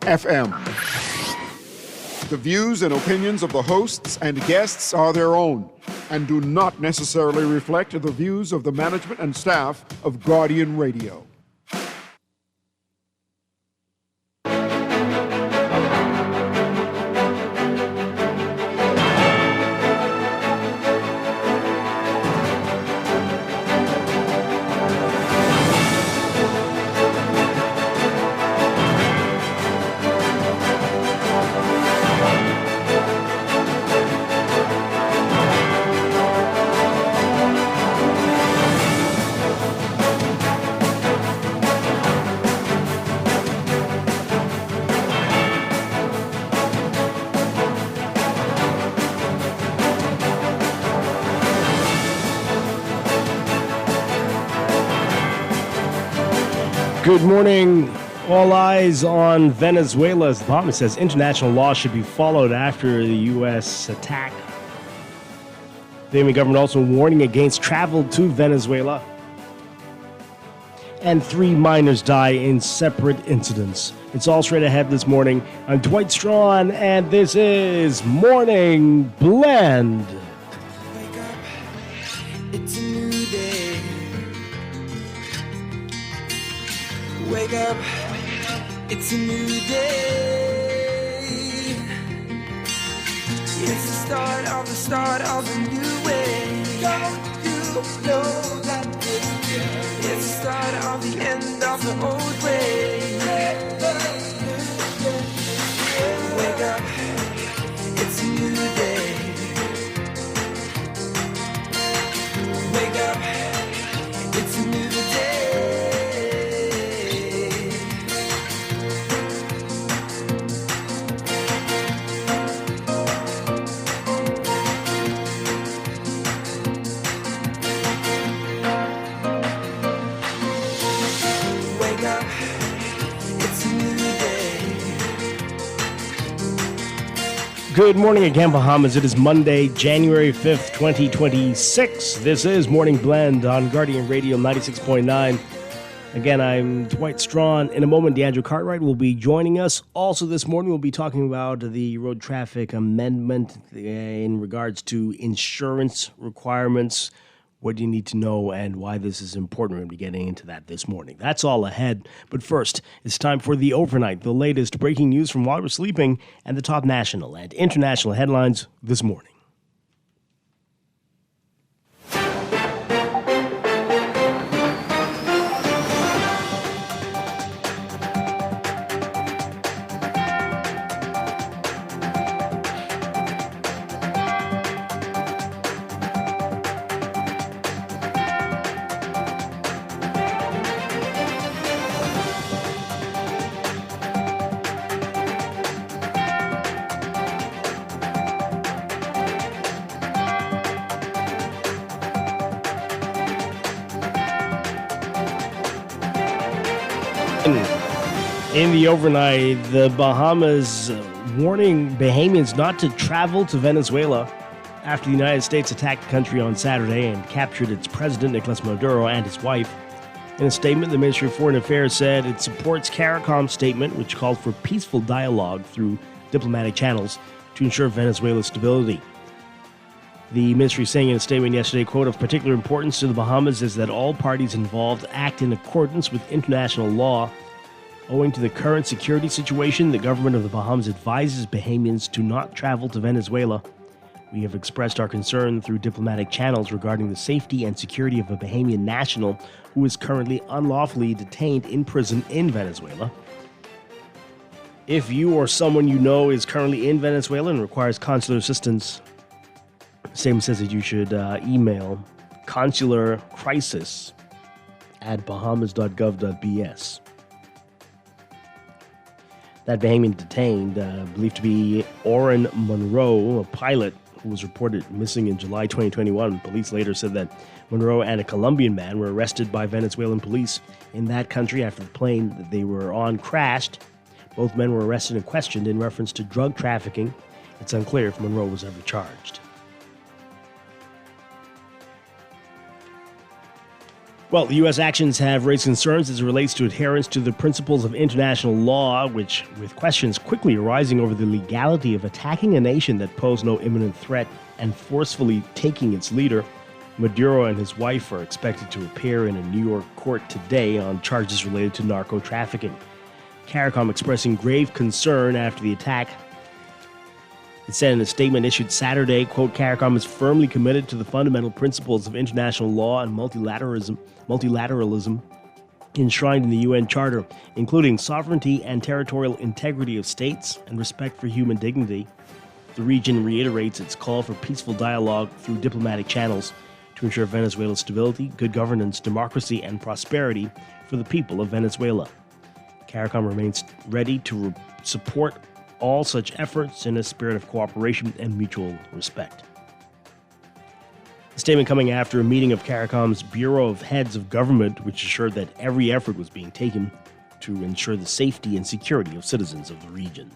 FM. The views and opinions of the hosts and guests are their own and do not necessarily reflect the views of the management and staff of Guardian Radio. Good morning. All eyes on Venezuela. As the Bahamas says international law should be followed after the U.S. attack. The Bahamian government also warning against travel to Venezuela. And 3 miners die in separate incidents. It's all straight ahead this morning. I'm Dwight Strachan, and this is Morning Blend. Wake up, it's a new day. Wake up, it's a new day. It's the start of a new way. Don't you know that it's the start of the end of the old way. Wake up, it's a new day. Wake up, it's a new day. Good morning again, Bahamas. It is Monday, January 5th, 2026. This is Morning Blend on Guardian Radio 96.9. Again, I'm Dwight Strachan. In a moment, DeAndrew Cartwright will be joining us. Also this morning, we'll be talking about the road traffic amendment in regards to insurance requirements. What do you need to know and why this is important? We're going to be getting into that this morning. That's all ahead. But first, it's time for the overnight, the latest breaking news from while we're sleeping, and the top national and international headlines this morning. In the overnight, the Bahamas warning Bahamians not to travel to Venezuela after the United States attacked the country on Saturday and captured its president, Nicolas Maduro, and his wife. In a statement, the Ministry of Foreign Affairs said it supports CARICOM's statement, which called for peaceful dialogue through diplomatic channels to ensure Venezuela's stability. The ministry saying in a statement yesterday, quote, "Of particular importance to the Bahamas is that all parties involved act in accordance with international law. Owing to the current security situation, the government of the Bahamas advises Bahamians to not travel to Venezuela. We have expressed our concern through diplomatic channels regarding the safety and security of a Bahamian national who is currently unlawfully detained in prison in Venezuela. If you or someone you know is currently in Venezuela and requires consular assistance," the statement says that you should email consularcrisis@bahamas.gov.bs. That Bahamian detained, believed to be Orrin Monroe, a pilot who was reported missing in July 2021. Police later said that Monroe and a Colombian man were arrested by Venezuelan police in that country after the plane that they were on crashed. Both men were arrested and questioned in reference to drug trafficking. It's unclear if Monroe was ever charged. Well, the U.S. actions have raised concerns as it relates to adherence to the principles of international law, with questions quickly arising over the legality of attacking a nation that posed no imminent threat and forcefully taking its leader. Maduro and his wife are expected to appear in a New York court today on charges related to narco-trafficking. CARICOM expressing grave concern after the attack. It said in a statement issued Saturday, quote, CARICOM is firmly committed to the fundamental principles of international law and multilateralism enshrined in the UN Charter, including sovereignty and territorial integrity of states and respect for human dignity. The region reiterates its call for peaceful dialogue through diplomatic channels to ensure Venezuela's stability, good governance, democracy, and prosperity for the people of Venezuela. CARICOM remains ready to support all such efforts in a spirit of cooperation and mutual respect. The statement coming after a meeting of CARICOM's Bureau of Heads of Government, which assured that every effort was being taken to ensure the safety and security of citizens of the region.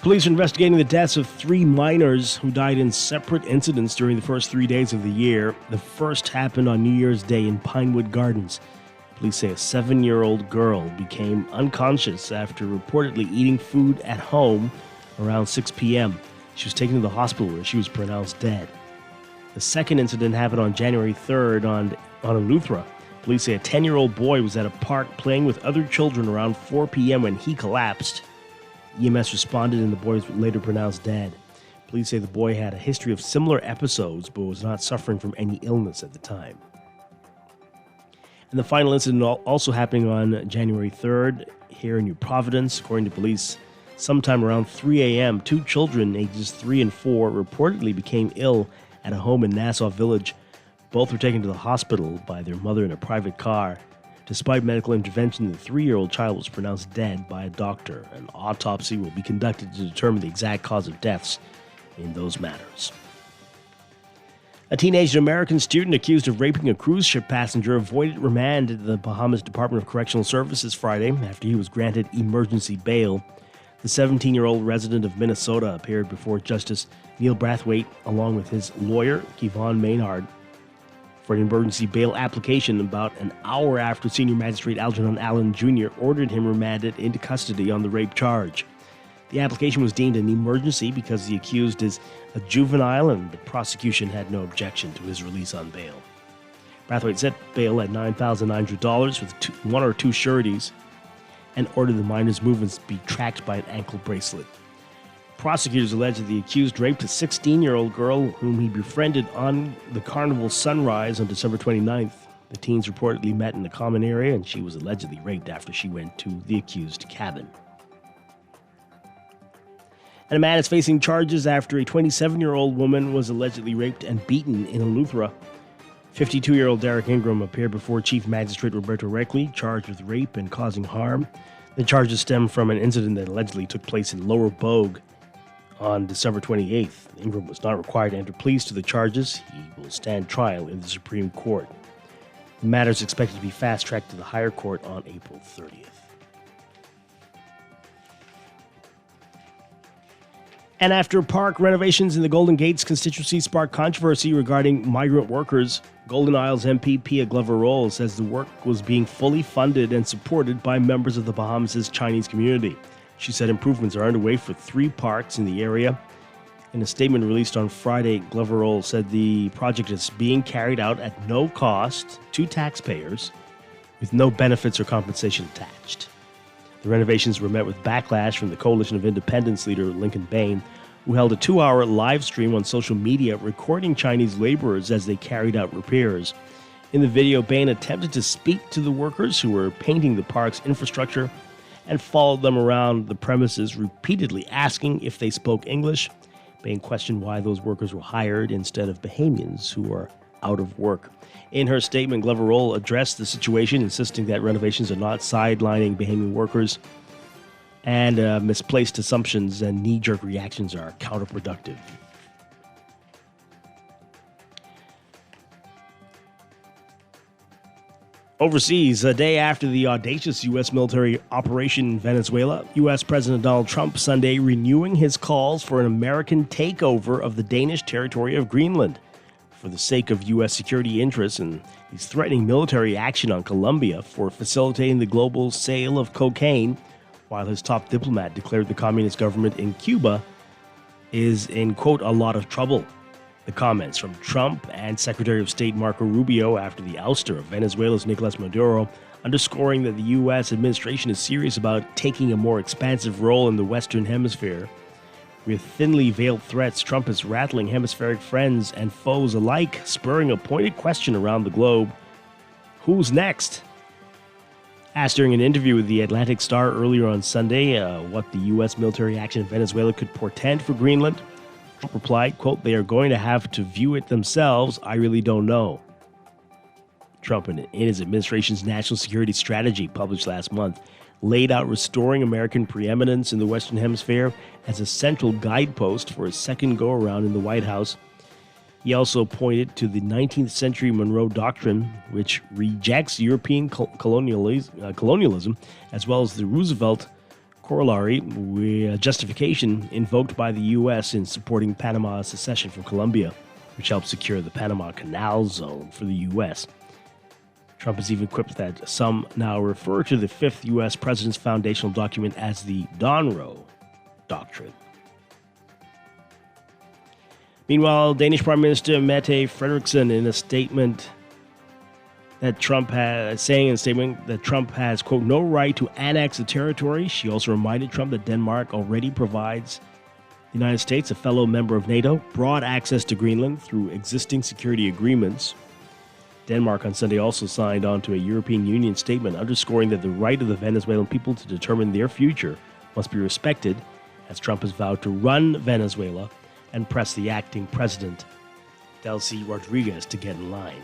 Police are investigating the deaths of 3 minors who died in separate incidents during the first 3 days of the year. The first happened on New Year's Day in Pinewood Gardens. Police say a 7-year-old girl became unconscious after reportedly eating food at home around 6 p.m. She was taken to the hospital where she was pronounced dead. The second incident happened on January 3rd on Eleuthera. Police say a 10-year-old boy was at a park playing with other children around 4 p.m. when he collapsed. EMS responded and the boy was later pronounced dead. Police say the boy had a history of similar episodes but was not suffering from any illness at the time. And the final incident also happening on January 3rd here in New Providence. According to police, sometime around 3 a.m., 2 children ages 3 and 4 reportedly became ill at a home in Nassau Village. Both were taken to the hospital by their mother in a private car. Despite medical intervention, the 3-year-old child was pronounced dead by a doctor. An autopsy will be conducted to determine the exact cause of deaths in those matters. A teenage American student accused of raping a cruise ship passenger avoided remand at the Bahamas Department of Correctional Services Friday after he was granted emergency bail. The 17-year-old resident of Minnesota appeared before Justice Neil Brathwaite along with his lawyer, Kevon Maynard, for an emergency bail application about an hour after Senior Magistrate Algernon Allen Jr. ordered him remanded into custody on the rape charge. The application was deemed an emergency because the accused is a juvenile and the prosecution had no objection to his release on bail. Brathwaite set bail at $9,900 with 1 or 2 sureties and ordered the minor's movements be tracked by an ankle bracelet. Prosecutors allege that the accused raped a 16-year-old girl whom he befriended on the Carnival Sunrise on December 29th. The teens reportedly met in a common area, and she was allegedly raped after she went to the accused cabin. And a man is facing charges after a 27-year-old woman was allegedly raped and beaten in Eleuthera. 52-year-old Derek Ingram appeared before Chief Magistrate Roberto Reckley, charged with rape and causing harm. The charges stem from an incident that allegedly took place in Lower Bogue on December 28th. Ingram was not required to enter pleas to the charges. He will stand trial in the Supreme Court. The matter is expected to be fast-tracked to the higher court on April 30th. And after park renovations in the Golden Gates constituency sparked controversy regarding migrant workers, Golden Isles MP Pia Glover-Roll says the work was being fully funded and supported by members of the Bahamas' Chinese community. She said improvements are underway for 3 parks in the area. In a statement released on Friday, Glover-Roll said the project is being carried out at no cost to taxpayers, with no benefits or compensation attached. The renovations were met with backlash from the Coalition of Independence leader Lincoln Bain, who held a 2-hour live stream on social media recording Chinese laborers as they carried out repairs. In the video, Bain attempted to speak to the workers who were painting the park's infrastructure and followed them around the premises, repeatedly asking if they spoke English. Bain questioned why those workers were hired instead of Bahamians who are out of work. In her statement, Glover-Roll addressed the situation, insisting that renovations are not sidelining Bahamian workers and misplaced assumptions and knee-jerk reactions are counterproductive. Overseas, a day after the audacious U.S. military operation in Venezuela, U.S. President Donald Trump Sunday renewing his calls for an American takeover of the Danish territory of Greenland for the sake of U.S. security interests, and he's threatening military action on Colombia for facilitating the global sale of cocaine, while his top diplomat declared the communist government in Cuba is in, quote, a lot of trouble. The comments from Trump and Secretary of State Marco Rubio after the ouster of Venezuela's Nicolas Maduro, underscoring that the U.S. administration is serious about taking a more expansive role in the Western Hemisphere. With thinly veiled threats, Trump is rattling hemispheric friends and foes alike, spurring a pointed question around the globe. Who's next? Asked during an interview with the Atlantic Star earlier on Sunday what the U.S. military action in Venezuela could portend for Greenland, Trump replied, quote, "They are going to have to view it themselves. I really don't know." Trump, in his administration's national security strategy published last month, laid out restoring American preeminence in the Western Hemisphere as a central guidepost for his second go-around in the White House. He also pointed to the 19th century Monroe Doctrine, which rejects European colonialism, as well as the Roosevelt corollary justification invoked by the U.S. in supporting Panama's secession from Colombia, which helped secure the Panama Canal Zone for the U.S. Trump has even quipped that some now refer to the fifth U.S. president's foundational document as the Monroe Doctrine. Meanwhile, Danish Prime Minister Mette Frederiksen in a statement that Trump has, quote, no right to annex the territory. She also reminded Trump that Denmark already provides the United States, a fellow member of NATO, broad access to Greenland through existing security agreements. Denmark on Sunday also signed on to a European Union statement underscoring that the right of the Venezuelan people to determine their future must be respected, as Trump has vowed to run Venezuela and press the acting president, Delcy Rodriguez, to get in line.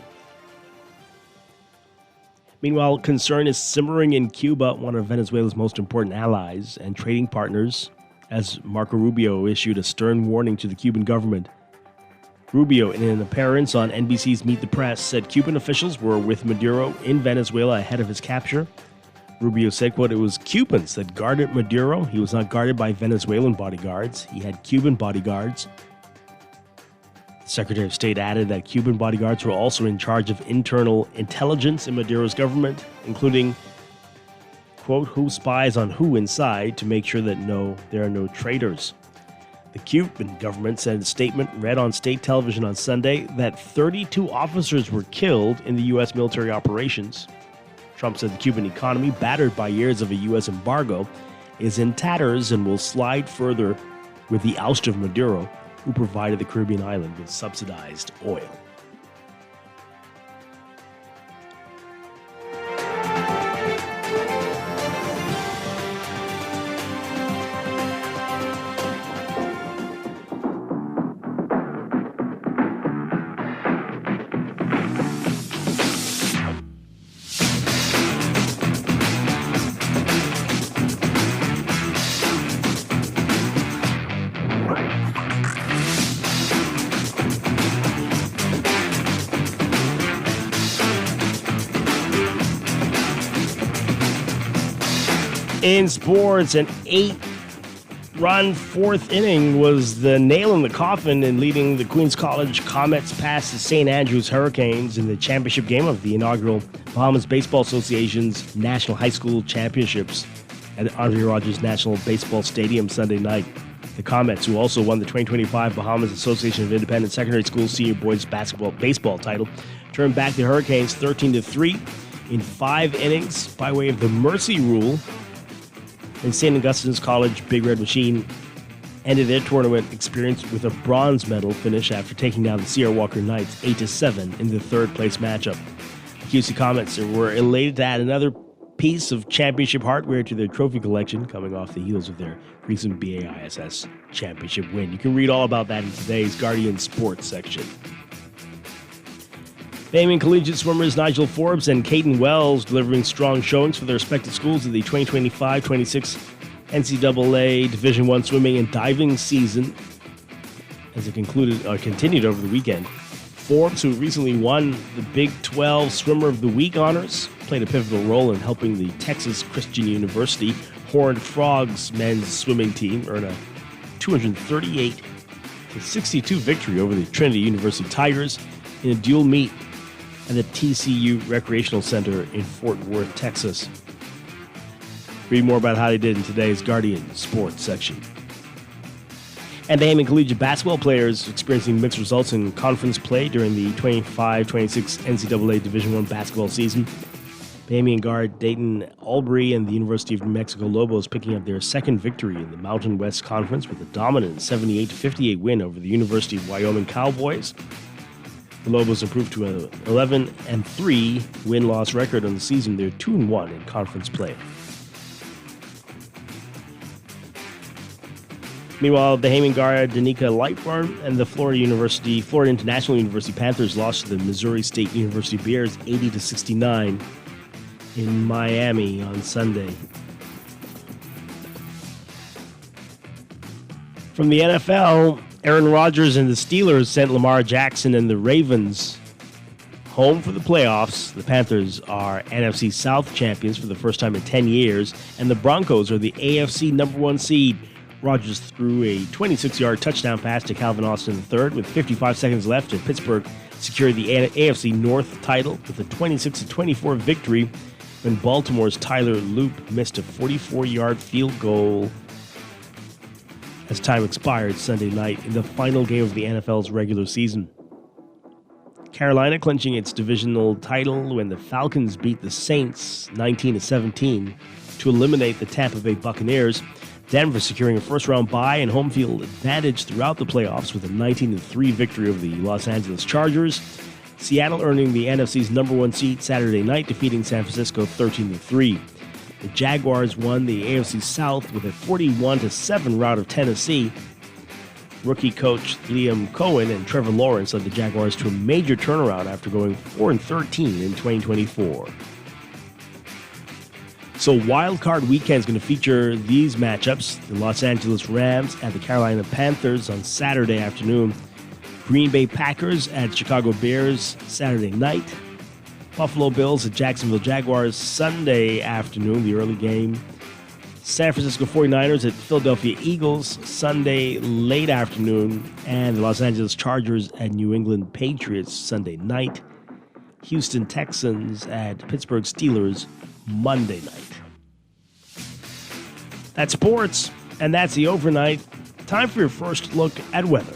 Meanwhile, concern is simmering in Cuba, one of Venezuela's most important allies and trading partners, as Marco Rubio issued a stern warning to the Cuban government. Rubio, in an appearance on NBC's Meet the Press, said Cuban officials were with Maduro in Venezuela ahead of his capture. Rubio said, quote, it was Cubans that guarded Maduro. He was not guarded by Venezuelan bodyguards. He had Cuban bodyguards. The Secretary of State added that Cuban bodyguards were also in charge of internal intelligence in Maduro's government, including, quote, who spies on who inside to make sure that there are no traitors. The Cuban government said in a statement read on state television on Sunday that 32 officers were killed in the U.S. military operations. Trump said the Cuban economy, battered by years of a U.S. embargo, is in tatters and will slide further with the oust of Maduro, who provided the Caribbean island with subsidized oil. In sports, an 8-run fourth inning was the nail in the coffin in leading the Queens College Comets past the St. Andrews Hurricanes in the championship game of the inaugural Bahamas Baseball Association's National High School Championships at Andre Rogers National Baseball Stadium Sunday night. The Comets, who also won the 2025 Bahamas Association of Independent Secondary Schools Senior Boys Baseball title, turned back the Hurricanes 13-3 in 5 innings by way of the mercy rule. And St. Augustine's College Big Red Machine ended their tournament experience with a bronze medal finish after taking down the Sierra Walker Knights 8-7 in the third-place matchup. The QC Comets were elated to add another piece of championship hardware to their trophy collection, coming off the heels of their recent BAISS championship win. You can read all about that in today's Guardian Sports section. Naming collegiate swimmers Nigel Forbes and Caden Wells delivering strong showings for their respective schools in the 2025-26 NCAA Division I swimming and diving season as it continued over the weekend. Forbes, who recently won the Big 12 Swimmer of the Week honors, played a pivotal role in helping the Texas Christian University Horned Frogs men's swimming team earn a 238-62 victory over the Trinity University Tigers in a dual meet at the TCU Recreational Center in Fort Worth, Texas. Read more about how they did in today's Guardian Sports section. And Bahamian Collegiate basketball players experiencing mixed results in conference play during the 25-26 NCAA Division I basketball season. Bahamian guard Dayton Albury and the University of New Mexico Lobos picking up their second victory in the Mountain West Conference with a dominant 78-58 win over the University of Wyoming Cowboys. The Lobos improved to an 11-3 win-loss record on the season. They're 2-1 in conference play. Meanwhile, Bahamian guard Danica Lightburn and the Florida International University Panthers lost to the Missouri State University Bears 80-69 in Miami on Sunday. From the NFL, Aaron Rodgers and the Steelers sent Lamar Jackson and the Ravens home for the playoffs. The Panthers are NFC South champions for the first time in 10 years, and the Broncos are the AFC number 1 seed. Rodgers threw a 26-yard touchdown pass to Calvin Austin III with 55 seconds left, and Pittsburgh secured the AFC North title with a 26-24 victory when Baltimore's Tyler Loop missed a 44-yard field goal as time expired Sunday night in the final game of the NFL's regular season. Carolina clinching its divisional title when the Falcons beat the Saints 19-17 to eliminate the Tampa Bay Buccaneers. Denver securing a first-round bye and home field advantage throughout the playoffs with a 19-3 victory over the Los Angeles Chargers. Seattle earning the NFC's number 1 seed Saturday night, defeating San Francisco 13-3. The Jaguars won the AFC South with a 41-7 rout of Tennessee. Rookie coach Liam Cohen and Trevor Lawrence led the Jaguars to a major turnaround after going 4-13 in 2024. So Wild Card Weekend is going to feature these matchups: the Los Angeles Rams at the Carolina Panthers on Saturday afternoon, Green Bay Packers at Chicago Bears Saturday night, Buffalo Bills at Jacksonville Jaguars Sunday afternoon, the early game, San Francisco 49ers at Philadelphia Eagles Sunday late afternoon, and the Los Angeles Chargers at New England Patriots Sunday night, Houston Texans at Pittsburgh Steelers Monday night. That's sports, and that's the overnight. Time for your first look at weather.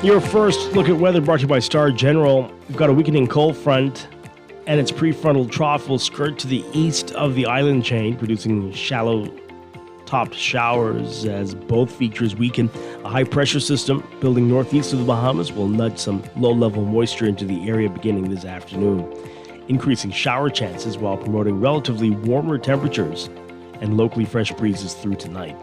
Your first look at weather brought to you by Star General. We've got a weakening cold front, and its prefrontal trough will skirt to the east of the island chain, producing shallow-topped showers as both features weaken. A high-pressure system building northeast of the Bahamas will nudge some low-level moisture into the area beginning this afternoon, increasing shower chances while promoting relatively warmer temperatures and locally fresh breezes through tonight.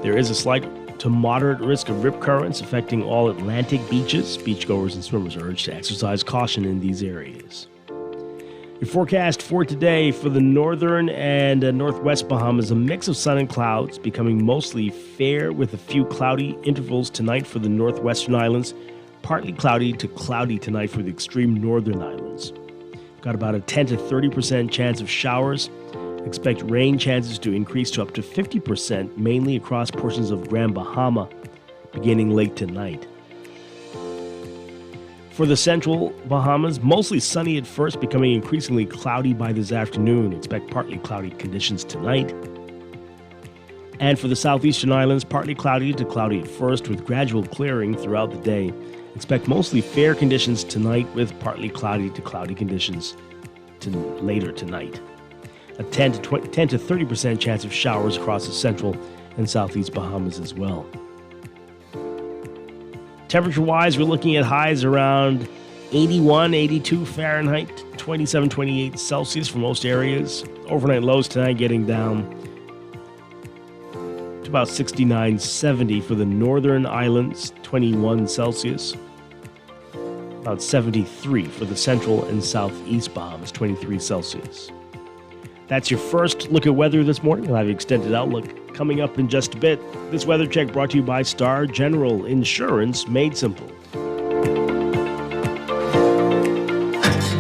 There is a slight to moderate risk of rip currents affecting all Atlantic beaches. Beachgoers and swimmers are urged to exercise caution in these areas. Your forecast for today for the northern and northwest Bahamas: a mix of sun and clouds, becoming mostly fair with a few cloudy intervals tonight for the northwestern islands, partly cloudy to cloudy tonight for the extreme northern islands. Got about a 10 to 30% chance of showers. Expect rain chances to increase to up to 50%, mainly across portions of Grand Bahama, beginning late tonight. For the central Bahamas, mostly sunny at first, becoming increasingly cloudy by this afternoon. Expect partly cloudy conditions tonight. And for the southeastern islands, partly cloudy to cloudy at first, with gradual clearing throughout the day. Expect mostly fair conditions tonight, with partly cloudy to cloudy conditions later tonight. A 10 to 30% chance of showers across the central and southeast Bahamas as well. Temperature-wise, we're looking at highs around 81, 82 Fahrenheit, 27, 28 Celsius for most areas. Overnight lows tonight getting down to about 69, 70 for the northern islands, 21 Celsius. About 73 for the central and southeast Bahamas, 23 Celsius. That's your first look at weather this morning. We'll have an extended outlook coming up in just a bit. This weather check brought to you by Star General Insurance, made simple.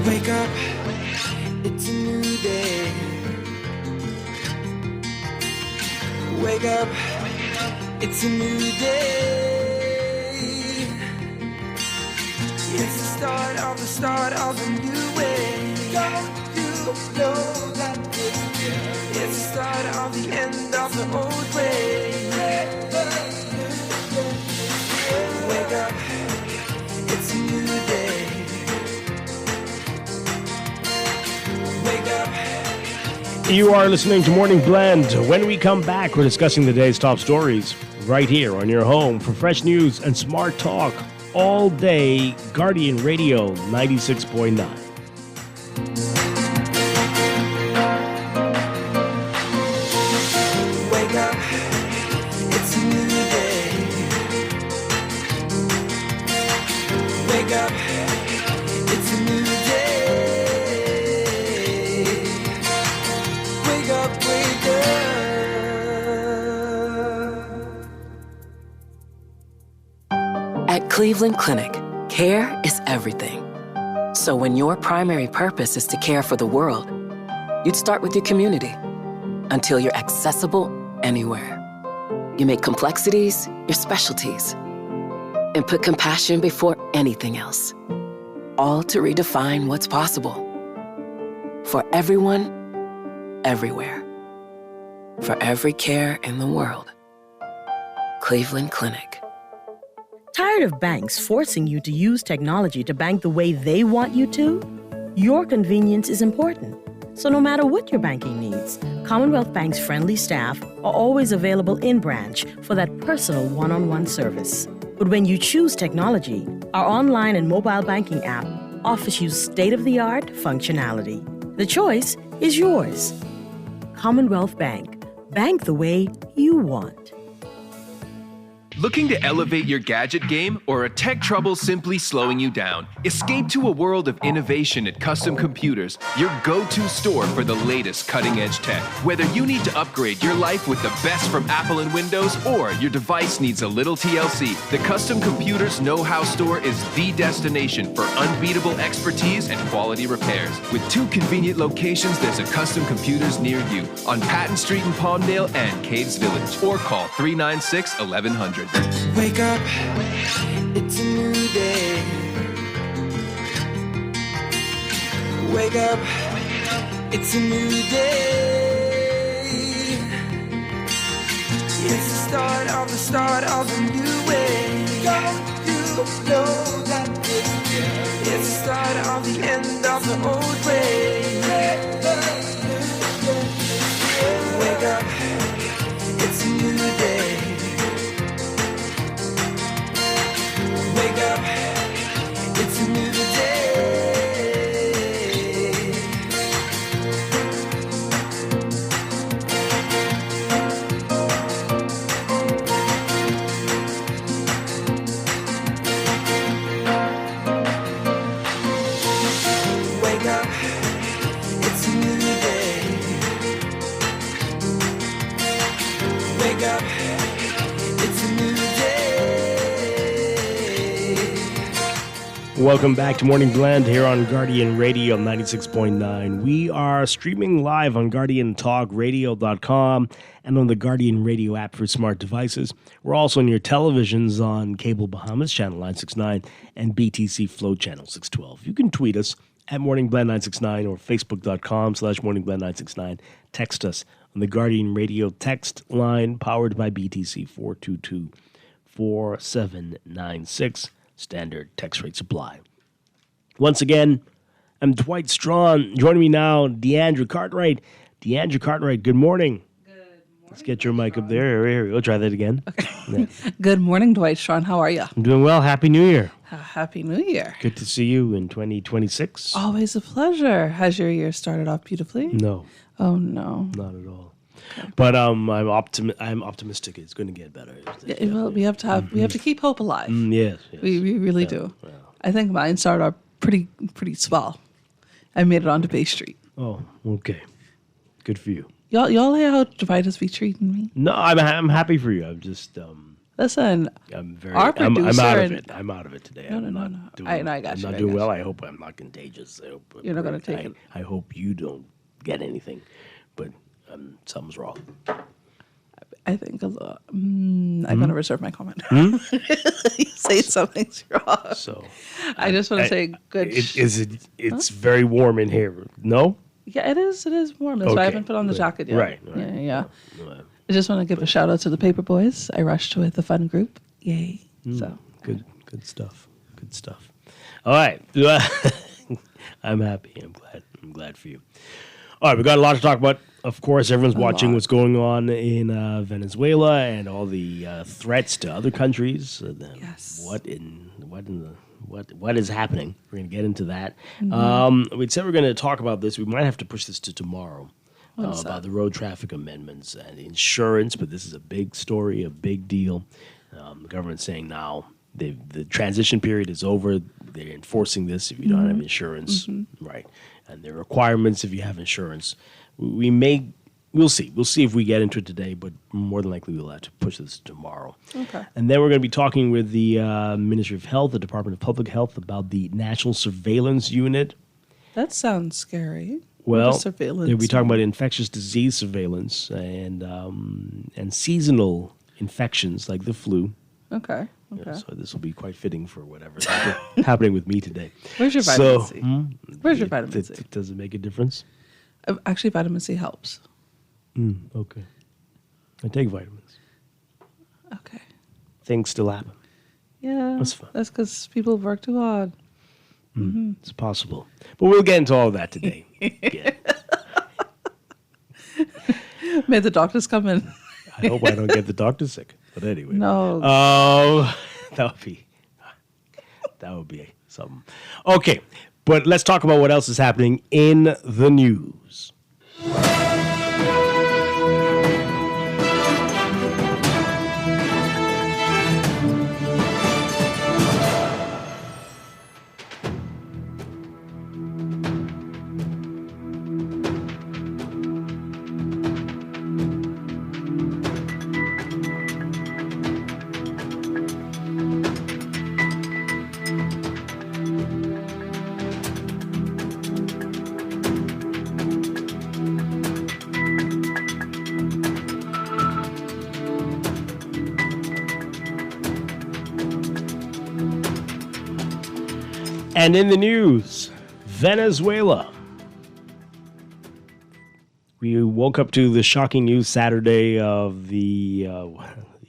Wake up, it's a new day. Wake up, it's a new day. It's the start of a new way. Don't you know that it's the start of the end of the old way. Wake up, it's a new day. Wake up. You are listening to Morning Blend. When we come back, we're discussing the day's top stories right here on your home for fresh news and smart talk all day. Guardian Radio 96.9. At Cleveland Clinic, care is everything. So when your primary purpose is to care for the world, you'd start with your community until you're accessible anywhere. You make complexities your specialties and put compassion before anything else, all to redefine what's possible. For everyone, everywhere. For every care in the world. Cleveland Clinic. Tired of banks forcing you to use technology to bank the way they want you to? Your convenience is important. So no matter what your banking needs, Commonwealth Bank's friendly staff are always available in branch for that personal one-on-one service. But when you choose technology, our online and mobile banking app offers you state-of-the-art functionality. The choice is yours. Commonwealth Bank. Bank the way you want. Looking to elevate your gadget game, or are tech troubles simply slowing you down? Escape to a world of innovation at Custom Computers, your go-to store for the latest cutting-edge tech. Whether you need to upgrade your life with the best from Apple and Windows, or your device needs a little TLC, the Custom Computers Know-How Store is the destination for unbeatable expertise and quality repairs. With 2 convenient locations, there's a Custom Computers near you on Patton Street in Palmdale and Cades Village, or call 396-1100. Wake up, it's a new day. Wake up, it's a new day. It's the start of a new way. Don't you know that it's the start of the end of the old way. Wake up, it's a new day. Wake up, it's a new day. Wake up, it's a new Welcome back to Morning Blend here on Guardian Radio 96.9. We are streaming live on GuardianTalkRadio.com and on the Guardian Radio app for smart devices. We're also on your televisions on Cable Bahamas, Channel 969, and BTC Flow Channel 612. You can tweet us at MorningBlend969 or Facebook.com/MorningBlend969. Text us on the Guardian Radio text line powered by BTC 422-4796. Standard text rate supply. Once again, I'm Dwight Strachan. Joining me now, Deandra Cartwright. Deandra Cartwright, good morning. Good morning. Let's get your mic up there. Here we go. Try that again. Okay. Yeah. Good morning, Dwight. Sean, how are you? I'm doing well. Happy New Year. Happy New Year. Good to see you in 2026. Always a pleasure. Has your year started off beautifully? No, Oh, no. not at all. But I'm optimistic. It's going to get better. Yeah, well, we have to keep hope alive. Yes. We really do. I think mine started off pretty swell. I made it onto Bay Street. Oh, okay. Good for you. Y'all hear how Dwight has been treating me? No, I'm happy for you. I'm just Listen, I'm our producer out of and- it. I'm out of it today. No. I got you, I'm I not doing got well. you. I hope I'm not contagious. I hope You're not gonna take it. I hope you don't get anything, but something's wrong. I think I'm going to reserve my comment. You say something's wrong. So I just want to say good. It's very warm in here. No. Yeah, it is. It is warm. That's why I Okay, haven't put on the good. jacket yet. Right. Yeah. I just want to give a shout out to the Paper Boys. I rushed with the fun group. Yay. So Good stuff. Good stuff. All right. I'm happy. I'm glad for you. All right, we got a lot to talk about. Of course, everyone's watching what's going on in Venezuela and all the threats to other countries. Yes. What is happening? We're going to get into that. Mm-hmm. We said we're going to talk about this. We might have to push this to tomorrow What's about that? the road traffic amendments and insurance. But this is a big story, a big deal. The government's saying now the transition period is over. They're enforcing this if you don't have insurance, right? And the requirements if you have insurance. We'll see. We'll see if we get into it today, but more than likely we'll have to push this tomorrow. Okay. And then we're going to be talking with the Ministry of Health, the Department of Public Health, about the National Surveillance Unit. That sounds scary. Well, What is surveillance? they'll be talking about infectious disease surveillance and seasonal infections like the flu. Okay. Yeah, so this will be quite fitting for whatever's happening with me today. Where's your vitamin C? Where's your vitamin C? Does it make a difference? Actually, vitamin C helps. Okay. I take vitamins. Okay. Things still happen. Yeah. That's fine. That's because people work too hard. It's possible. But we'll get into all of that today. Yeah. May the doctors come in. I hope I don't get the doctor sick. But anyway. No. That would be something. Okay. But let's talk about what else is happening in the news. And in the news, Venezuela. We woke up to the shocking news Saturday of the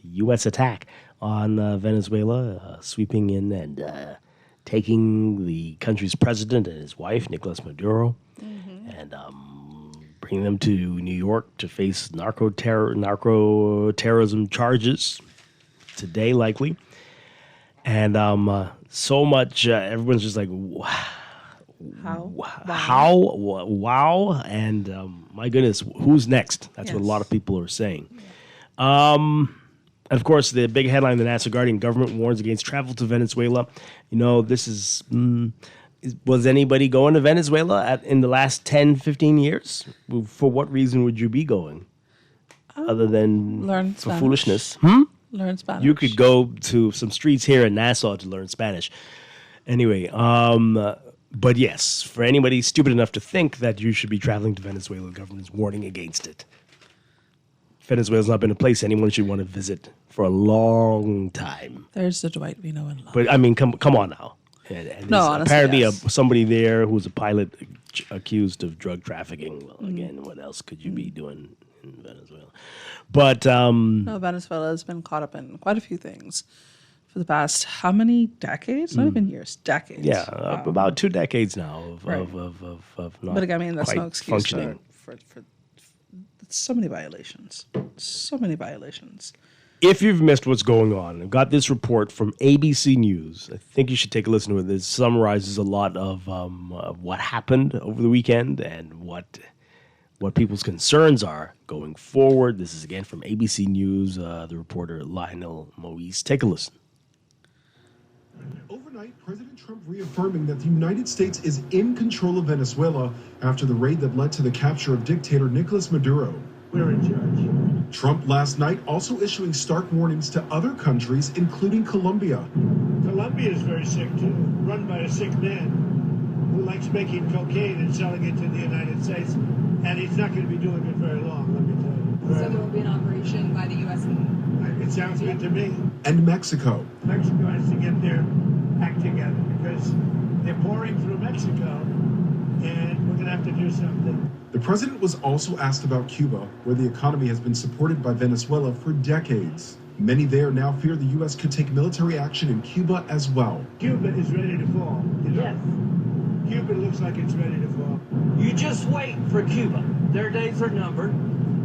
U.S. attack on Venezuela, sweeping in and taking the country's president and his wife, Nicolas Maduro, and bringing them to New York to face narco-terrorism charges today, likely. And so much, everyone's just like, wow. And my goodness, who's next? That's what a lot of people are saying. And of course, the big headline, the National Guardian, government warns against travel to Venezuela. You know, this is, was anybody going to Venezuela in the last 10, 15 years? For what reason would you be going? Other than Learn for Spanish. foolishness? Learn Spanish. You could go to some streets here in Nassau to learn Spanish. Anyway, but yes, for anybody stupid enough to think that you should be traveling to Venezuela, the government is warning against it. Venezuela's not been a place anyone should want to visit for a long time. There's the Dwight we know and love. But I mean, come on now. And No, there's honestly, apparently yes. somebody there who was a pilot accused of drug trafficking. Well, again, what else could you be doing in Venezuela? But No, Venezuela has been caught up in quite a few things for the past how many decades? Not even years, decades. yeah, about 2 decades now Right. of not But again, I mean, that's quite no excuse functioning. for so many violations. So many violations. If you've missed what's going on, I've got this report from ABC News. I think you should take a listen to it. It summarizes a lot of what happened over the weekend and what people's concerns are going forward. This is again from ABC News, the reporter Lionel Moise. Take a listen. Overnight, President Trump reaffirming that the United States is in control of Venezuela after the raid that led to the capture of dictator Nicolas Maduro. We're in charge. Trump last night also issuing stark warnings to other countries, including Colombia. Colombia is very sick too, run by a sick man who likes making cocaine and selling it to the United States, and he's not going to be doing it very long, let me tell you. So there will be an operation by the U.S. It sounds good to me. And Mexico. Mexico has to get their act together because they're pouring through Mexico, and we're going to have to do something. The president was also asked about Cuba, where the economy has been supported by Venezuela for decades. Many there now fear the U.S. could take military action in Cuba as well. Cuba is ready to fall. You know? Yes. Cuba looks like it's ready to fall. You just wait for Cuba. Their days are numbered.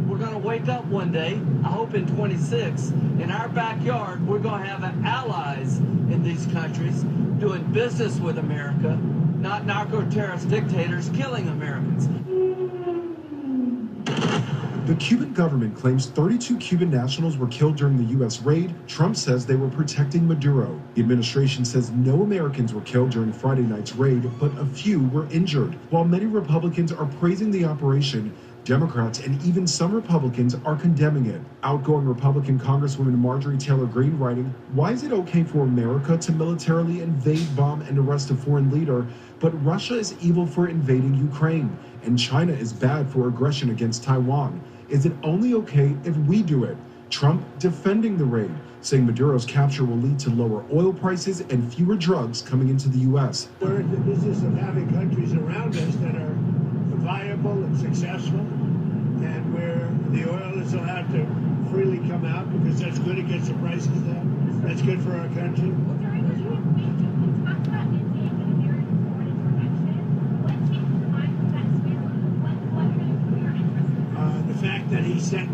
We're going to wake up one day, I hope in 26, in our backyard, we're going to have allies in these countries doing business with America, not narco-terrorist dictators killing Americans. The Cuban government claims 32 Cuban nationals were killed during the U.S. raid. Trump says they were protecting Maduro. The administration says no Americans were killed during Friday night's raid, but a few were injured. While many Republicans are praising the operation, Democrats and even some Republicans are condemning it. Outgoing Republican Congresswoman Marjorie Taylor Greene writing, "Why is it okay for America to militarily invade, bomb, and arrest a foreign leader, but Russia is evil for invading Ukraine, and China is bad for aggression against Taiwan? Is it only okay if we do it?" Trump defending the raid, saying Maduro's capture will lead to lower oil prices and fewer drugs coming into the U.S. We're in the business of having countries around us that are viable and successful, and where the oil is allowed to freely come out because that's good, it gets the prices down. That's good for our country. The fact that he sent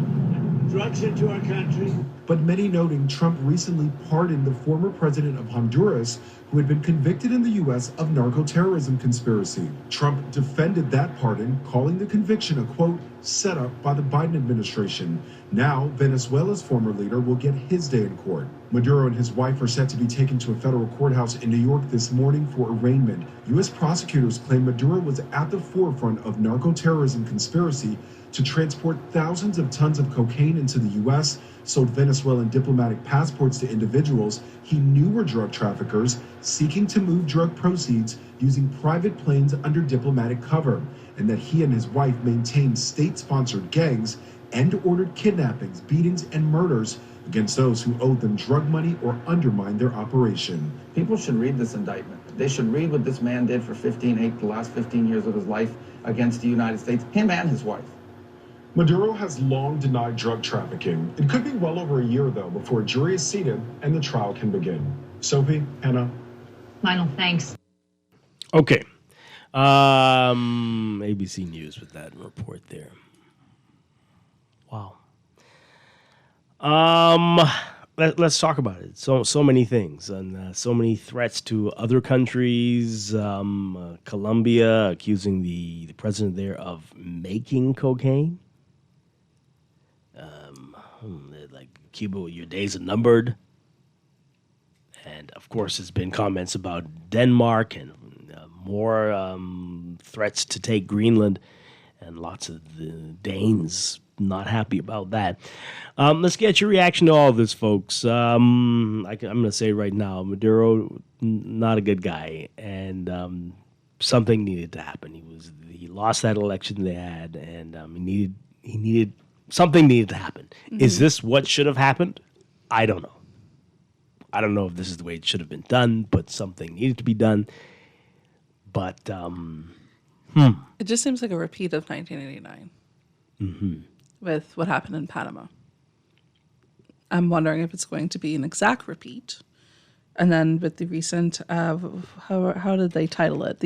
drugs into our country. But many noting Trump recently pardoned the former president of Honduras, who had been convicted in the U.S. of narco-terrorism conspiracy. Trump defended that pardon, calling the conviction a, quote, setup by the Biden administration. Now, Venezuela's former leader will get his day in court. Maduro and his wife are set to be taken to a federal courthouse in New York this morning for arraignment. U.S. prosecutors claim Maduro was at the forefront of narco-terrorism conspiracy to transport thousands of tons of cocaine into the U.S., sold Venezuelan diplomatic passports to individuals he knew were drug traffickers seeking to move drug proceeds using private planes under diplomatic cover, and that he and his wife maintained state-sponsored gangs and ordered kidnappings, beatings, and murders against those who owed them drug money or undermined their operation. People should read this indictment. They should read what this man did for the last 15 years of his life against the United States, him and his wife. Maduro has long denied drug trafficking. It could be well over a year, though, before a jury is seated and the trial can begin. Sophie, Hannah. Lionel, thanks. Okay. ABC News with that report there. Wow. Let's talk about it. So many things and so many threats to other countries. Colombia accusing the president there of making cocaine. Like Cuba, your days are numbered. And of course, there's been comments about Denmark and more threats to take Greenland, and lots of the Danes not happy about that. Let's get your reaction to all of this, folks. I'm going to say right now, Maduro, not a good guy, and something needed to happen. He lost that election they had, and something needed to happen. Mm-hmm. Is this what should have happened? I don't know. I don't know if this is the way it should have been done, but something needed to be done. But it just seems like a repeat of 1989 with what happened in Panama. I'm wondering if it's going to be an exact repeat. And then with the recent, how did they title it?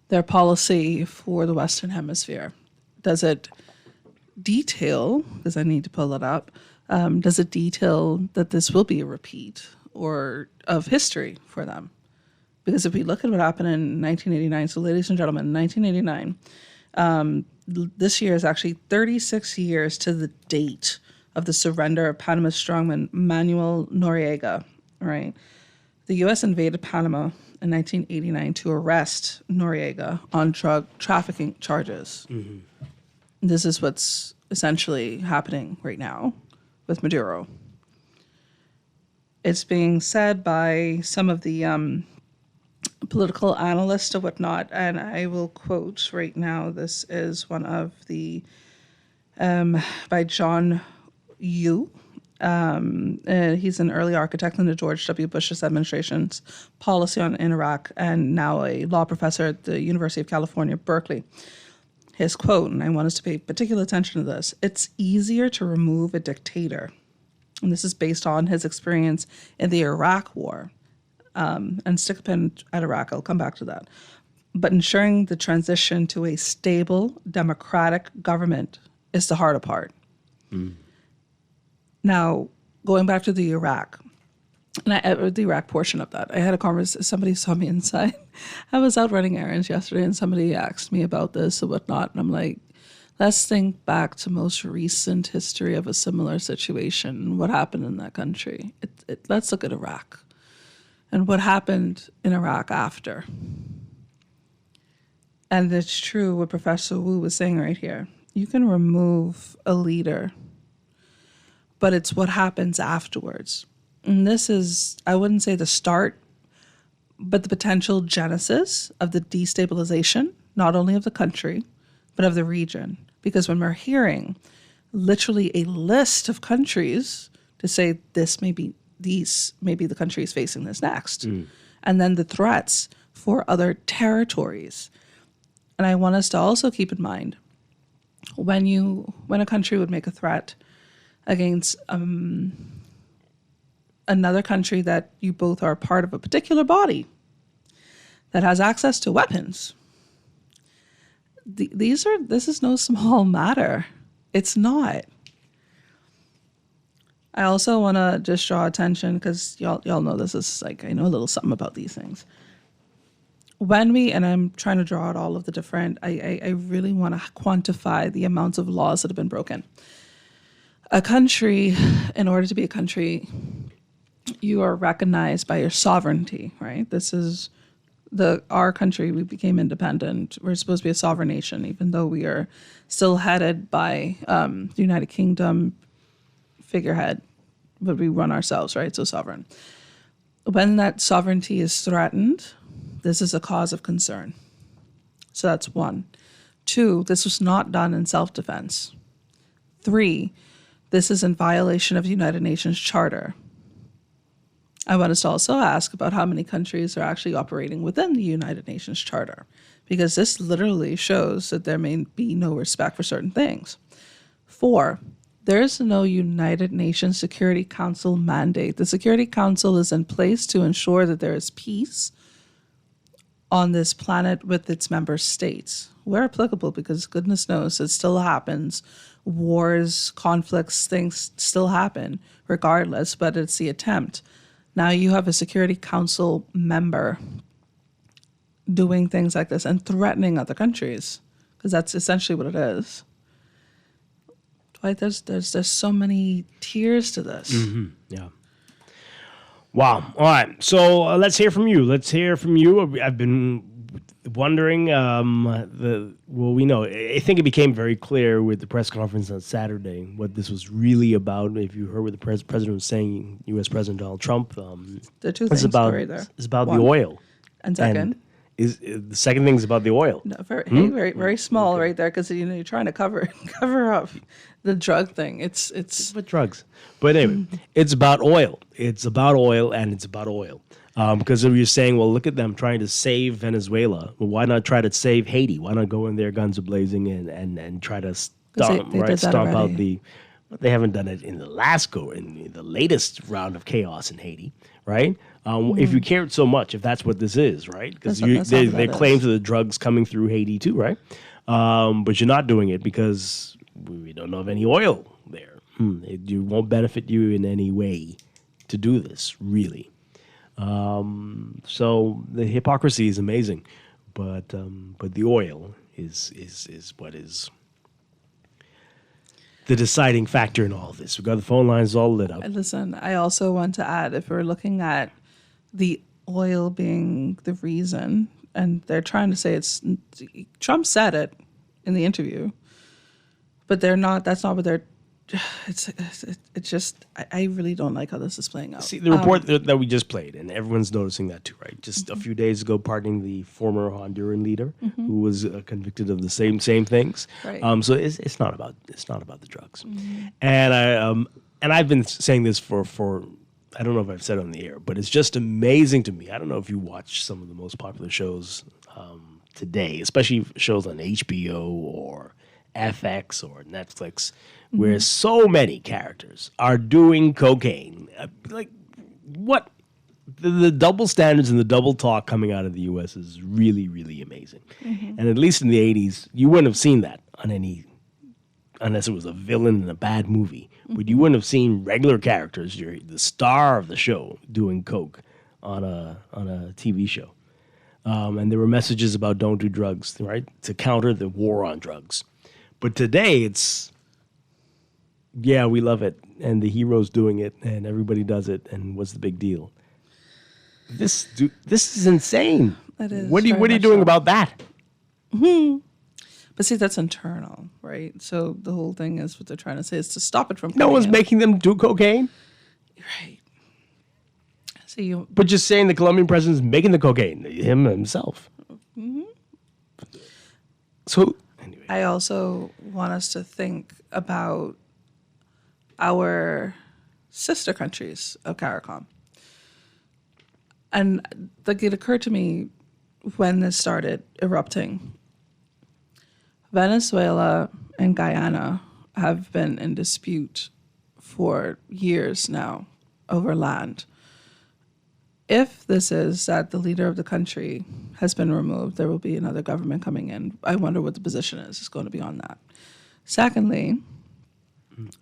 Their policy for the Western Hemisphere. Does it detail, because I need to pull it up, does it detail that this will be a repeat or of history for them? Because if we look at what happened in 1989, so ladies and gentlemen, 1989, this year is actually 36 years to the date of the surrender of Panama's strongman Manuel Noriega, right? The U.S. invaded Panama in 1989 to arrest Noriega on drug trafficking charges. Mm-hmm. This is what's essentially happening right now with Maduro. It's being said by some of the political analysts or whatnot, and I will quote right now. This is one of the by John Yu. He's an early architect in the George W. Bush's administration's policy on Iraq, and now a law professor at the University of California, Berkeley. His quote, and I want us to pay particular attention to this: "It's easier to remove a dictator," and this is based on his experience in the Iraq War. And stick a pin at Iraq, I'll come back to that. But ensuring the transition to a stable, democratic government is the harder part. Mm. Now, going back to the Iraq, and the Iraq portion of that, I had a conversation, somebody saw me inside. I was out running errands yesterday, and somebody asked me about this or whatnot, and I'm like, let's think back to most recent history of a similar situation, what happened in that country. Let's look at Iraq. And what happened in Iraq after. And it's true what Professor Wu was saying right here. You can remove a leader, but it's what happens afterwards. And this is, I wouldn't say the start, but the potential genesis of the destabilization, not only of the country, but of the region. Because when we're hearing literally a list of countries to say maybe the country is facing this next. Mm. And then the threats for other territories. And I want us to also keep in mind, when a country would make a threat against another country that you both are part of a particular body that has access to weapons, this is no small matter. It's not. I also want to just draw attention, because y'all know this is like, I know a little something about these things. And I'm trying to draw out all of the different, I really want to quantify the amounts of laws that have been broken. A country, in order to be a country, you are recognized by your sovereignty, right? This is our country. We became independent. We're supposed to be a sovereign nation, even though we are still headed by the United Kingdom figurehead, but we run ourselves, right? So sovereign. When that sovereignty is threatened, this is a cause of concern. So that's 1. 2, this was not done in self-defense. 3, this is in violation of the United Nations Charter. I want us to also ask about how many countries are actually operating within the United Nations Charter, because this literally shows that there may be no respect for certain things. 4, there is no United Nations Security Council mandate. The Security Council is in place to ensure that there is peace on this planet with its member states, where applicable, because goodness knows it still happens. Wars, conflicts, things still happen regardless, but it's the attempt. Now you have a Security Council member doing things like this and threatening other countries, because that's essentially what it is. Dwight, there's so many tiers to this. Mm-hmm. Yeah. Wow. All right. So let's hear from you. I've been wondering, we know. I think it became very clear with the press conference on Saturday what this was really about. If you heard what the president was saying, U.S. President Donald Trump, the two things right there. It's about One. the oil. And second, is the second thing is about the oil. No, very small right there, because you're trying to cover up the drug thing. It's What drugs? But anyway, it's about oil. It's about oil, and it's about oil. Because if you're saying, well, look at them trying to save Venezuela. Well, why not try to save Haiti? Why not go in there guns a blazing and try to stomp out the. They haven't done it in the latest round of chaos in Haiti, right? If you cared so much, if that's what this is, right? Because they claim to the drugs coming through Haiti too, right? But you're not doing it because we don't know of any oil there. It won't benefit you in any way to do this, really. So the hypocrisy is amazing, but the oil is what is the deciding factor in all of this. We've got the phone lines all lit up. Listen, I also want to add, if we're looking at the oil being the reason, and they're trying to say Trump said it in the interview, but they're not. That's not what they're. It's just. I really don't like how this is playing out. See, the report that we just played, and everyone's noticing that too, right? Just a few days ago, pardoning the former Honduran leader who was convicted of the same things. Right. So it's not about the drugs, and I've been saying this for I don't know if I've said it on the air, but it's just amazing to me. I don't know if you watch some of the most popular shows today, especially shows on HBO or FX or Netflix, where so many characters are doing cocaine. Like, what? The double standards and the double talk coming out of the U.S. is really, really amazing. And at least in the 80s, you wouldn't have seen that on any, unless it was a villain in a bad movie. But you wouldn't have seen regular characters, you're the star of the show, doing coke on a TV show. And there were messages about don't do drugs, right, to counter the war on drugs. But today it's, yeah, we love it, and the hero's doing it, and everybody does it, and what's the big deal? This is insane. It is. What are you doing about that? But see, that's internal, right? So the whole thing is what they're trying to say is to stop it from. No one's making them do cocaine. Right. So But just saying the Colombian president's making the cocaine, himself. So anyway, I also want us to think about our sister countries of CARICOM. And like, it occurred to me when this started erupting. Venezuela and Guyana have been in dispute for years now over land. If this is that the leader of the country has been removed, there will be another government coming in. I wonder what the position is going to be on that. Secondly,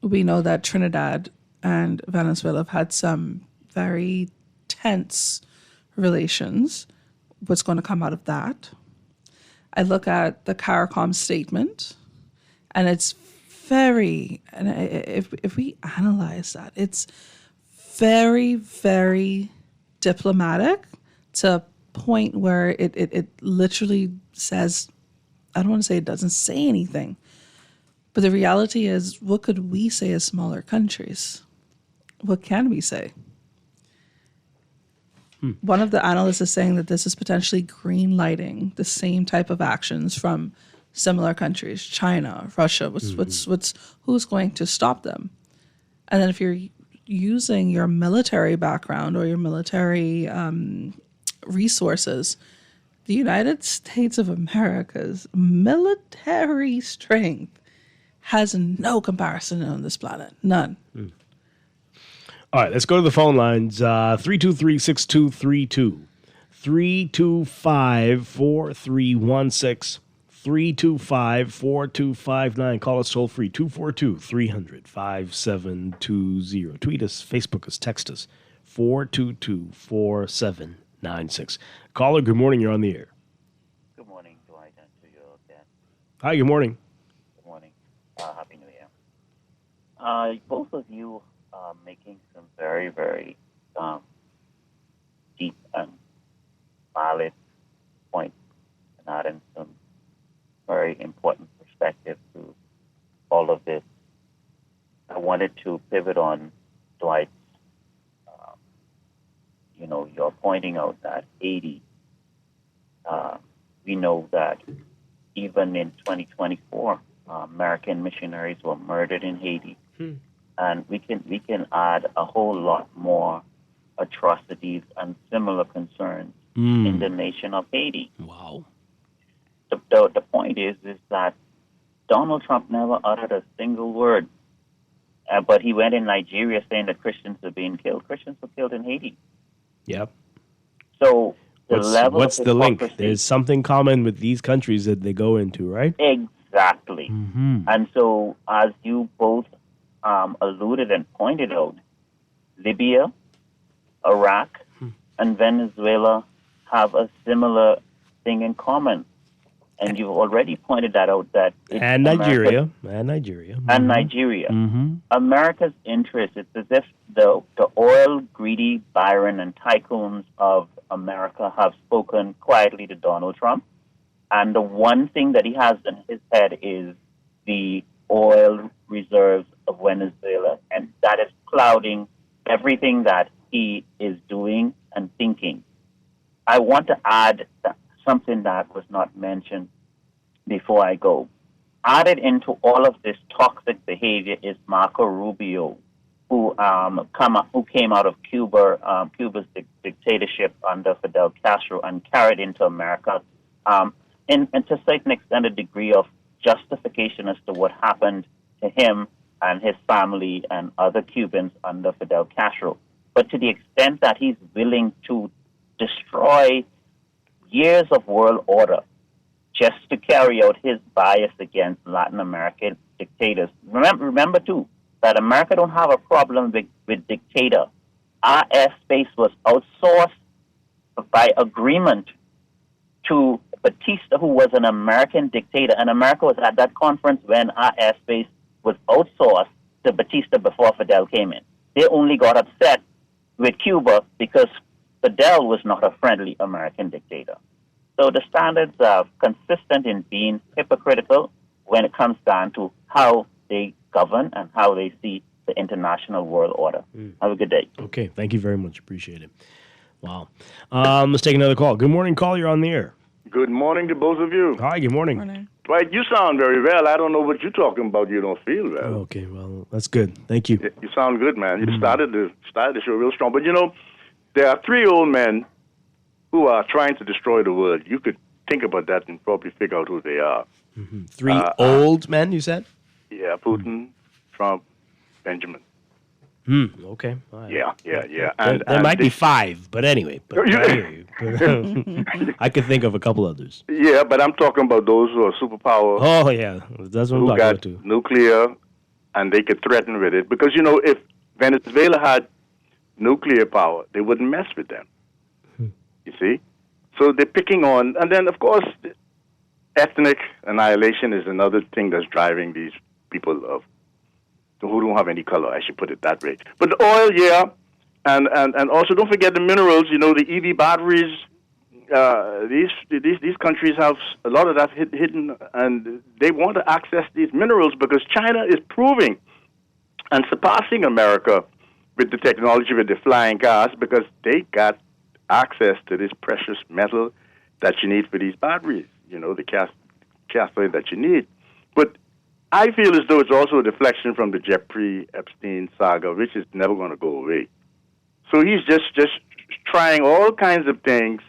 we know that Trinidad and Venezuela have had some very tense relations. What's going to come out of that? I look at the CARICOM statement, and it's very, and if we analyze that, it's very, very diplomatic to a point where it literally says, I don't want to say it doesn't say anything, but the reality is, what could we say as smaller countries? What can we say? One of the analysts is saying that this is potentially green lighting the same type of actions from similar countries, China, Russia. Who's going to stop them? And then if you're using your military background or your military resources, the United States of America's military strength has no comparison on this planet. None. all right, let's go to the phone lines. 323-6232, 325-4316, 325-4259. Call us toll free, 242-300-5720. Tweet us, Facebook us, text us, 422-4796. Caller, good morning. You're on the air. Good morning, Dwight, and to your dad. Hi, good morning. Good morning. Happy New Year. Both of you are making some very, very deep and valid points. wanted to pivot on Dwight. You're pointing out that Haiti. We know that even in 2024, American missionaries were murdered in Haiti, and we can add a whole lot more atrocities and similar concerns in the nation of Haiti. Wow. The point is that Donald Trump never uttered a single word, but he went in Nigeria saying that Christians are being killed. Christians were killed in Haiti. Yep. So what's the link? There's something common with these countries that they go into, right? Exactly. Mm-hmm. And so, as you both alluded and pointed out, Libya, Iraq, and Venezuela have a similar thing in common. And you've already pointed that out. And Nigeria. And Nigeria. Mm-hmm. America's interest, it's as if the oil-greedy Byron and tycoons of America have spoken quietly to Donald Trump. And the one thing that he has in his head is the oil reserves of Venezuela. And that is clouding everything that he is doing and thinking. I want to add something that was not mentioned before I go. Added into all of this toxic behavior is Marco Rubio, who came out of Cuba, Cuba's dictatorship under Fidel Castro, and carried into America, and to a certain extent, a degree of justification as to what happened to him and his family and other Cubans under Fidel Castro. But to the extent that he's willing to destroy years of world order just to carry out his bias against Latin American dictators. Remember too, that America don't have a problem with dictator. Our airspace was outsourced by agreement to Batista, who was an American dictator, and America was at that conference when our airspace was outsourced to Batista before Fidel came in. They only got upset with Cuba because Fidel was not a friendly American dictator. So the standards are consistent in being hypocritical when it comes down to how they govern and how they see the international world order. Have a good day. Okay, thank you very much. Appreciate it. Wow. Let's take another call. Good morning, call. You're on the air. Good morning to both of you. Hi, good morning. Dwight, you sound very well. I don't know what you're talking about. You don't feel well. Okay, well, that's good. Thank you. You sound good, man. You started the show real strong. But, there are three old men who are trying to destroy the world. You could think about that and probably figure out who they are. Mm-hmm. Three old men, you said? Yeah, Putin, Trump, Benjamin. Okay. Right. Yeah. There might be five, but anyway. But I hear you. I could think of a couple others. Yeah, but I'm talking about those who are superpower. Oh, yeah. That's what I'm talking about, too. Nuclear, and they could threaten with it. Because, if Venezuela had nuclear power, they wouldn't mess with them. You see? So they're picking on, and then, of course, ethnic annihilation is another thing that's driving these people who don't have any color, I should put it that way. But the oil, yeah, and also don't forget the minerals, the EV batteries. These countries have a lot of that hidden, and they want to access these minerals because China is proving and surpassing America with the technology with the flying cars because they got access to this precious metal that you need for these batteries, the cathode that you need. But I feel as though it's also a deflection from the Jeffrey Epstein saga, which is never going to go away. So he's just trying all kinds of things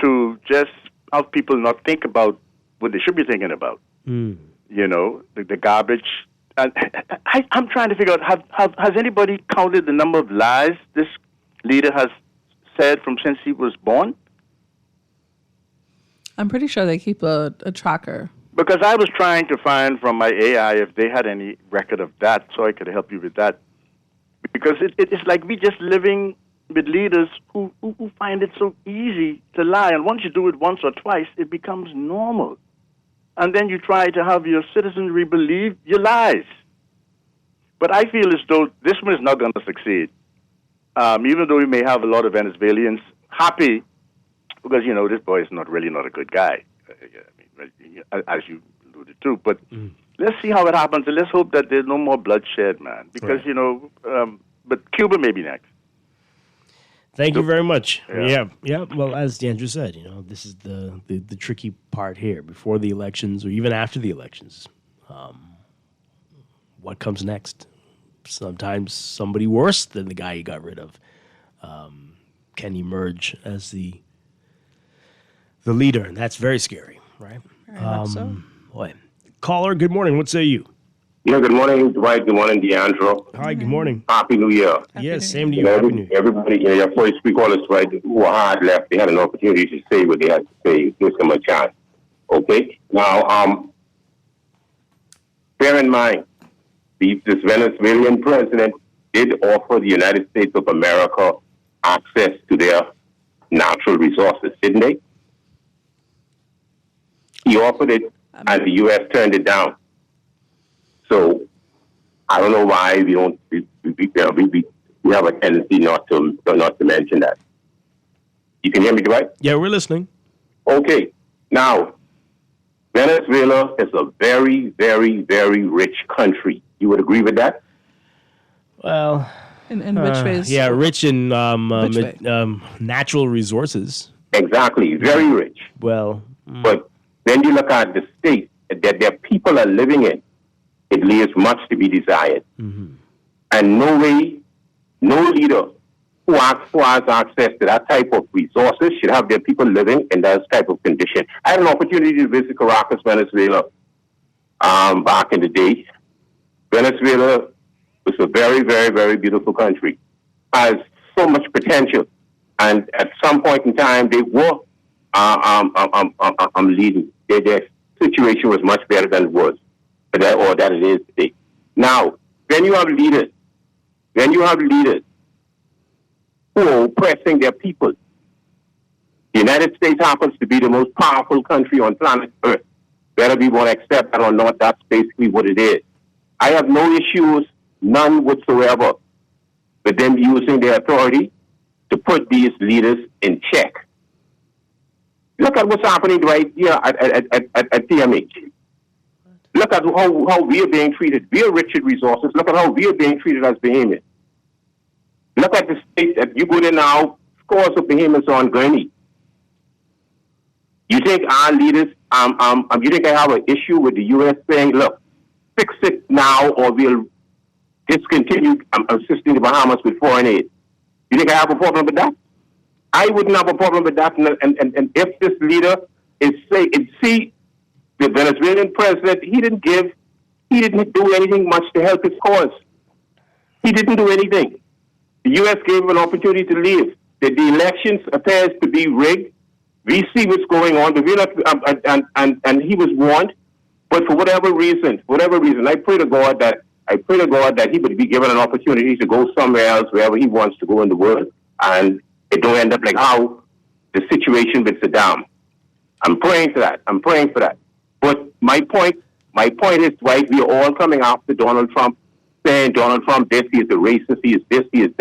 to just have people not think about what they should be thinking about. The garbage. And I'm trying to figure out, has anybody counted the number of lies this leader has said from since he was born? I'm pretty sure they keep a tracker. Because I was trying to find from my AI if they had any record of that, so I could help you with that. Because it's like we just living with leaders who find it so easy to lie. And once you do it once or twice, it becomes normal. And then you try to have your citizenry believe your lies. But I feel as though this one is not going to succeed. Even though we may have a lot of Venezuelans happy, because, this boy is not a good guy. As you alluded to. But let's see how it happens, and let's hope that there's no more bloodshed, man. Because but Cuba may be next. Thank you very much. Yeah. Well, as Andrew said, this is the tricky part here. Before the elections, or even after the elections, what comes next? Sometimes somebody worse than the guy you got rid of can emerge as the leader, and that's very scary, right? Boy. Caller, good morning. What say you? Good morning, Dwight. Good morning, DeAndre. Hi, good morning. Happy New Year. Yes, same to you. Happy New Year. Everybody, your first three callers, right, who were hard left, they had an opportunity to say what they had to say. Give them a chance. Okay? Now, bear in mind, this Venezuelan president did offer the United States of America access to their natural resources, didn't they? He offered it, and the U.S. turned it down. So I don't know why we have a tendency not to mention that. You can hear me, Dwight? Yeah, we're listening. Okay. Now, Venezuela is a very, very, very rich country. You would agree with that? Well, in which ways? Yeah, rich in natural resources. Exactly, very rich. Well, but then you look at the state that their people are living in. It leaves much to be desired. Mm-hmm. And no leader who has access to that type of resources should have their people living in that type of condition. I had an opportunity to visit Caracas, Venezuela, back in the day. Venezuela was a very, very, very beautiful country. Has so much potential. And at some point in time, they were leading. Their situation was much better than it was. Or that it is today. Now, then you have leaders who are oppressing their people. The United States happens to be the most powerful country on planet Earth. Whether we want to accept that or not, that's basically what it is. I have no issues, none whatsoever, with them using their authority to put these leaders in check. Look at what's happening right here at TMH. Look at how we are being treated. We are rich in resources. Look at how we are being treated as behemoths. Look at the state that you go there now, scores of behemoths on Gurney. You think our leaders, you think I have an issue with the U.S. saying, look, fix it now or we'll discontinue assisting the Bahamas with foreign aid? You think I have a problem with that? I wouldn't have a problem with that. And if this leader is saying, the Venezuelan president, he didn't do anything much to help his cause. He didn't do anything. The U.S. gave him an opportunity to leave. The elections appears to be rigged. We see what's going on, but we're not, and he was warned. But for whatever reason, I pray to God that he would be given an opportunity to go somewhere else, wherever he wants to go in the world, and it don't end up like how the situation with Saddam. I'm praying for that. But my point is, right, we are all coming after Donald Trump, saying Donald Trump, this, he is a racist, he is this, he is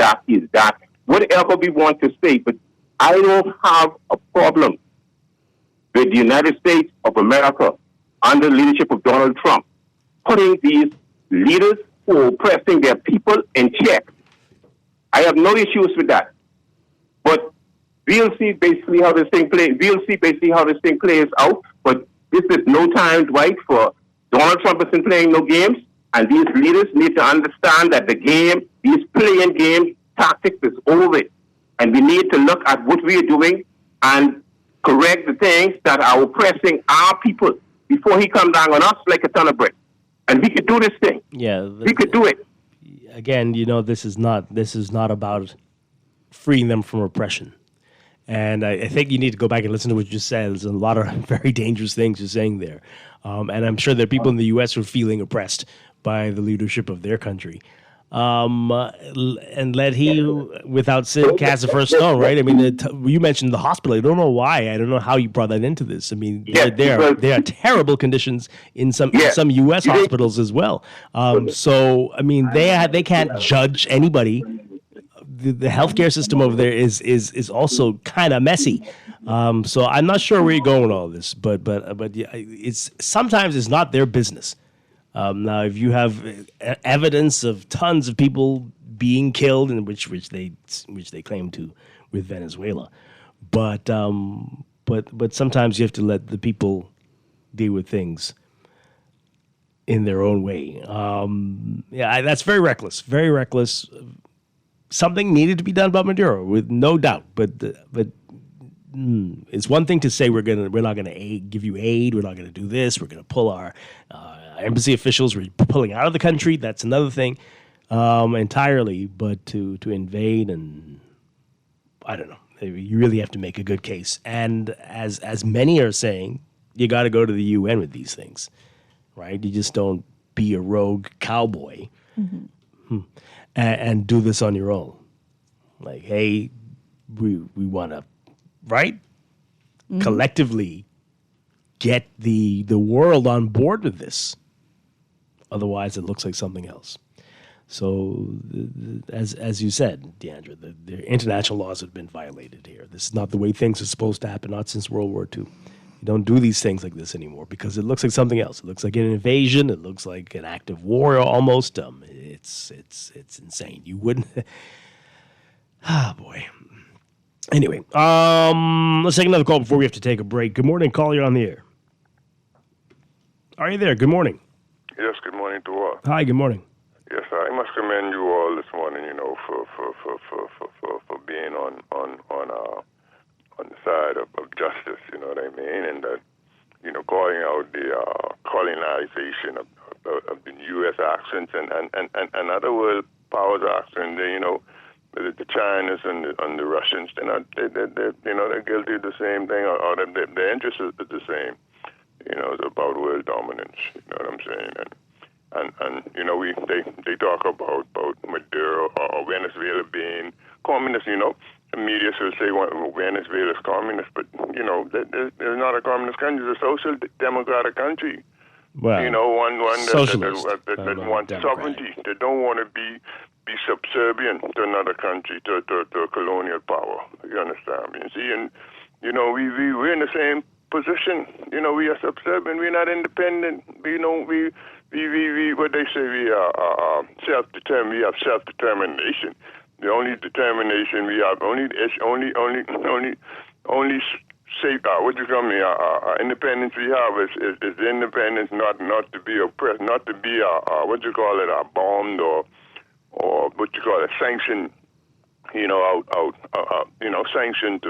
that, whatever we want to say. But I don't have a problem with the United States of America under the leadership of Donald Trump putting these leaders who are oppressing their people in check. I have no issues with that. But we'll see basically how this thing plays out. But this is no time, Dwight, for Donald Trump isn't playing no games, and these leaders need to understand that these playing game tactics is over, and we need to look at what we are doing and correct the things that are oppressing our people before he comes down on us like a ton of bricks. And we could do this thing. Yeah, we could do it. Again, this is not about freeing them from oppression. And I think you need to go back and listen to what you just said. There's a lot of very dangerous things you're saying there. And I'm sure there are people in the U.S. who are feeling oppressed by the leadership of their country. And let he, without sin, cast the first stone, right? I mean, you mentioned the hospital. I don't know why. I don't know how you brought that into this. I mean, there are terrible conditions in some U.S. hospitals as well. So, I mean, they can't judge anybody. The healthcare system over there is also kind of messy. So I'm not sure where you're going with all this, but yeah, sometimes it's not their business. Now, if you have evidence of tons of people being killed, in which they claim to with Venezuela, but sometimes you have to let the people deal with things in their own way. That's very reckless. Very reckless. Something needed to be done about Maduro, with no doubt. But it's one thing to say we're not gonna give you aid. We're not gonna do this. We're gonna pull our embassy officials. We're pulling out of the country. That's another thing entirely. But to invade, and I don't know. You really have to make a good case. And as many are saying, you got to go to the UN with these things, right? You just don't be a rogue cowboy and do this on your own. Like, hey, we want to, right? Collectively get the world on board with this. Otherwise, it looks like something else. So, as you said, Deandra, the international laws have been violated here. This is not the way things are supposed to happen, not since World War II. You don't do these things like this anymore because it looks like something else. It looks like an invasion. It looks like an act of war almost. It's insane. You wouldn't... boy. Anyway, let's take another call before we have to take a break. Good morning, caller. You're on the air. Are you there? Good morning. Yes, good morning to all. Hi, good morning. Yes, I must commend you all this morning, for being on the side of justice, you know what I mean, and that, calling out the colonization of the U.S. actions and other world powers actions, the Chinas and the Russians, they're guilty of the same thing, or their interest is the same. It's about world dominance. You know what I'm saying? And they talk about Maduro or Venezuela being communist. The media will say Venezuela is communist, but they're not a communist country. It's a social democratic country. Well, one that wants democratic. sovereignty. They don't want to be subservient to another country, to a colonial power. You understand me? See, and we're in the same position. We are subservient. We're not independent. We what they say, we are self-determined. We have self-determination. The only determination we have, only independence we have is the independence not to be oppressed, not to be bombed or sanctioned. Sanctioned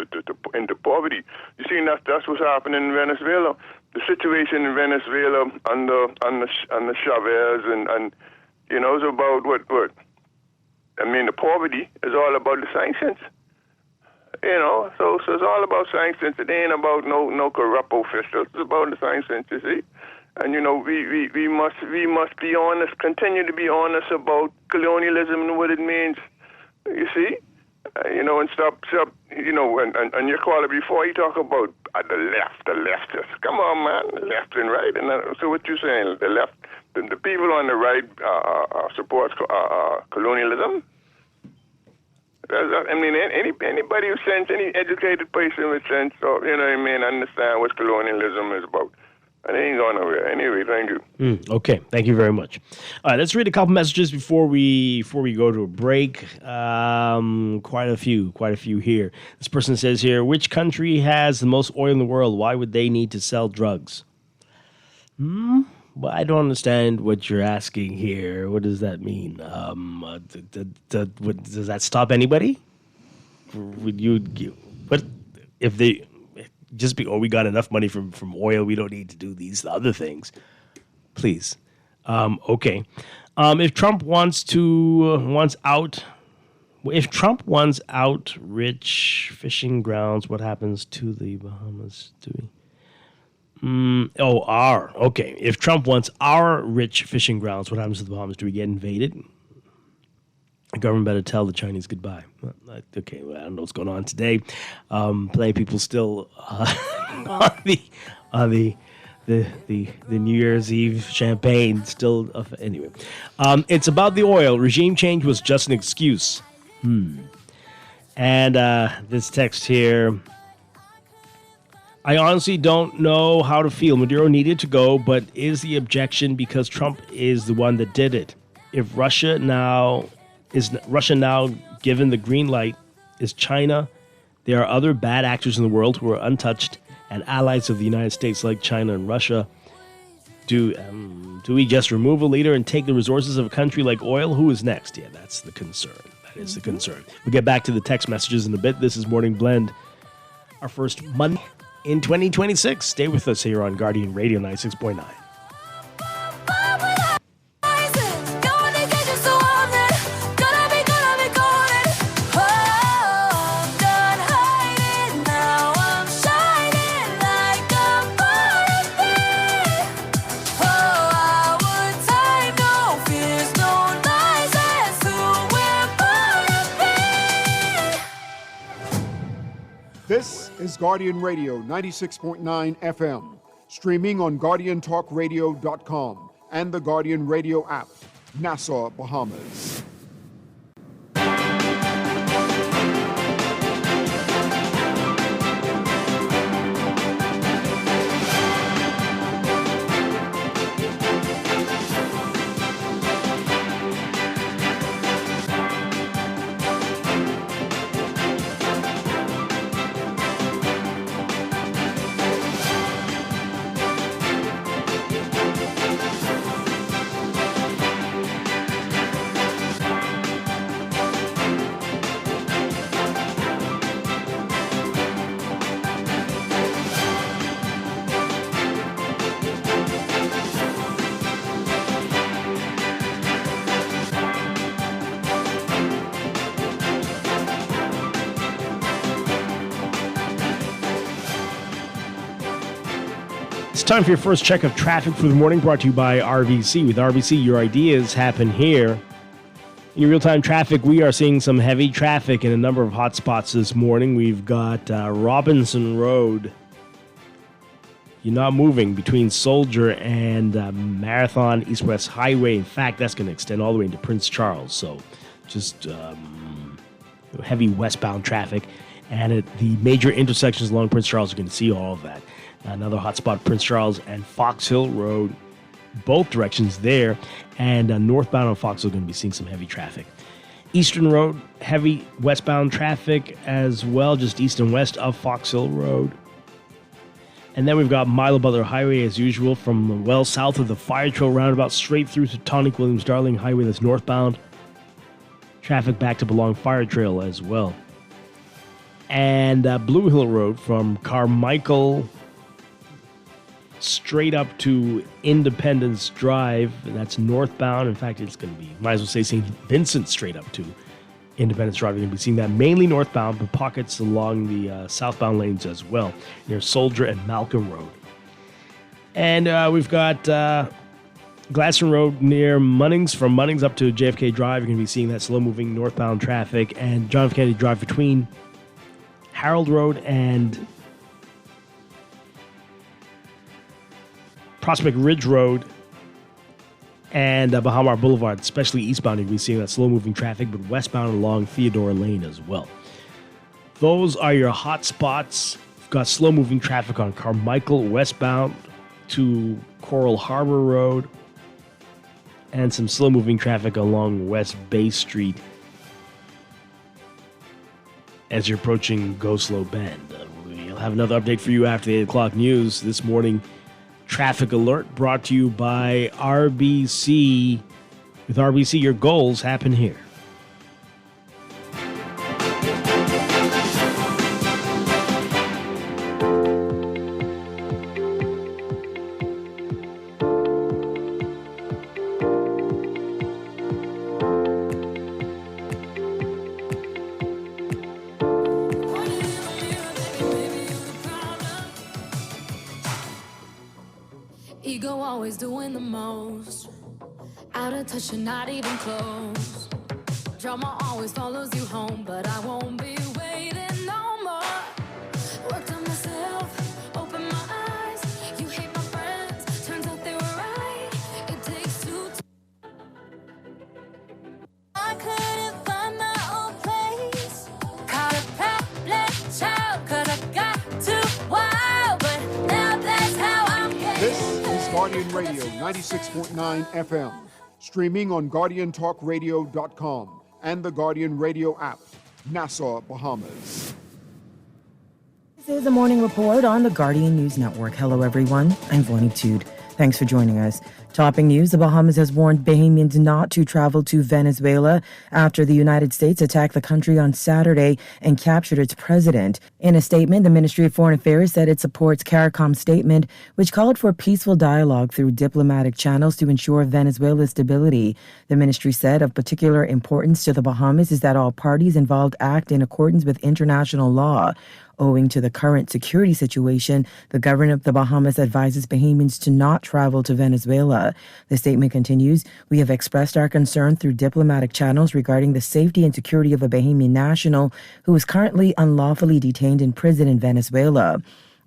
into poverty. You see, that's what's happening in Venezuela. The situation in Venezuela under Chavez and it's about what? I mean, the poverty is all about the sanctions. So it's all about sanctions. It ain't about no corrupt officials. It's about the sanctions, you see. And we must be honest, continue to be honest about colonialism and what it means. You see. And stop, and your caller before you talk about the leftists. Come on, man, left and right. And so what you saying? The left, the people on the right supports colonialism. I mean, anybody who sense, any educated person with sense, or understand what colonialism is about. And it ain't going nowhere. Anyway, thank you. Okay, thank you very much. All right, let's read a couple messages before we go to a break. Quite a few here. This person says here, which country has the most oil in the world? Why would they need to sell drugs? Well, I don't understand what you're asking here. What does that mean? Does that stop anybody? What if they... Just we got enough money from oil, we don't need to do these other things. Please. Okay. If Trump wants out rich fishing grounds, what happens to the Bahamas? Okay. If Trump wants our rich fishing grounds, what happens to the Bahamas? Do we get invaded? The government better tell the Chinese goodbye. Okay, well, I don't know what's going on today. Plenty of people still on the New Year's Eve champagne. Still, anyway. It's about the oil. Regime change was just an excuse. And this text here. I honestly don't know how to feel. Maduro needed to go, but is the objection because Trump is the one that did it? If Russia now given the green light, is China? There are other bad actors in the world who are untouched and allies of the United States like China and Russia. Do we just remove a leader and take the resources of a country like oil? Who is next? Yeah, that's the concern. That is the concern. We'll get back to the text messages in a bit. This is Morning Blend, our first Monday in 2026. Stay with us here on Guardian Radio 96.9. This is Guardian Radio 96.9 FM, streaming on GuardianTalkRadio.com and the Guardian Radio app, Nassau, Bahamas. Time for your first check of traffic for the morning, brought to you by RBC. With RBC, your ideas happen here. In real-time traffic, we are seeing some heavy traffic in a number of hot spots this morning. We've got Robinson Road. You're not moving between Soldier and Marathon East-West Highway. In fact, that's going to extend all the way into Prince Charles. So just heavy westbound traffic. And at the major intersections along Prince Charles, you can see all of that. Another hotspot, Prince Charles and Fox Hill Road, both directions there. And northbound on Fox Hill, going to be seeing some heavy traffic. Eastern Road, heavy westbound traffic as well, just east and west of Fox Hill Road. And then we've got Milo Butler Highway, as usual, from well south of the Fire Trail roundabout straight through to Tonic Williams Darling Highway, that's northbound. Traffic backed up along Fire Trail as well. And Blue Hill Road from Carmichael straight up to Independence Drive, and that's northbound. In fact, it's going to be, might as well say St. Vincent straight up to Independence Drive. You're going to be seeing that mainly northbound, but pockets along the southbound lanes as well, near Soldier and Malcolm Road. And we've got Gladstone Road near Munnings. From Munnings up to JFK Drive, you're going to be seeing that slow-moving northbound traffic, and John F. Kennedy Drive between Harold Road and Prospect Ridge Road and Bahamar Boulevard, especially eastbound, you'll be seeing that slow-moving traffic, but westbound along Theodore Lane as well. Those are your hot spots. We've got slow-moving traffic on Carmichael westbound to Coral Harbor Road, and some slow-moving traffic along West Bay Street as you're approaching Go Slow Bend. We'll have another update for you after the 8 o'clock news this morning. Traffic alert brought to you by RBC. With RBC, your goals happen here. Ego always doing the most. Out of touch and not even close. Drama always follows you home, but I won't be waiting no more. Worked on myself, open my eyes. You hate my friends, turns out they were right. It takes two to I couldn't find my own place. Caught a pet child, cause I got too wild. This is Guardian Radio 96.9 FM, streaming on GuardianTalkRadio.com and the Guardian Radio app, Nassau, Bahamas. This is a morning report on the Guardian News Network. Hello, everyone. I'm Vonnie Tude. Thanks for joining us. Topping news, the Bahamas has warned Bahamians not to travel to Venezuela after the United States attacked the country on Saturday and captured its president. In a statement, the Ministry of Foreign Affairs said it supports CARICOM's statement, which called for peaceful dialogue through diplomatic channels to ensure Venezuela's stability. The ministry said of particular importance to the Bahamas is that all parties involved act in accordance with international law. Owing to the current security situation, the government of the Bahamas advises Bahamians to not travel to Venezuela. The statement continues, "We have expressed our concern through diplomatic channels regarding the safety and security of a Bahamian national who is currently unlawfully detained in prison in Venezuela."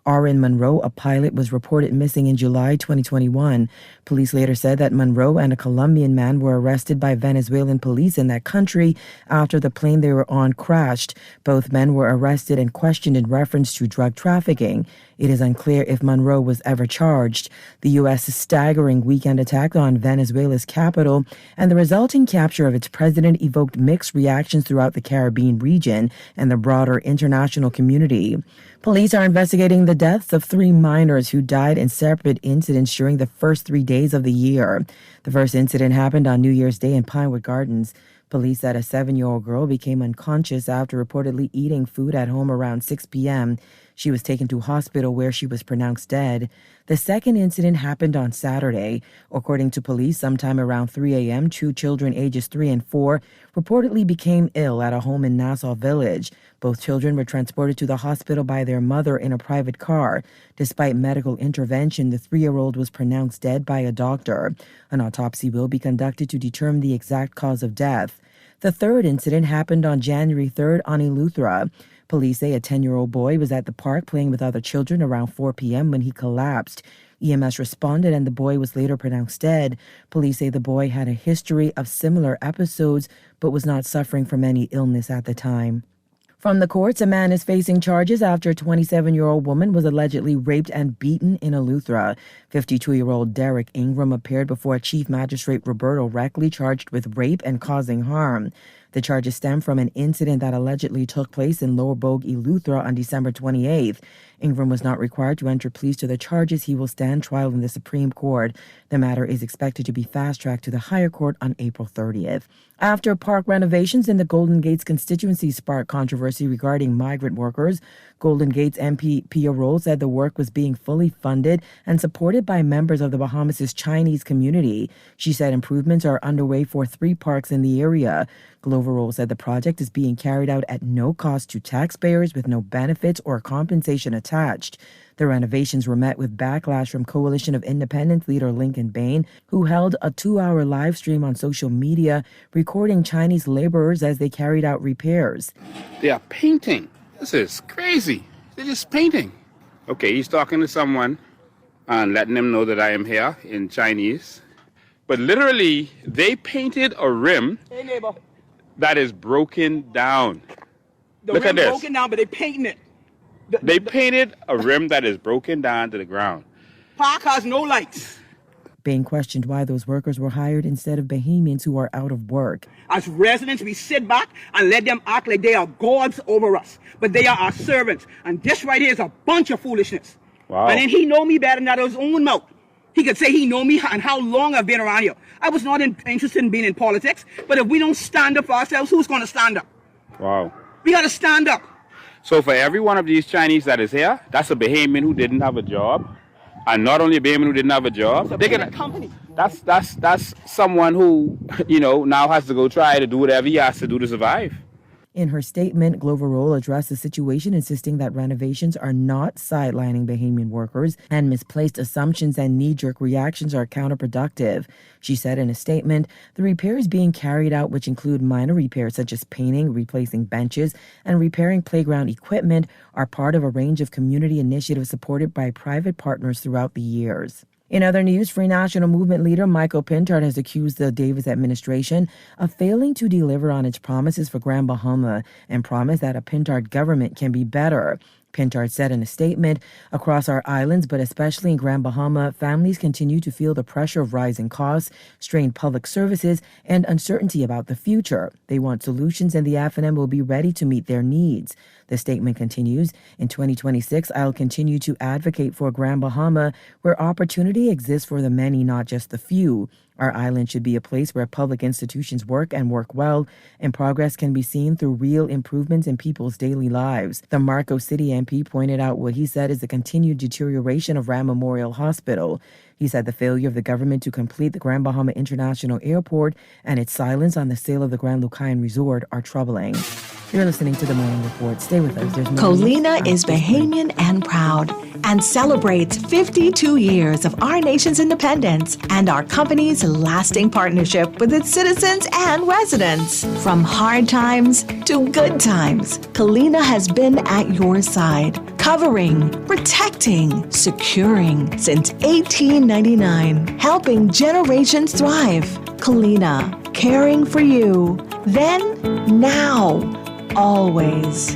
Oren Monroe, a pilot, was reported missing in July 2021. Police later said that Monroe and a Colombian man were arrested by Venezuelan police in that country after the plane they were on crashed. Both men were arrested and questioned in reference to drug trafficking. It is unclear if Monroe was ever charged. The U.S.'s staggering weekend attack on Venezuela's capital and the resulting capture of its president evoked mixed reactions throughout the Caribbean region and the broader international community. Police are investigating the deaths of 3 minors who died in separate incidents during the first 3 days of the year. The first incident happened on New Year's Day in Pinewood Gardens. Police said a 7-year-old girl became unconscious after reportedly eating food at home around 6 p.m. She was taken to hospital where she was pronounced dead. The second incident happened on Saturday. According to police, sometime around 3 a.m., 2 children ages 3 and 4 reportedly became ill at a home in Nassau Village. Both children were transported to the hospital by their mother in a private car. Despite medical intervention, the 3-year-old was pronounced dead by a doctor. An autopsy will be conducted to determine the exact cause of death. The third incident happened on January 3rd on Eleuthera. Police say a 10-year-old boy was at the park playing with other children around 4 p.m. when he collapsed. EMS responded and the boy was later pronounced dead. Police say the boy had a history of similar episodes but was not suffering from any illness at the time. From the courts, a man is facing charges after a 27-year-old woman was allegedly raped and beaten in Eleuthera. 52-year-old Derek Ingram appeared before Chief Magistrate Roberto Reckley charged with rape and causing harm. The charges stem from an incident that allegedly took place in Lower Bogue, Eleuthera on December 28th. Ingram was not required to enter pleas to the charges. He will stand trial in the Supreme Court. The matter is expected to be fast-tracked to the higher court on April 30th. After park renovations in the Golden Gates constituency sparked controversy regarding migrant workers, Golden Gates MP Pia Roll said the work was being fully funded and supported by members of the Bahamas' Chinese community. She said improvements are underway for 3 parks in the area. Glover Roll said the project is being carried out at no cost to taxpayers with no benefits or compensation attached. The renovations were met with backlash from Coalition of Independence leader Lincoln Bain, who held a 2-hour live stream on social media recording Chinese laborers as they carried out repairs. They are painting. This is crazy. They're just painting. Okay, he's talking to someone and letting them know that I am here in Chinese. But literally, they painted a rim that is broken down. Look at this. Broken down, but they painting it. They painted a rim that is broken down to the ground. Park has no lights. Bain questioned why those workers were hired instead of Bahamians who are out of work. As residents, we sit back and let them act like they are gods over us. But they are our servants. And this right here is a bunch of foolishness. Wow. And then he know me better than out of his own mouth. He could say he know me and how long I've been around here. I was not interested in being in politics. But if we don't stand up for ourselves, who's going to stand up? Wow. We got to stand up. So for every one of these Chinese that is here, that's a Bahamian who didn't have a job. And not only a Bahamian who didn't have a job, that's someone who, now has to go try to do whatever he has to do to survive. In her statement, Glover Roll addressed the situation, insisting that renovations are not sidelining Bahamian workers and misplaced assumptions and knee-jerk reactions are counterproductive. She said in a statement, the repairs being carried out, which include minor repairs such as painting, replacing benches, and repairing playground equipment, are part of a range of community initiatives supported by private partners throughout the years. In other news, Free National Movement leader Michael Pintard has accused the Davis administration of failing to deliver on its promises for Grand Bahama and promised that a Pintard government can be better. Pintard said in a statement. Across our islands, but especially in Grand Bahama, families continue to feel the pressure of rising costs, strained public services, and uncertainty about the future. They want solutions, and the FNM will be ready to meet their needs. The statement continues, in 2026, I'll continue to advocate for Grand Bahama, where opportunity exists for the many, not just the few. Our island should be a place where public institutions work and work well, and progress can be seen through real improvements in people's daily lives. The Marco City MP pointed out what he said is the continued deterioration of Ram Memorial Hospital. He said the failure of the government to complete the Grand Bahama International Airport and its silence on the sale of the Grand Lucayan Resort are troubling. You're listening to The Morning Report. Stay with us. There's more Colina is Bahamian and proud and celebrates 52 years of our nation's independence and our company's lasting partnership with its citizens and residents. From hard times to good times, Colina has been at your side, covering, protecting, securing since 1899, helping generations thrive. Colina, caring for you, then, now, always.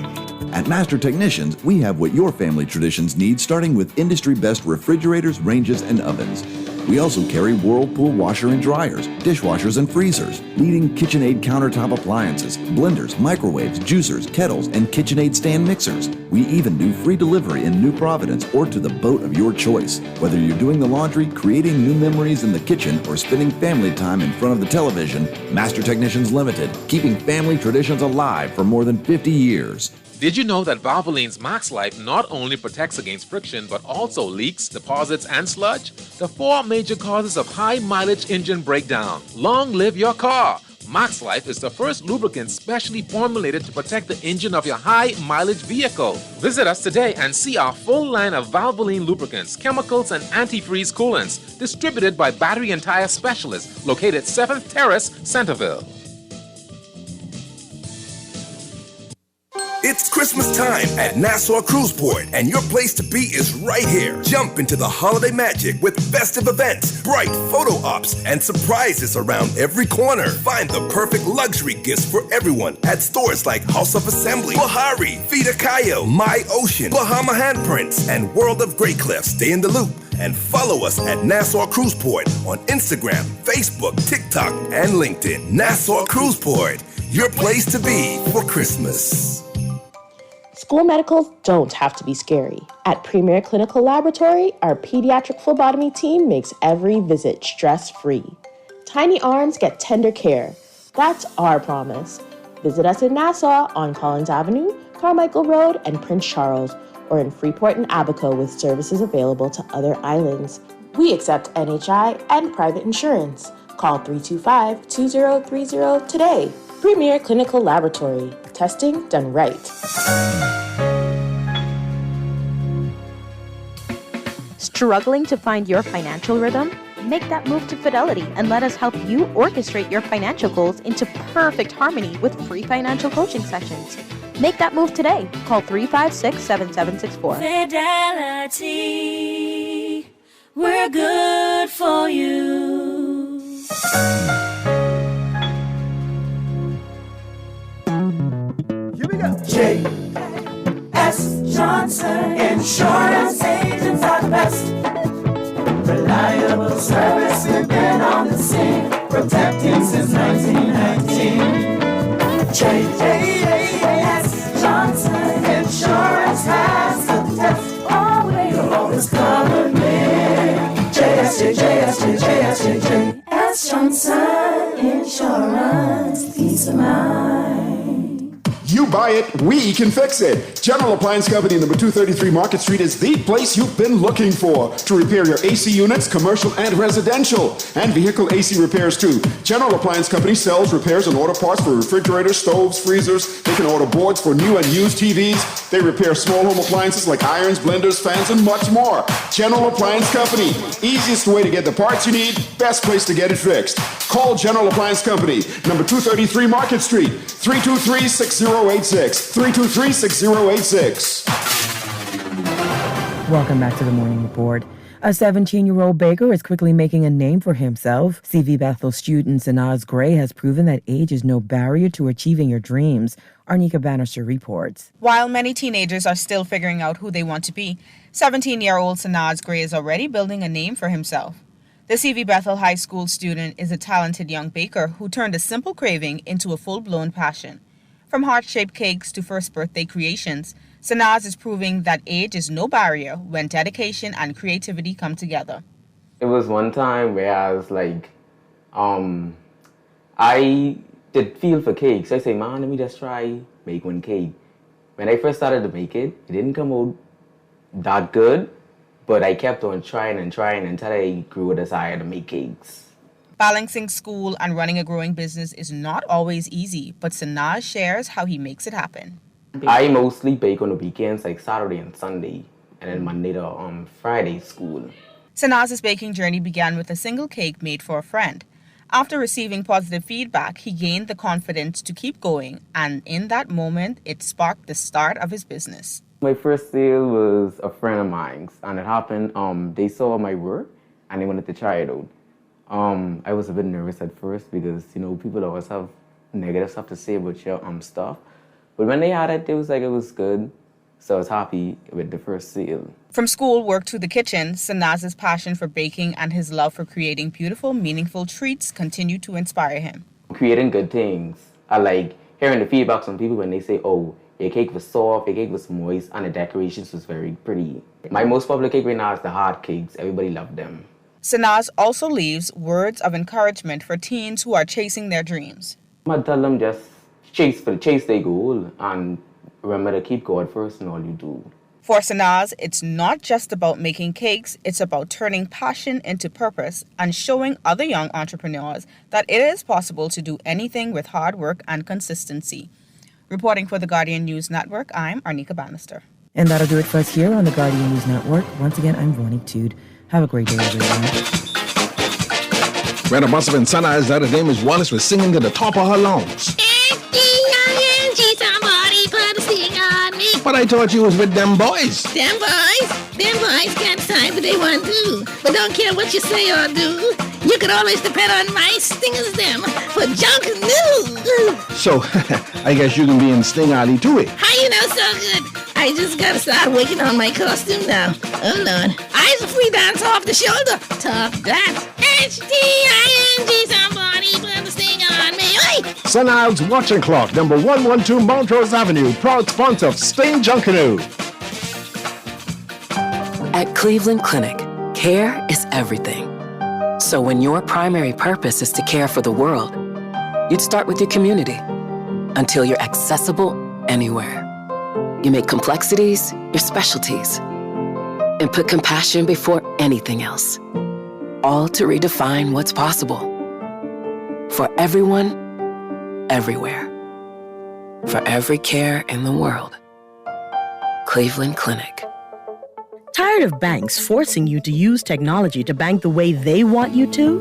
At Master Technicians, we have what your family traditions need, starting with industry-best refrigerators, ranges, and ovens. We also carry Whirlpool washer and dryers, dishwashers and freezers, leading KitchenAid countertop appliances, blenders, microwaves, juicers, kettles, and KitchenAid stand mixers. We even do free delivery in New Providence or to the boat of your choice. Whether you're doing the laundry, creating new memories in the kitchen, or spending family time in front of the television, Master Technicians Limited, keeping family traditions alive for more than 50 years. Did you know that Valvoline's Max Life not only protects against friction, but also leaks, deposits, and sludge? The 4 major causes of high mileage engine breakdown. Long live your car! Max Life is the first lubricant specially formulated to protect the engine of your high mileage vehicle. Visit us today and see our full line of Valvoline lubricants, chemicals, and antifreeze coolants, distributed by Battery and Tire Specialists, located 7th Terrace, Centerville. It's Christmas time at Nassau Cruise Port, and your place to be is right here. Jump into the holiday magic with festive events, bright photo ops, and surprises around every corner. Find the perfect luxury gifts for everyone at stores like House of Assembly, Bahari, Vita Cayo, My Ocean, Bahama Handprints, and World of Great Cliff. Stay in the loop and follow us at Nassau Cruise Port on Instagram, Facebook, TikTok, and LinkedIn. Nassau Cruise Port, your place to be for Christmas. School medicals don't have to be scary. At Premier Clinical Laboratory, our pediatric phlebotomy team makes every visit stress-free. Tiny arms get tender care. That's our promise. Visit us in Nassau on Collins Avenue, Carmichael Road, and Prince Charles, or in Freeport and Abaco with services available to other islands. We accept NHI and private insurance. Call 325-2030 today. Premier Clinical Laboratory. Testing done right. Struggling to find your financial rhythm? Make that move to Fidelity and let us help you orchestrate your financial goals into perfect harmony with free financial coaching sessions. Make that move today. Call 356-7764. Fidelity, we're good for you. Here we go. J.S. Johnson Insurance agents are the best. Reliable service, we've been on the scene, protecting since 1919. J.S. Johnson Insurance has the test. Always, you'll always cover me. J.S. Johnson Insurance, peace of mind. You buy it, we can fix it. General Appliance Company, number 233 Market Street, is the place you've been looking for to repair your AC units, commercial and residential, and vehicle AC repairs too. General Appliance Company sells, repairs, and order parts for refrigerators, stoves, freezers. They can order boards for new and used TVs. They repair small home appliances like irons, blenders, fans, and much more. General Appliance Company, easiest way to get the parts you need, best place to get it fixed. Call General Appliance Company, number 233 Market Street, 323-6086, 323-6086. Welcome back to the Morning Report. A 17-year-old baker is quickly making a name for himself. CV Bethel student Sanaz Gray has proven that age is no barrier to achieving your dreams. Arnika Bannister reports. While many teenagers are still figuring out who they want to be, 17-year-old Sanaz Gray is already building a name for himself. The CV Bethel High School student is a talented young baker who turned a simple craving into a full-blown passion. From heart-shaped cakes to first birthday creations, Sanaz is proving that age is no barrier when dedication and creativity come together. It was one time where I was like, I did feel for cakes. I say, man, let me just try make one cake. When I first started to make it, it didn't come out that good, but I kept on trying and trying until I grew a desire to make cakes. Balancing school and running a growing business is not always easy, but Sanaz shares how he makes it happen. I mostly bake on the weekends, like Saturday and Sunday, and then Monday to Friday school. Sanaz's baking journey began with a single cake made for a friend. After receiving positive feedback, he gained the confidence to keep going, and in that moment, it sparked the start of his business. My first sale was a friend of mine's, and it happened, they saw my work, and they wanted to try it out. I was a bit nervous at first because, people always have negative stuff to say about your stuff. But when they had it, it was good. So I was happy with the first sale. From school work to the kitchen, Sanaz's passion for baking and his love for creating beautiful, meaningful treats continue to inspire him. Creating good things. I like hearing the feedback from people when they say, oh, your cake was soft, your cake was moist, and the decorations was very pretty. My most popular cake right now is the hard cakes. Everybody loved them. Sanaz also leaves words of encouragement for teens who are chasing their dreams. I tell them just chase their goal and remember to keep God first in all you do. For Sanaz, it's not just about making cakes, it's about turning passion into purpose and showing other young entrepreneurs that it is possible to do anything with hard work and consistency. Reporting for the Guardian News Network, I'm Arnika Bannister. And that'll do it for us here on the Guardian News Network. Once again, I'm Vonnie Tude. Have a great day, everyone. Random Boston and Sunrise, that name is Wallace, was singing to the top of her lungs. Somebody put a sting on me. But I thought you was with them boys. Them boys? Them boys got time what they want to do. But don't care what you say or do. You can always depend on my stingers them for junk news. So, I guess you can be in Sting Alley too, eh? How you know so good? I just gotta start working on my costume now. Oh Lord. I's a free dance off the shoulder. Talk that. H-T-I-N-G, somebody put a sting on me. Oi! Sunil's Watching Clock, number 112 Montrose Avenue, proud sponsor of Sting Junkanoo. At Cleveland Clinic, care is everything. So when your primary purpose is to care for the world, you'd start with your community until you're accessible anywhere. You make complexities your specialties and put compassion before anything else, all to redefine what's possible for everyone, everywhere, for every care in the world. Cleveland Clinic. Tired of banks forcing you to use technology to bank the way they want you to?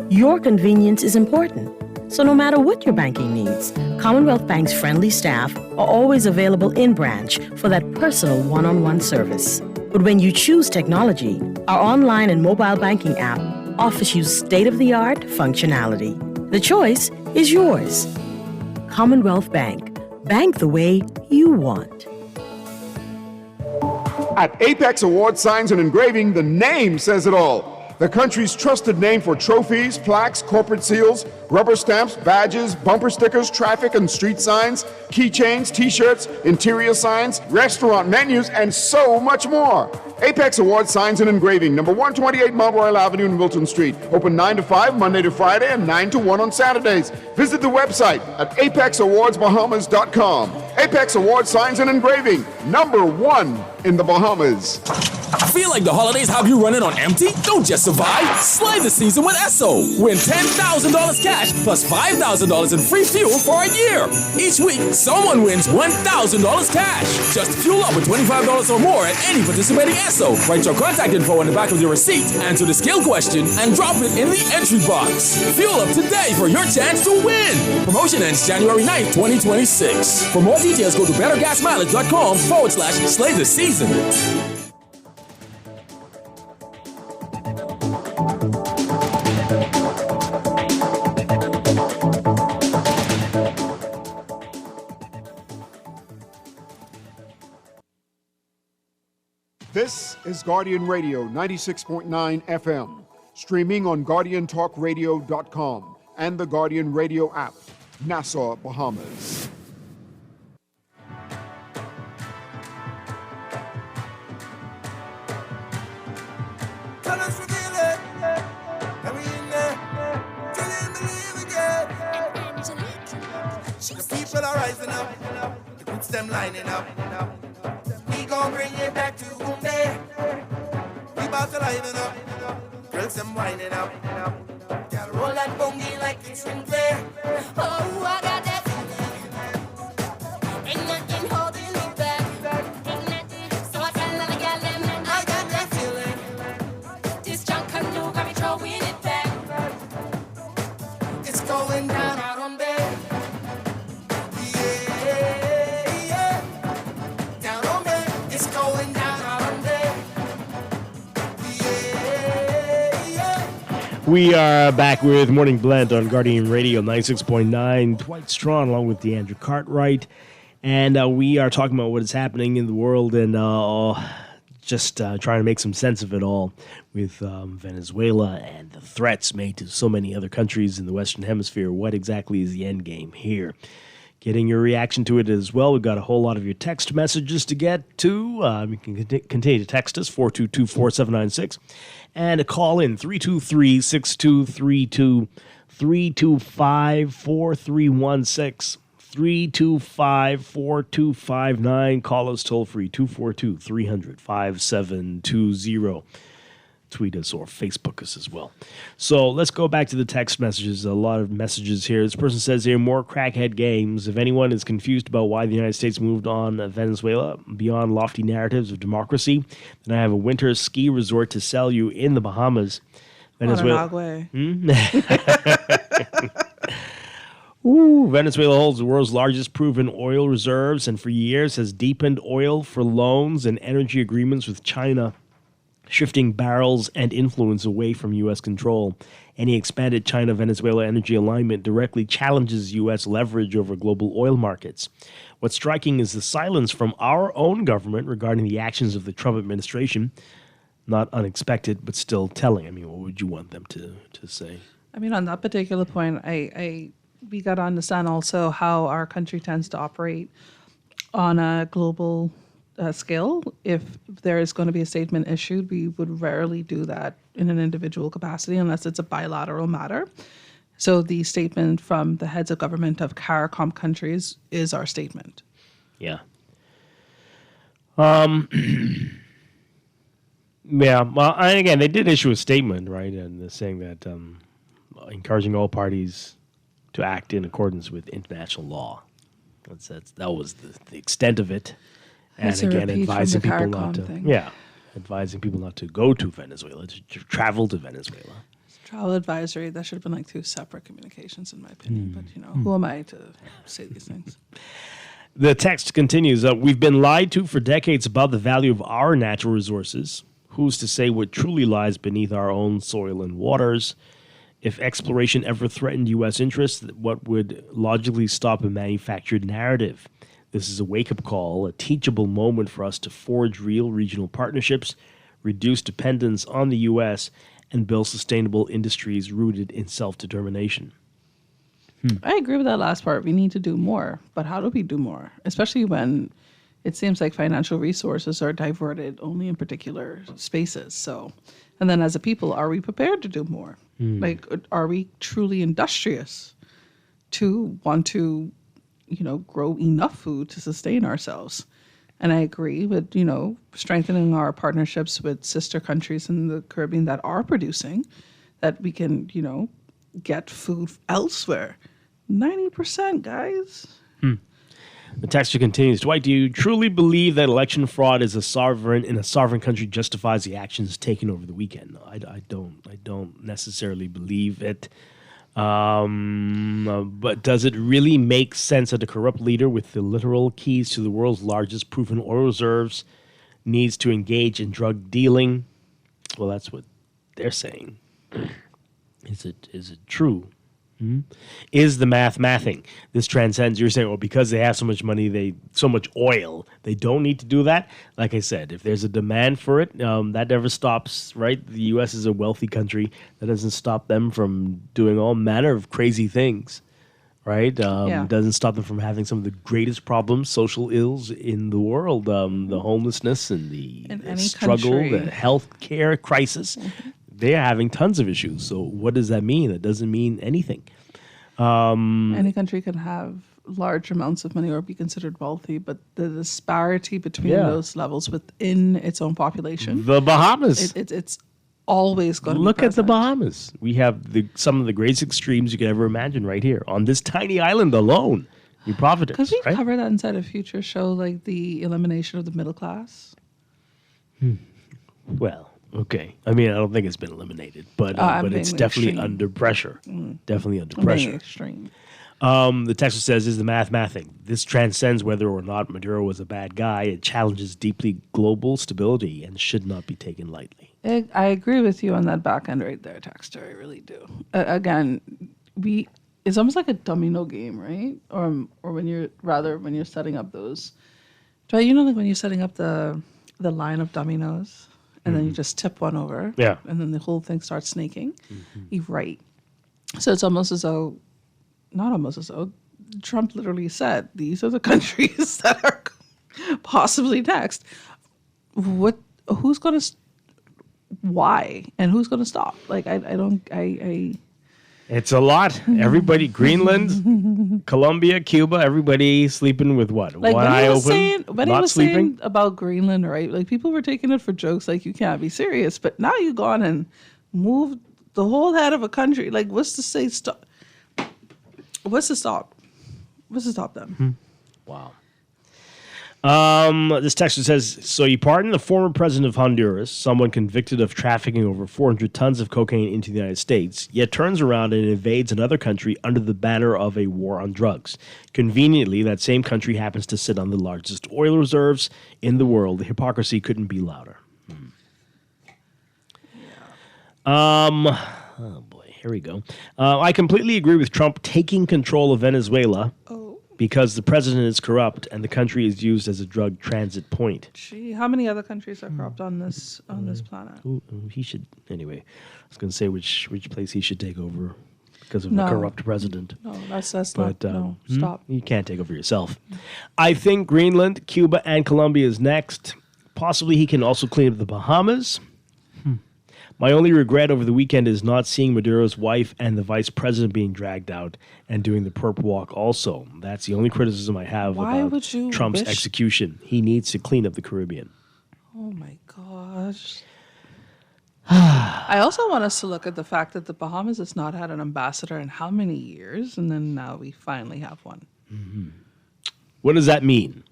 Your convenience is important. So no matter what your banking needs, Commonwealth Bank's friendly staff are always available in branch for that personal one-on-one service. But when you choose technology, our online and mobile banking app offers you state-of-the-art functionality. The choice is yours. Commonwealth Bank. Bank the way you want. At Apex Award Signs and Engraving, the name says it all. The country's trusted name for trophies, plaques, corporate seals, rubber stamps, badges, bumper stickers, traffic and street signs, keychains, t-shirts, interior signs, restaurant menus, and so much more. Apex Award Signs and Engraving, number 128 Mount Royal Avenue in Wilton Street. Open 9 to 5, Monday to Friday, and 9 to 1 on Saturdays. Visit the website at apexawardsbahamas.com. Apex Award Signs and Engraving, number 1 in the Bahamas. Feel like the holidays have you running on empty? Don't just survive. Slide the season with Esso. Win $10,000 cash plus $5,000 in free fuel for a year. Each week, someone wins $1,000 cash. Just fuel up with $25 or more at any participating Esso. Write your contact info on the back of your receipt, answer the skill question, and drop it in the entry box. Fuel up today for your chance to win. Promotion ends January 9th, 2026. For more details, go to bettergasmileage.com/slay the season. is Guardian Radio 96.9 FM, streaming on GuardianTalkRadio.com and the Guardian Radio app, Nassau, Bahamas. Tell us we feel it, and we in there. Tell him believe again. The people are rising up, the goods them lining up. We gon' bring it back to Bombay. We about to liven up, girls them winding up. Girl roll that bongi like it's in play. Oh, I got that feeling. Ain't nothing holding me back. Ain't nothing, so I tell all the gal them I got that feeling. This junk can do, got me throwing it back. It's going down out on bed. Yeah, yeah. Down on bed. It's going down out on bed. Yeah, yeah. We are back with Morning Blend on Guardian Radio 96.9. Dwight Strachan along with DeAndre Cartwright. And we are talking about what is happening in the world and just trying to make some sense of it all with Venezuela and the threats made to so many other countries in the Western Hemisphere. What exactly is the end game here? Getting your reaction to it as well. We've got a whole lot of your text messages to get to. You can continue to text us, 422-4796. And a call in, 323-6232, 325-4316. 325-4259. Call us toll free, 242-300-5720. Tweet us or Facebook us as well. So let's go back to the text messages. A lot of messages here. This person says here, more crackhead games. If anyone is confused about why the United States moved on Venezuela beyond lofty narratives of democracy, then I have a winter ski resort to sell you in the Bahamas. Venezuela. Venezuela holds the world's largest proven oil reserves and for years has deepened oil for loans and energy agreements with China, shifting barrels and influence away from U.S. control. Any expanded China-Venezuela energy alignment directly challenges U.S. leverage over global oil markets. What's striking is the silence from our own government regarding the actions of the Trump administration. Not unexpected, but still telling. I mean, what would you want them to say? I mean, on that particular point, we got to understand also how our country tends to operate on a global scale. If there is going to be a statement issued, we would rarely do that in an individual capacity unless it's a bilateral matter. So the statement from the heads of government of CARICOM countries is our statement. Yeah. Yeah. Well, and again, they did issue a statement, right, and they're saying that encouraging all parties to act in accordance with international law. That was the extent of it. And It's again, advising people CARICOM not to, thing. advising people not to go to Venezuela, to travel to Venezuela. Travel advisory, that should have been like two separate communications in my opinion. But, who am I to say these things? The text continues, we've been lied to for decades about the value of our natural resources. Who's to say what truly lies beneath our own soil and waters? If exploration ever threatened U.S. interests, what would logically stop a manufactured narrative? This is a wake-up call, a teachable moment for us to forge real regional partnerships, reduce dependence on the U.S., and build sustainable industries rooted in self-determination. I agree with that last part. We need to do more. But how do we do more? Especially when it seems like financial resources are diverted only in particular spaces. So, and then as a people, are we prepared to do more? Like, are we truly industrious to want to, grow enough food to sustain ourselves? And I agree with, strengthening our partnerships with sister countries in the Caribbean that are producing, that we can, get food elsewhere. 90%, guys. The texture continues. Dwight, do you truly believe that election fraud in a sovereign country justifies the actions taken over the weekend? No, I don't necessarily believe it. But does it really make sense that a corrupt leader with the literal keys to the world's largest proven oil reserves needs to engage in drug dealing? Well, that's what they're saying. Is it true? Is the mathing? This transcends. You're saying, well, because they have so much money, so much oil, they don't need to do that. Like I said, if there's a demand for it, that never stops, right? The U.S. is a wealthy country. That doesn't stop them from doing all manner of crazy things, right? Doesn't stop them from having some of the greatest problems, social ills in the world, the homelessness and the struggle, country. the health care crisis. They're having tons of issues. So what does that mean? It doesn't mean anything. Any country can have large amounts of money or be considered wealthy, but the disparity between those levels within its own population. The Bahamas. It's always going to Look at the Bahamas. We have some of the greatest extremes you could ever imagine right here on this tiny island alone. New Providence. Could we right? cover that inside a future show, like the elimination of the middle class? Well, okay. I mean, I don't think it's been eliminated, but it's definitely under pressure. Definitely under pressure. Extreme. The texter says, is the mathing? This transcends whether or not Maduro was a bad guy. It challenges deeply global stability and should not be taken lightly. I agree with you on that back end right there, Texter. I really do. Again, it's almost like a domino game, right? Or when you're setting up those. Dwight, like when you're setting up the line of dominoes and then you just tip one over. Yeah. And then the whole thing starts snaking. You're right. So it's almost as though, not almost as though, Trump literally said, these are the countries that are possibly next. Who's going to, why? And who's going to stop? Like, It's a lot. Everybody, Greenland, Colombia, Cuba, everybody sleeping with what? Like one eye open, when he was saying about Greenland, right? Like people were taking it for jokes, like you can't be serious. But now you gone and moved the whole head of a country. Like what's to say stop? What's to stop? What's to stop them? Wow. This texter says, so you pardon the former president of Honduras, someone convicted of trafficking over 400 tons of cocaine into the United States, yet turns around and invades another country under the banner of a war on drugs. Conveniently, that same country happens to sit on the largest oil reserves in the world. The hypocrisy couldn't be louder. Oh boy, here we go. I completely agree with Trump taking control of Venezuela. Because the president is corrupt and the country is used as a drug transit point. Gee, how many other countries are corrupt on this planet? He should, anyway. I was going to say which place he should take over because of a corrupt president. No, that's not. No, stop. You can't take over yourself. I think Greenland, Cuba, and Colombia is next. Possibly he can also clean up the Bahamas. My only regret over the weekend is not seeing Maduro's wife and the vice president being dragged out and doing the perp walk also. That's the only criticism I have about Trump's execution. He needs to clean up the Caribbean. Oh my gosh. I also want us to look at the fact that the Bahamas has not had an ambassador in how many years, and then now we finally have one. What does that mean?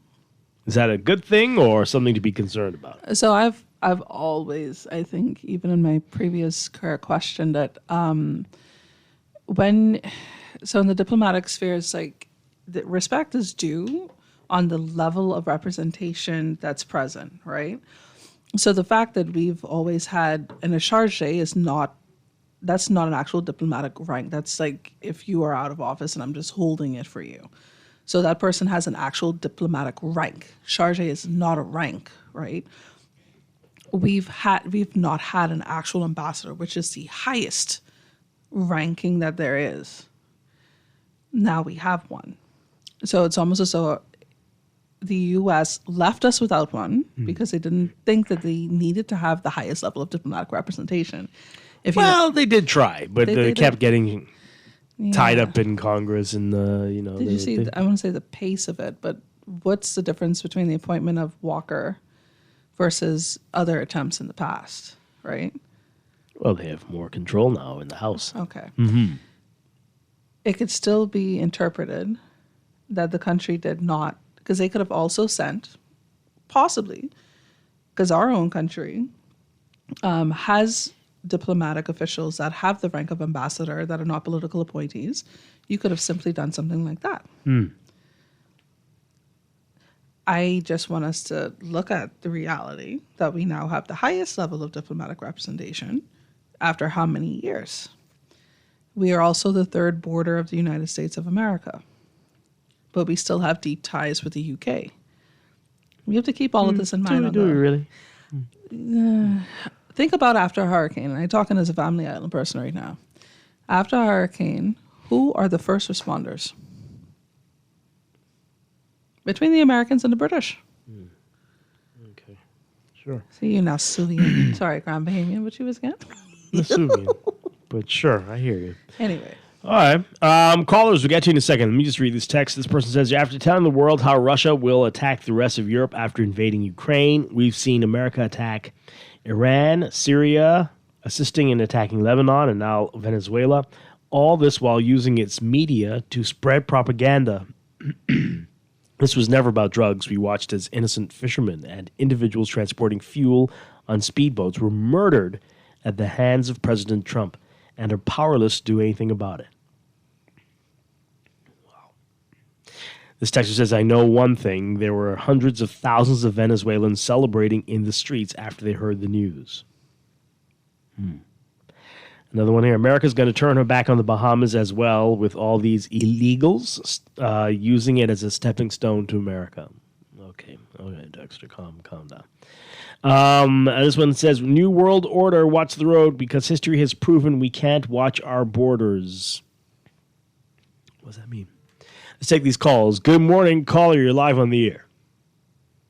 Is that a good thing or something to be concerned about? So I've always, I think, even in my previous career, questioned that in the diplomatic sphere, it's like the respect is due on the level of representation that's present, right? So the fact that we've always had a charge that's not an actual diplomatic rank. That's like if you are out of office and I'm just holding it for you. So that person has an actual diplomatic rank. Charge is not a rank, right? We've not had an actual ambassador, which is the highest ranking that there is. Now we have one. So it's almost as though the U.S. left us without one because they didn't think that they needed to have the highest level of diplomatic representation. They did try, but they kept getting tied up in Congress and Did you see? I wouldn't say the pace of it, but what's the difference between the appointment of Walker versus other attempts in the past, right? Well, they have more control now in the House. Okay. It could still be interpreted that the country did not, because they could have also sent, possibly, because our own country has diplomatic officials that have the rank of ambassador that are not political appointees. You could have simply done something like that. I just want us to look at the reality that we now have the highest level of diplomatic representation after how many years? We are also the third border of the United States of America, but we still have deep ties with the UK. We have to keep all of this in mind. Do we really? Think about after a hurricane, and I'm talking as a Family Island person right now. After a hurricane, who are the first responders? Between the Americans and the British. Okay, sure. See, you now Suvian. Sorry, Grand Bahamian, what you was again? Vesuvian. But sure, I hear you. Anyway. All right. Callers, we'll get to you in a second. Let me just read this text. This person says, after telling the world how Russia will attack the rest of Europe after invading Ukraine, we've seen America attack Iran, Syria, assisting in attacking Lebanon, and now Venezuela. All this while using its media to spread propaganda. This was never about drugs. We watched as innocent fishermen and individuals transporting fuel on speedboats were murdered at the hands of President Trump and are powerless to do anything about it. Wow. This texter says, I know one thing. There were hundreds of thousands of Venezuelans celebrating in the streets after they heard the news. Another one here. America's going to turn her back on the Bahamas as well with all these illegals using it as a stepping stone to America. Okay, Dexter, calm down. This one says, New World Order, watch the road because history has proven we can't watch our borders. What does that mean? Let's take these calls. Good morning, caller. You're live on the air.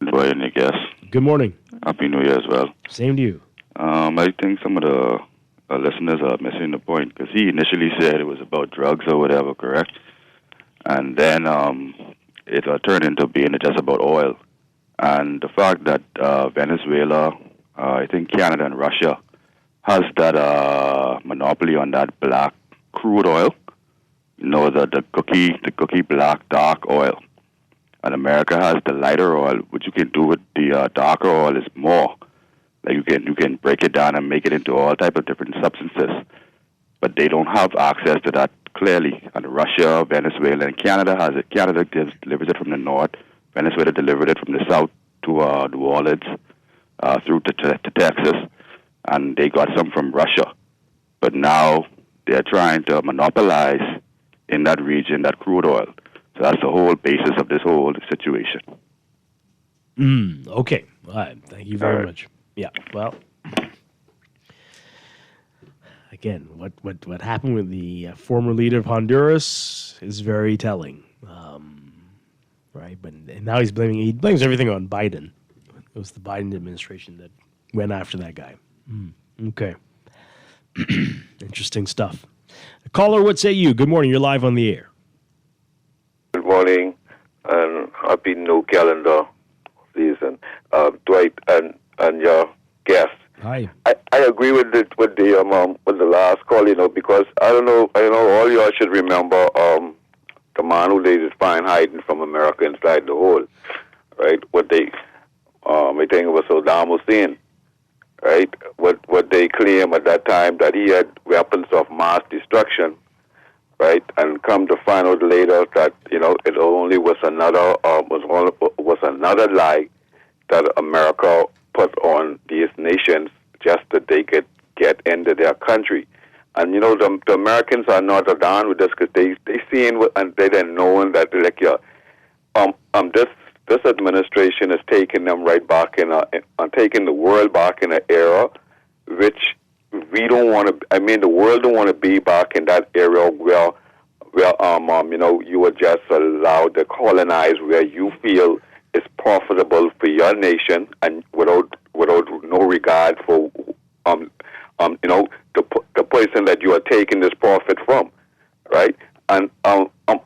Dwight and your guest. Good morning. Happy New Year as well. Same to you. I think some of the listeners are missing the point because he initially said it was about drugs or whatever, correct? And then it turned into being just about oil. And the fact that Venezuela, I think Canada and Russia has that monopoly on that black crude oil, you know, the cookie black dark oil. And America has the lighter oil. What you can do with the darker oil is more. Like you can break it down and make it into all type of different substances. But they don't have access to that clearly. And Russia, Venezuela, and Canada has it. Canada delivers it from the north. Venezuela delivered it from the south to New Orleans, through to Texas. And they got some from Russia. But now they're trying to monopolize in that region that crude oil. So that's the whole basis of this whole situation. Okay. All right. Thank you very much. Yeah. Well, again, what happened with the former leader of Honduras is very telling, right? But now he blames everything on Biden. It was the Biden administration that went after that guy. Okay. Interesting stuff. Caller, what say you? Good morning. You're live on the air. Good morning, and happy new calendar season, Dwight and your guest. Hi. I agree with the last call, because I know all y'all should remember the man who laid his fine hiding from America inside the hole, right? I think it was Saddam Hussein, right? What they claim at that time that he had weapons of mass destruction, right? And come to find out later that it only was another another lie that America put on these nations just that they could get into their country. And the Americans are not done with this because they seen and they didn't know that this administration is taking them right back taking the world back in an era which we don't want to. I mean, the world don't want to be back in that era where you were just allowed to colonize where you feel is profitable for your nation and without no regard for the person that you are taking this profit from, right? And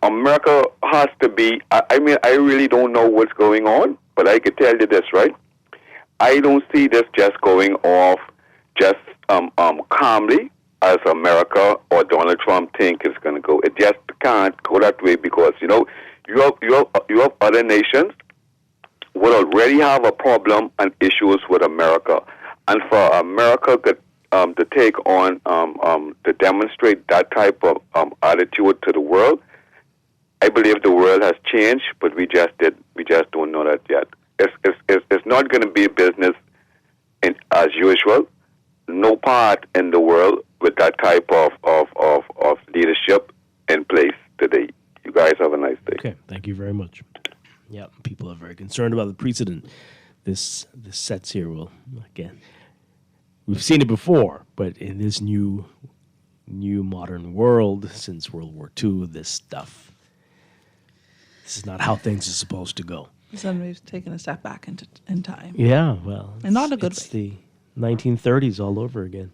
America has to be. I mean, I really don't know what's going on, but I can tell you this, right? I don't see this just going off just calmly as America or Donald Trump think it's going to go. It just can't go that way because you have other nations would already have a problem and issues with America, and for America to take on to demonstrate that type of attitude to the world, I believe the world has changed, but we just don't know that yet. It's not going to be business as usual. No part in the world with that type of leadership in place today. You guys have a nice day. Okay, thank you very much. Yeah, people are very concerned about the precedent this sets here. Well, again, we've seen it before, but in this new modern world, since World War II, this is not how things are supposed to go. Then we've taken a step back in time. Yeah, well, and not in a good it's way. The 1930s all over again.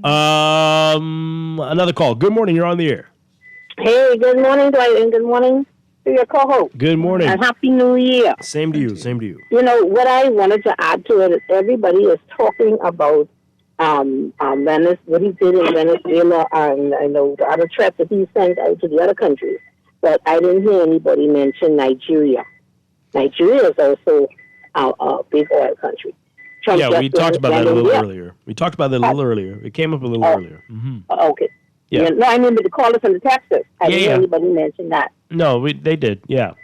Another call. Good morning. You're on the air. Hey, good morning, Dwight, and good morning to your co-host. Good morning. And Happy New Year. Same to you. Same to you. You know, what I wanted to add to it is everybody is talking about Venice, what he did in Venezuela, and I know the other threats that he sent out to the other countries. But I didn't hear anybody mention Nigeria. Nigeria is also a big oil country. Trump We talked about that a little earlier. It came up a little earlier. Mm-hmm. Okay. Yeah. No, I mean the callers and the texters. I didn't hear anybody mention that. No, they did. Yeah.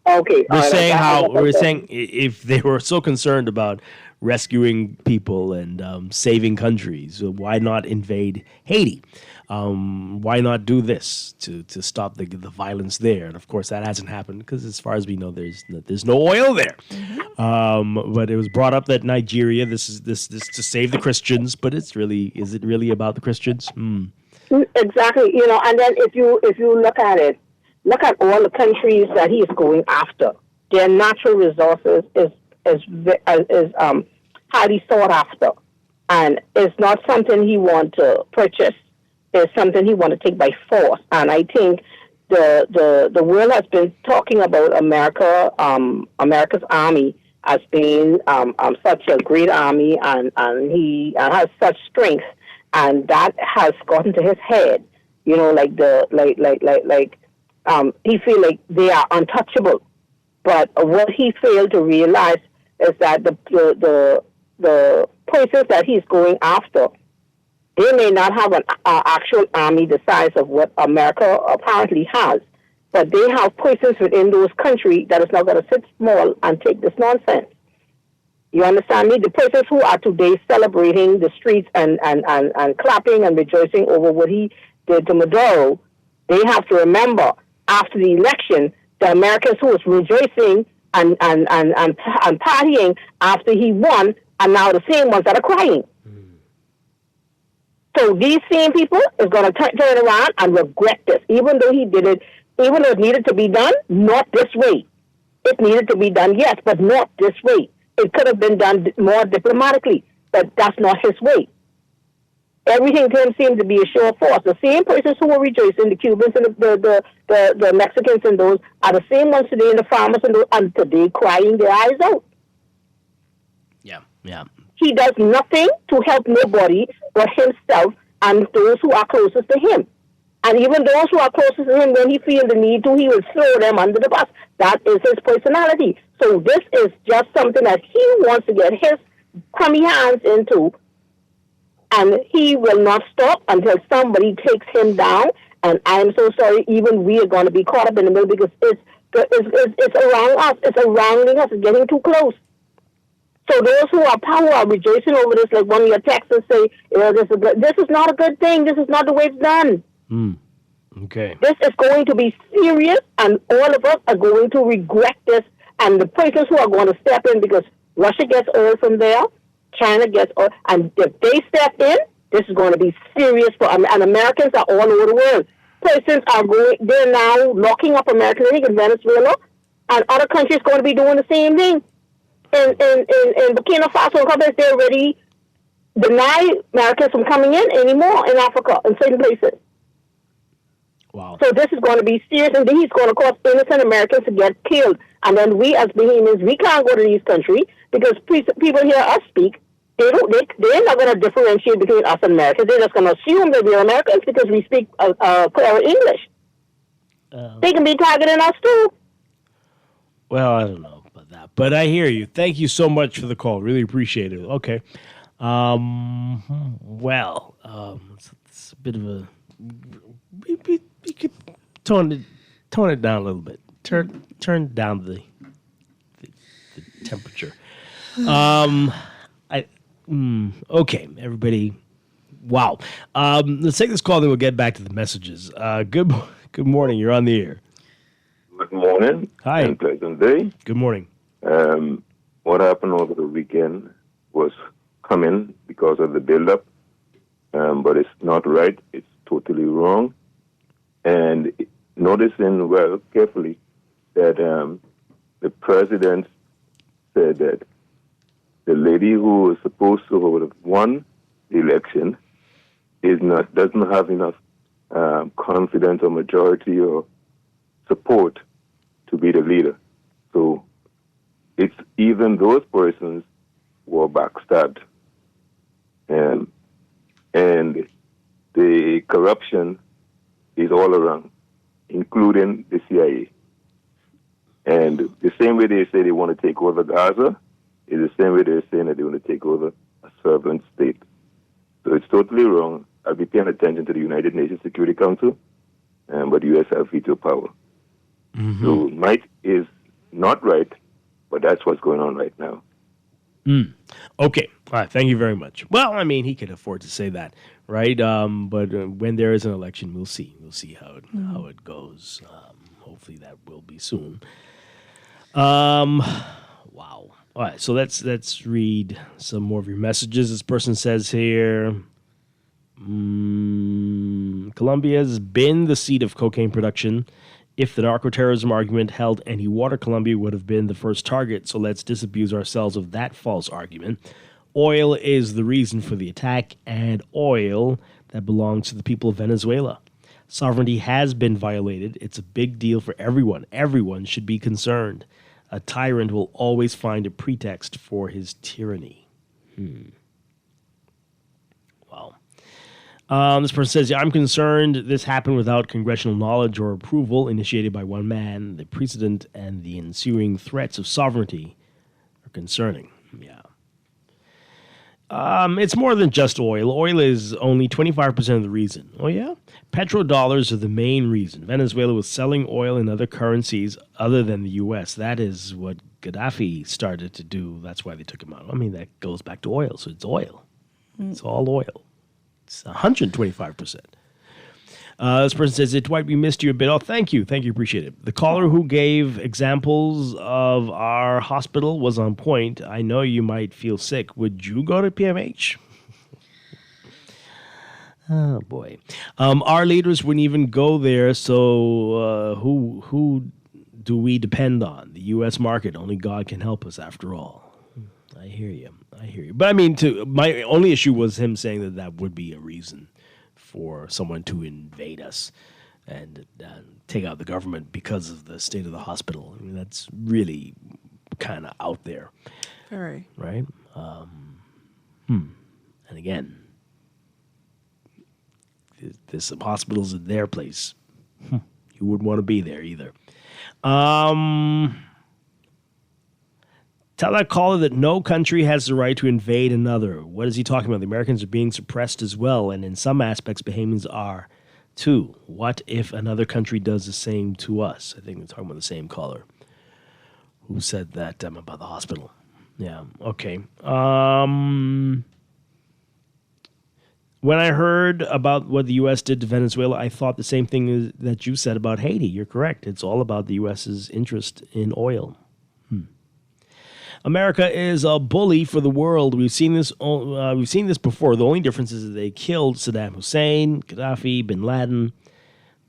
Okay. We're saying if they were so concerned about rescuing people and saving countries, why not invade Haiti? Why not do this to stop the violence there? And of course, that hasn't happened because, as far as we know, there's no oil there. Mm-hmm. But it was brought up that Nigeria, this is to save the Christians. But is it really about the Christians? Exactly. You know, and then if you look at it, look at all the countries that he is going after. Their natural resources is highly sought after, and it's not something he want to purchase. It's something he want to take by force. And I think the world has been talking about America, America's army as being such a great army, and he has such strength, and that has gotten to his head. You know, he feel like they are untouchable. But what he failed to realize is that the places that he's going after, they may not have an actual army the size of what America apparently has, but they have places within those countries that is not going to sit small and take this nonsense. You understand me? The places who are today celebrating the streets and clapping and rejoicing over what he did to Maduro, they have to remember after the election, the Americans who was rejoicing and partying after he won are now the same ones that are crying. So these same people is going to turn around and regret this, even though he did it, even though it needed to be done, not this way. It needed to be done, yes, but not this way. It could have been done more diplomatically, but that's not his way. Everything to him seemed to be a show of force. The same persons who were rejoicing, the Cubans and the Mexicans and those, are the same ones today, and the farmers and today crying their eyes out. Yeah. He does nothing to help nobody but himself and those who are closest to him. And even those who are closest to him, when he feels the need to, he will throw them under the bus. That is his personality. So this is just something that he wants to get his crummy hands into, and he will not stop until somebody takes him down. And I'm so sorry, even we are going to be caught up in the middle because it's around us. It's surrounding us. It's getting too close. So those who are rejoicing over this, like one of your texts say, this is not a good thing. This is not the way it's done. Okay. This is going to be serious, and all of us are going to regret this. And the persons who are going to step in, because Russia gets oil from there, China gets oil, and if they step in, this is going to be serious for and Americans are all over the world. Persons are they're now locking up Americans in Venezuela, and other countries going to be doing the same thing. In Burkina Faso and countries, they already deny Americans from coming in anymore in Africa in certain places. Wow. So this is going to be serious, and he's going to cause innocent Americans to get killed. And then we as Bahamians, we can't go to these countries because people hear us speak. They're not going to differentiate between us and Americans. They're just going to assume that we're Americans because we speak clear English. They can be targeting us too. Well, I don't know about that, but I hear you. Thank you so much for the call. Really appreciate it. Okay. It's a bit of a... We could tone it down a little bit. Turn down the temperature. Okay, everybody, Wow. Let's take this call, then we'll get back to the messages. Good morning. You're on the air. Good morning. Hi. And pleasant day. Good morning. What happened over the weekend was coming because of the build-up, but it's not right. It's totally wrong. And noticing well, carefully, that the president said that the lady who was supposed to have won the election doesn't have enough confidence or majority or support to be the leader. So it's even those persons were backstabbed. And the corruption is all around, including the CIA. And the same way they say they want to take over Gaza is the same way they're saying that they want to take over a sovereign state. So it's totally wrong. I'll be paying attention to the United Nations Security Council, but the U.S. have veto power. Mm-hmm. So might is not right, but that's what's going on right now. Okay. All right. Thank you very much. Well, I mean, he could afford to say that, right? But when there is an election, we'll see. We'll see how it goes. Hopefully that will be soon. Wow. All right. So let's read some more of your messages. This person says here, Colombia's been the seat of cocaine production. If the narco-terrorism argument held any water, Colombia would have been the first target, so let's disabuse ourselves of that false argument. Oil is the reason for the attack, and oil that belongs to the people of Venezuela. Sovereignty has been violated. It's a big deal for everyone. Everyone should be concerned. A tyrant will always find a pretext for his tyranny. Wow. This person says, I'm concerned this happened without congressional knowledge or approval, initiated by one man. The precedent and the ensuing threats of sovereignty are concerning. Yeah. It's more than just oil. Oil is only 25% of the reason. Oh, yeah? Petrodollars are the main reason. Venezuela was selling oil in other currencies other than the U.S. That is what Gaddafi started to do. That's why they took him out. I mean, that goes back to oil, so it's oil. It's all oil. It's 125%. This person says, Dwight, we missed you a bit. Oh, thank you. Thank you. Appreciate it. The caller who gave examples of our hospital was on point. I know you might feel sick. Would you go to PMH? Oh, boy. Our leaders wouldn't even go there, so who do we depend on? The U.S. market. Only God can help us, after all. I hear you. But I mean, my only issue was him saying that would be a reason for someone to invade us and take out the government because of the state of the hospital. I mean, that's really kind of out there. Very. Right? And again, there's some hospitals in their place. You wouldn't want to be there either. Tell that caller that no country has the right to invade another. What is he talking about? The Americans are being suppressed as well, and in some aspects, Bahamians are too. What if another country does the same to us? I think we're talking about the same caller who said that about the hospital. Yeah, okay. When I heard about what the U.S. did to Venezuela, I thought the same thing that you said about Haiti. You're correct. It's all about the U.S.'s interest in oil. America is a bully for the world. We've seen this before. The only difference is that they killed Saddam Hussein, Gaddafi, bin Laden.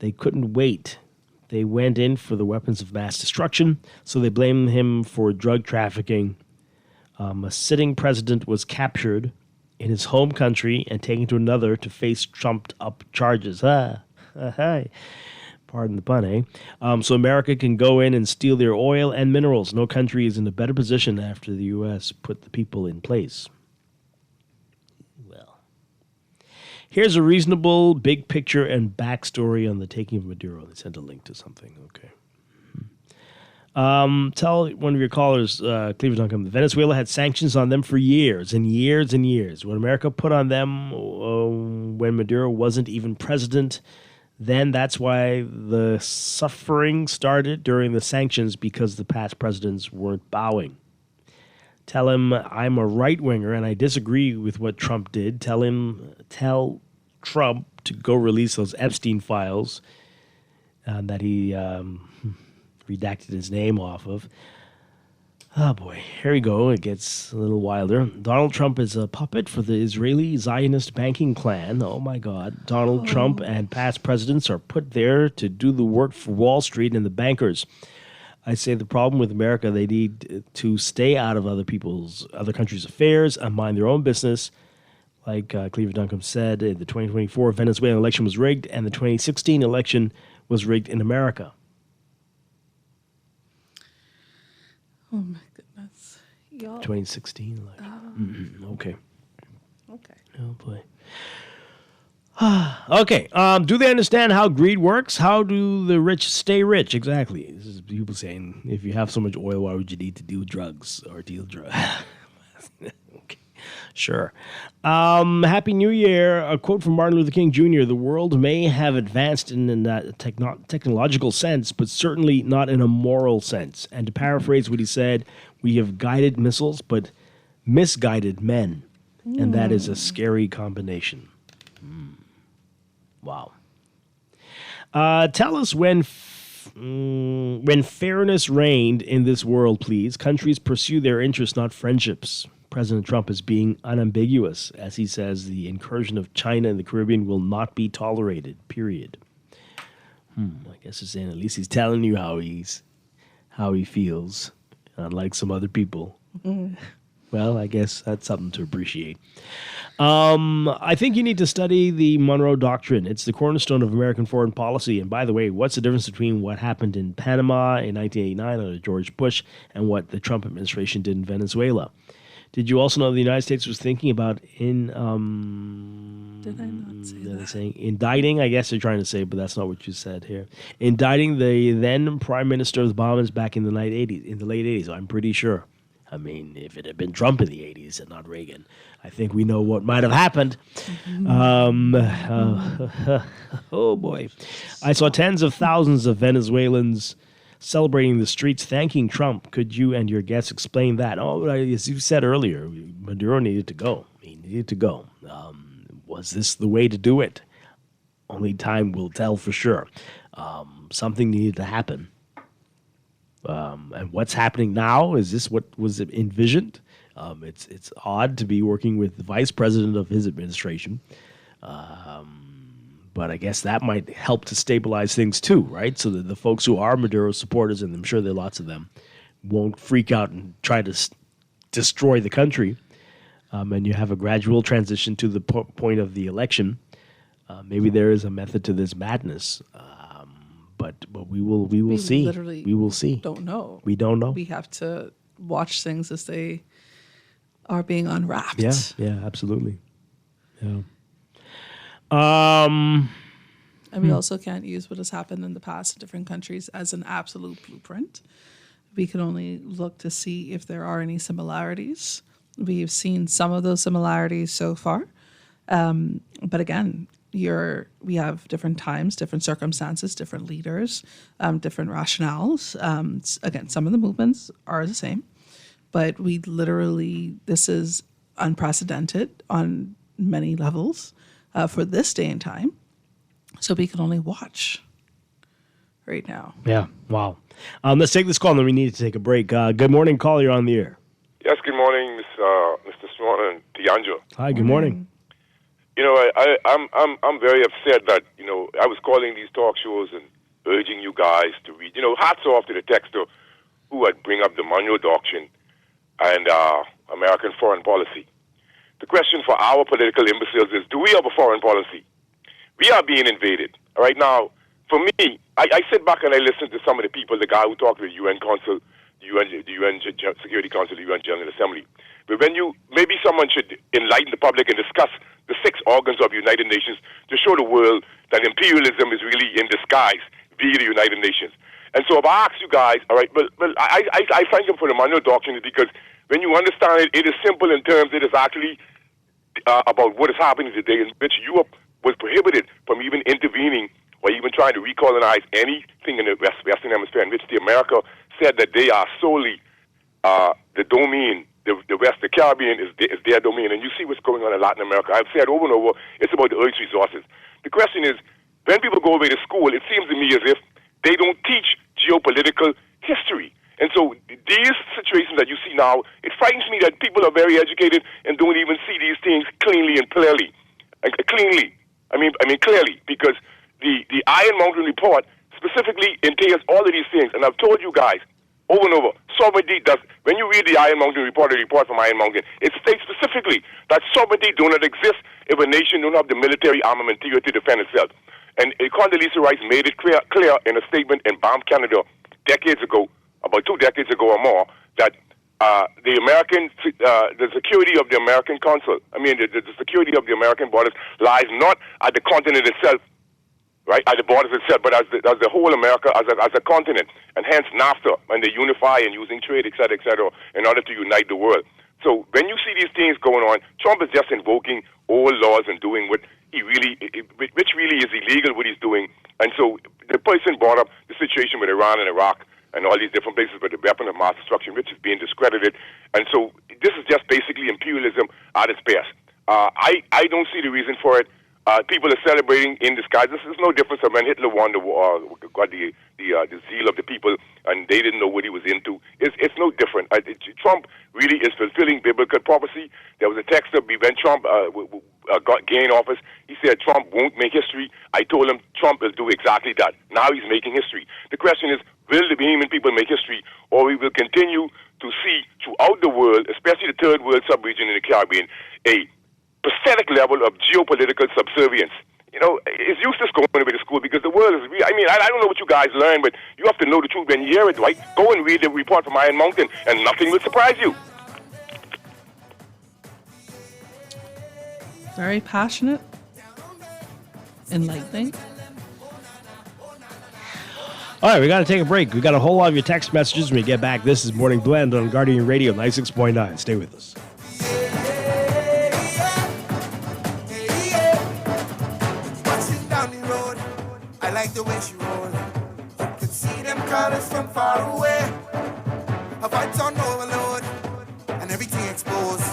They couldn't wait. They went in for the weapons of mass destruction, so they blamed him for drug trafficking. A sitting president was captured in his home country and taken to another to face trumped-up charges. Pardon the pun, eh? So America can go in and steal their oil and minerals. No country is in a better position after the U.S. put the people in place. Well, here's a reasonable big picture and backstory on the taking of Maduro. They sent a link to something. Okay. Tell one of your callers, Cleveland.com, Venezuela had sanctions on them for years and years and years. When America put on them when Maduro wasn't even president, then that's why the suffering started during the sanctions, because the past presidents weren't bowing. Tell him I'm a right-winger and I disagree with what Trump did. Tell Trump to go release those Epstein files that he redacted his name off of. Oh boy, here we go. It gets a little wilder. Donald Trump is a puppet for the Israeli Zionist banking clan. Oh my God. Donald Trump and past presidents are put there to do the work for Wall Street and the bankers. I say the problem with America, they need to stay out of other countries' affairs and mind their own business. Like Cleaver Duncombe said, the 2024 Venezuelan election was rigged, and the 2016 election was rigged in America. Oh my goodness. Y'all. 2016 election. Okay. Okay. Oh boy. Okay. Do they understand how greed works? How do the rich stay rich? Exactly. This is people saying, if you have so much oil, why would you need to deal drugs or deal drugs? Okay. Sure. Happy New Year. A quote from Martin Luther King Jr. The world may have advanced in that technological sense, but certainly not in a moral sense. And to paraphrase what he said, we have guided missiles, but misguided men. And that is a scary combination. Wow. Tell us when fairness reigned in this world, please. Countries pursue their interests, not friendships. President Trump is being unambiguous as he says the incursion of China in the Caribbean will not be tolerated, period. I guess he's saying at least he's telling you how he feels, unlike some other people. Well, I guess that's something to appreciate. I think you need to study the Monroe Doctrine. It's the cornerstone of American foreign policy. And by the way, what's the difference between what happened in Panama in 1989 under George Bush and what the Trump administration did in Venezuela? Did you also know the United States was thinking about did I not say that? Saying indicting, I guess they're trying to say, but that's not what you said here. Indicting the then Prime Minister of the Bahamas back in the late 80s, I'm pretty sure. I mean, if it had been Trump in the 80s and not Reagan, I think we know what might have happened. Oh, boy. I saw tens of thousands of Venezuelans celebrating the streets, thanking Trump. Could you and your guests explain that? Oh, as you said earlier, Maduro needed to go. He needed to go. Was this the way to do it? Only time will tell for sure. Something needed to happen. And what's happening now? Is this what was envisioned? It's odd to be working with the vice president of his administration. But I guess that might help to stabilize things too, right? So that the folks who are Maduro supporters, and I'm sure there are lots of them, won't freak out and try to destroy the country. And you have a gradual transition to the point of the election. Maybe there is a method to this madness. But we will see. Literally we will see. Don't know. We don't know. We have to watch things as they are being unwrapped. Yeah, absolutely. Yeah. And we also can't use what has happened in the past in different countries as an absolute blueprint. We can only look to see if there are any similarities. We've seen some of those similarities so far. But again, we have different times, different circumstances, different leaders, different rationales. Again, some of the movements are the same, but this is unprecedented on many levels for this day and time. So we can only watch right now. Yeah, wow. Let's take this call, and then we need to take a break. Good morning, call. You're on the air. Yes, good morning, Mr. Strachan and D'Angelo. Hi, good morning. You know, I'm very upset that, I was calling these talk shows and urging you guys to read. Hats off to the texter who had bring up the Monroe Doctrine and American foreign policy. The question for our political imbeciles is, do we have a foreign policy? We are being invaded. Right now, for me, I sit back and I listen to some of the people, the guy who talked to the UN Council, the UN Security Council, the UN General Assembly. But maybe someone should enlighten the public and discuss the 6 organs of the United Nations to show the world that imperialism is really in disguise via the United Nations. And so if I ask you guys, all right, I thank you for the Monroe Doctrine because when you understand it, it is simple in terms, it is actually about what is happening today in which Europe was prohibited from even intervening or even trying to recolonize anything in the Western Hemisphere, in which America said that they are solely the domain, the West, the Caribbean is their domain, and you see what's going on in Latin America. I've said over and over, it's about the Earth's resources. The question is, when people go away to school, it seems to me as if they don't teach geopolitical history. And so these situations that you see now, it frightens me that people are very educated and don't even see these things cleanly and clearly. Cleanly. I mean clearly, because the Iron Mountain report specifically entails all of these things. And I've told you guys over and over, sovereignty does, when you read the Iron Mountain report, the report from Iron Mountain, it states specifically that sovereignty do not exist if a nation don't have the military armamentarium to defend itself. And Condoleezza Rice made it clear in a statement in Banff, Canada, decades ago, about 2 decades ago or more, that the security of the American consul, the security of the American borders lies not at the continent itself, right, at the borders itself, but as the whole America, as a continent, and hence NAFTA, and they unify and using trade, et cetera, in order to unite the world. So when you see these things going on, Trump is just invoking old laws and doing which really is illegal what he's doing. And so the person brought up the situation with Iran and Iraq and all these different places with the weapon of mass destruction, which is being discredited. And so this is just basically imperialism at its best. I don't see the reason for it. People are celebrating in disguise. This is no different from when Hitler won the war, got the zeal of the people, and they didn't know what he was into. It's no different. Trump really is fulfilling biblical prophecy. There was a text of when Trump gained office. He said Trump won't make history. I told him Trump will do exactly that. Now he's making history. The question is, will the Bahamian people make history, or we will continue to see throughout the world, especially the third world sub-region in the Caribbean, a pathetic level of geopolitical subservience. You know, it's useless going away to school because the world is real. I don't know what you guys learn, but you have to know the truth when you hear it, Dwight. Go and read the report from Iron Mountain, and nothing will surprise you. Very passionate, enlightening. All right, we got to take a break. We got a whole lot of your text messages when we get back. This is Morning Blend on Guardian Radio 96.9. Stay with us. I like the way she roll. You can see them colors from far away. Her vibes on overload, and everything exposed.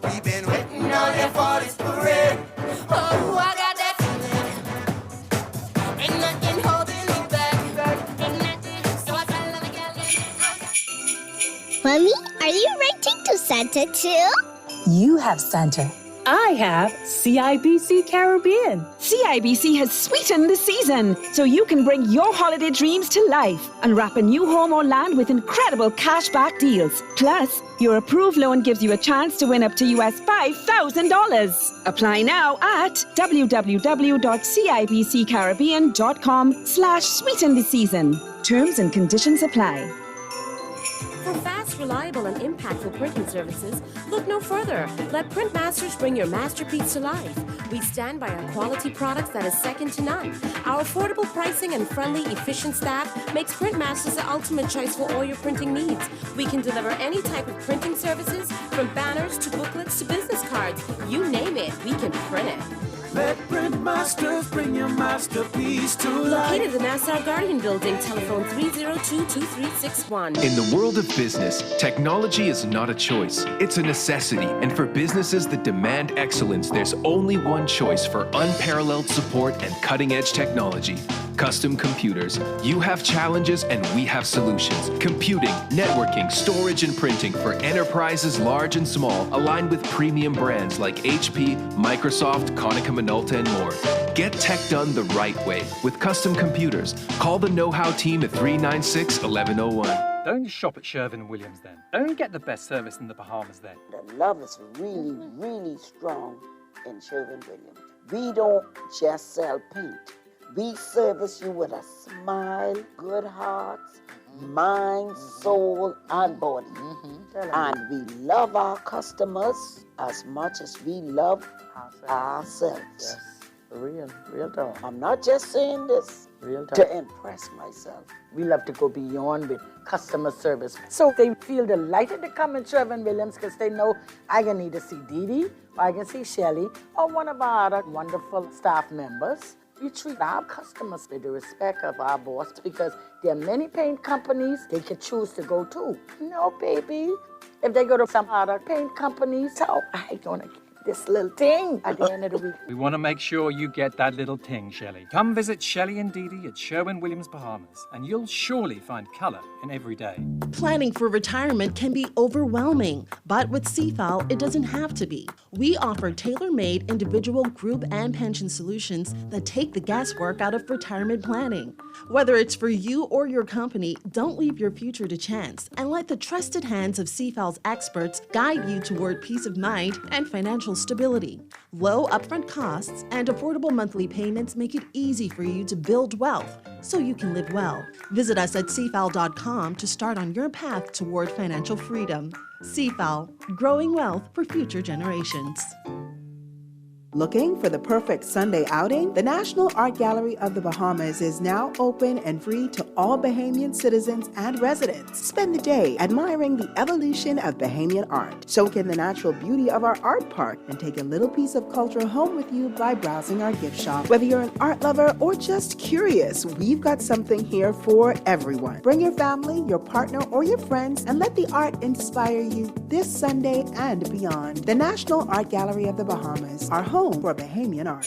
We've been waiting all year for this parade. Oh, I got that feeling. Ain't nothing holding me back. Ain't nothing, so I fell in again. Mommy, are you writing to Santa too? You have Santa. I have CIBC Caribbean. CIBC has sweetened the season, so you can bring your holiday dreams to life and wrap a new home or land with incredible cashback deals. Plus, your approved loan gives you a chance to win up to US $5,000. Apply now at www.cibccaribbean.com/sweeten the season. Terms and conditions apply. For fast, reliable, and impactful printing services, look no further. Let Printmasters bring your masterpiece to life. We stand by our quality products that is second to none. Our affordable pricing and friendly, efficient staff makes Printmasters the ultimate choice for all your printing needs. We can deliver any type of printing services, from banners to booklets to business cards. You name it, we can print it. Let Printmasters bring your masterpiece to life. Located in the Nassau Guardian Building, telephone 302-2361. In the world of business, technology is not a choice, it's a necessity. And for businesses that demand excellence, there's only one choice for unparalleled support and cutting-edge technology. Custom Computers. You have challenges and we have solutions. Computing, networking, storage, and printing for enterprises large and small, aligned with premium brands like HP, Microsoft, Konica Minolta, and more. Get tech done the right way with Custom Computers. Call the know-how team at 396-1101. Don't shop at Sherwin-Williams then. Don't get the best service in the Bahamas then. The love is really, really strong in Sherwin-Williams. We don't just sell paint. We service you with a smile, good hearts, mind, soul, and body. And we love our customers as much as we love ourselves. Yes, real talk. I'm not just saying this to impress myself. We love to go beyond with customer service. So they feel delighted to come in Sherwin-Williams because they know I can either see Dee Dee, or I can see Shelley, or one of our other wonderful staff members. We treat our customers with the respect of our boss because there are many paint companies they could choose to go to. No, baby. If they go to some other paint companies, so I gonna get this little thing at the end of the week. We want to make sure you get that little ting, Shelley. Come visit Shelley and Dee Dee at Sherwin-Williams, Bahamas, and you'll surely find color in every day. Planning for retirement can be overwhelming, but with CFAL, it doesn't have to be. We offer tailor-made individual, group, and pension solutions that take the guesswork out of retirement planning. Whether it's for you or your company, don't leave your future to chance and let the trusted hands of CFAL's experts guide you toward peace of mind and financial stability. Low upfront costs and affordable monthly payments make it easy for you to build wealth so you can live well. Visit us at cfal.com to start on your path toward financial freedom. CFAL, growing wealth for future generations. Looking for the perfect Sunday outing? The National Art Gallery of the Bahamas is now open and free to all Bahamian citizens and residents. Spend the day admiring the evolution of Bahamian art. Soak in the natural beauty of our art park and take a little piece of culture home with you by browsing our gift shop. Whether you're an art lover or just curious, we've got something here for everyone. Bring your family, your partner, or your friends and let the art inspire you this Sunday and beyond. The National Art Gallery of the Bahamas, our home for Bahamian art.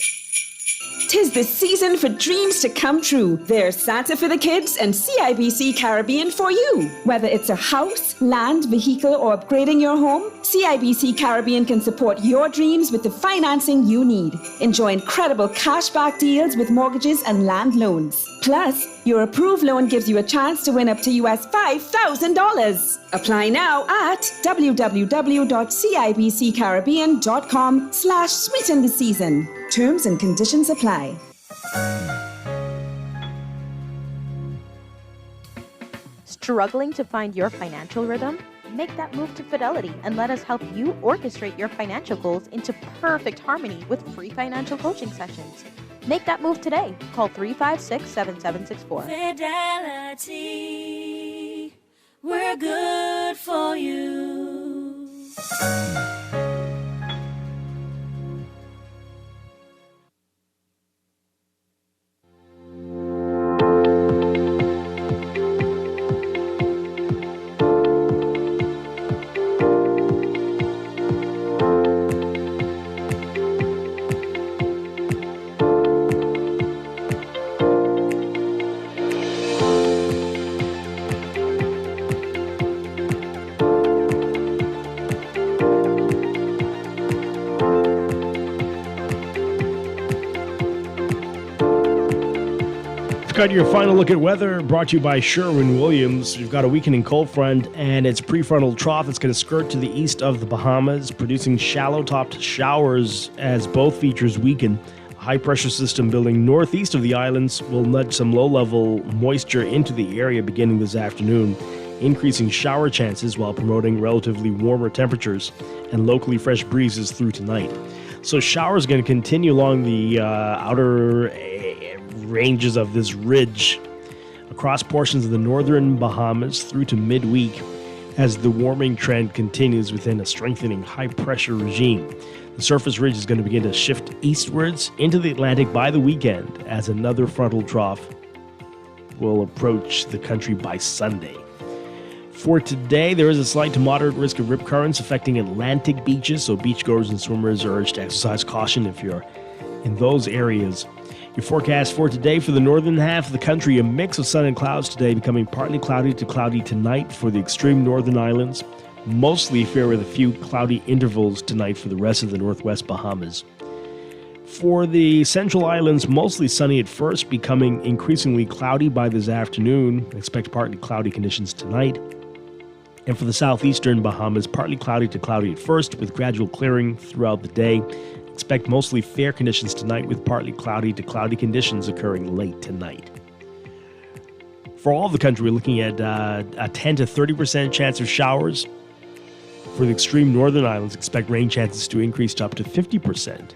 'Tis the season for dreams to come true. There's Santa for the kids and CIBC Caribbean for you. Whether it's a house, land, vehicle, or upgrading your home, CIBC Caribbean can support your dreams with the financing you need. Enjoy incredible cashback deals with mortgages and land loans. Plus, your approved loan gives you a chance to win up to US $5,000. Apply now at www.cibccaribbean.com/sweeten the season. Terms and conditions apply. Struggling to find your financial rhythm? Make that move to Fidelity and let us help you orchestrate your financial goals into perfect harmony with free financial coaching sessions. Make that move today. Call 356-7764. Fidelity, we're good for you. Got your final look at weather brought to you by Sherwin-Williams. We've got a weakening cold front and its prefrontal trough that's going to skirt to the east of the Bahamas, producing shallow-topped showers as both features weaken. A high-pressure system building northeast of the islands will nudge some low-level moisture into the area beginning this afternoon, increasing shower chances while promoting relatively warmer temperatures and locally fresh breezes through tonight. So showers are going to continue along the outer ranges of this ridge across portions of the northern Bahamas through to midweek as the warming trend continues within a strengthening high-pressure regime. The surface ridge is going to begin to shift eastwards into the Atlantic by the weekend as another frontal trough will approach the country by Sunday. For today, there is a slight to moderate risk of rip currents affecting Atlantic beaches, so beachgoers and swimmers are urged to exercise caution if you're in those areas. Your forecast for today for the northern half of the country, a mix of sun and clouds today, becoming partly cloudy to cloudy tonight for the extreme northern islands. Mostly fair with a few cloudy intervals tonight for the rest of the northwest Bahamas. For the central islands, mostly sunny at first, becoming increasingly cloudy by this afternoon. Expect partly cloudy conditions tonight. And for the southeastern Bahamas, partly cloudy to cloudy at first, with gradual clearing throughout the day. Expect mostly fair conditions tonight with partly cloudy to cloudy conditions occurring late tonight. For all of the country, we're looking at a 10 to 30% chance of showers. For the extreme northern islands, expect rain chances to increase to up to 50%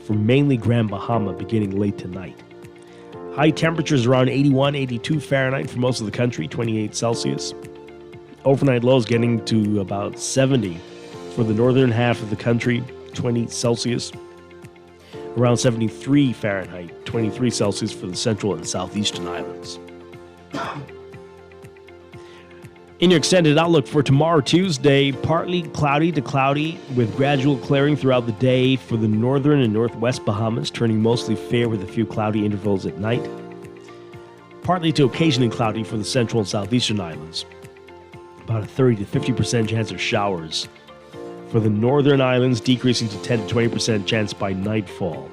for mainly Grand Bahama beginning late tonight. High temperatures around 81, 82 Fahrenheit for most of the country, 28 Celsius. Overnight lows getting to about 70 for the northern half of the country, 20 Celsius. around 73 Fahrenheit, 23 Celsius for the central and southeastern islands. In your extended outlook for tomorrow, Tuesday, partly cloudy to cloudy with gradual clearing throughout the day for the northern and northwest Bahamas, turning mostly fair with a few cloudy intervals at night. Partly to occasionally cloudy for the central and southeastern islands. About a 30 to 50% chance of showers. For the northern islands, decreasing to 10 to 20% chance by nightfall.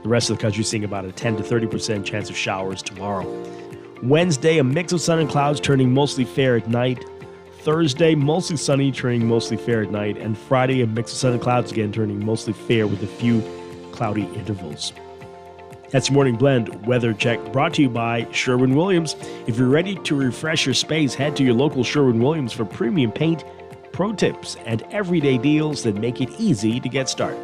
The rest of the country seeing about a 10 to 30% chance of showers tomorrow. Wednesday, a mix of sun and clouds turning mostly fair at night. Thursday, mostly sunny, turning mostly fair at night. And Friday, a mix of sun and clouds again, turning mostly fair with a few cloudy intervals. That's your Morning Blend Weather Check, brought to you by Sherwin-Williams. If you're ready to refresh your space, head to your local Sherwin-Williams for premium paint, pro tips, and everyday deals that make it easy to get started.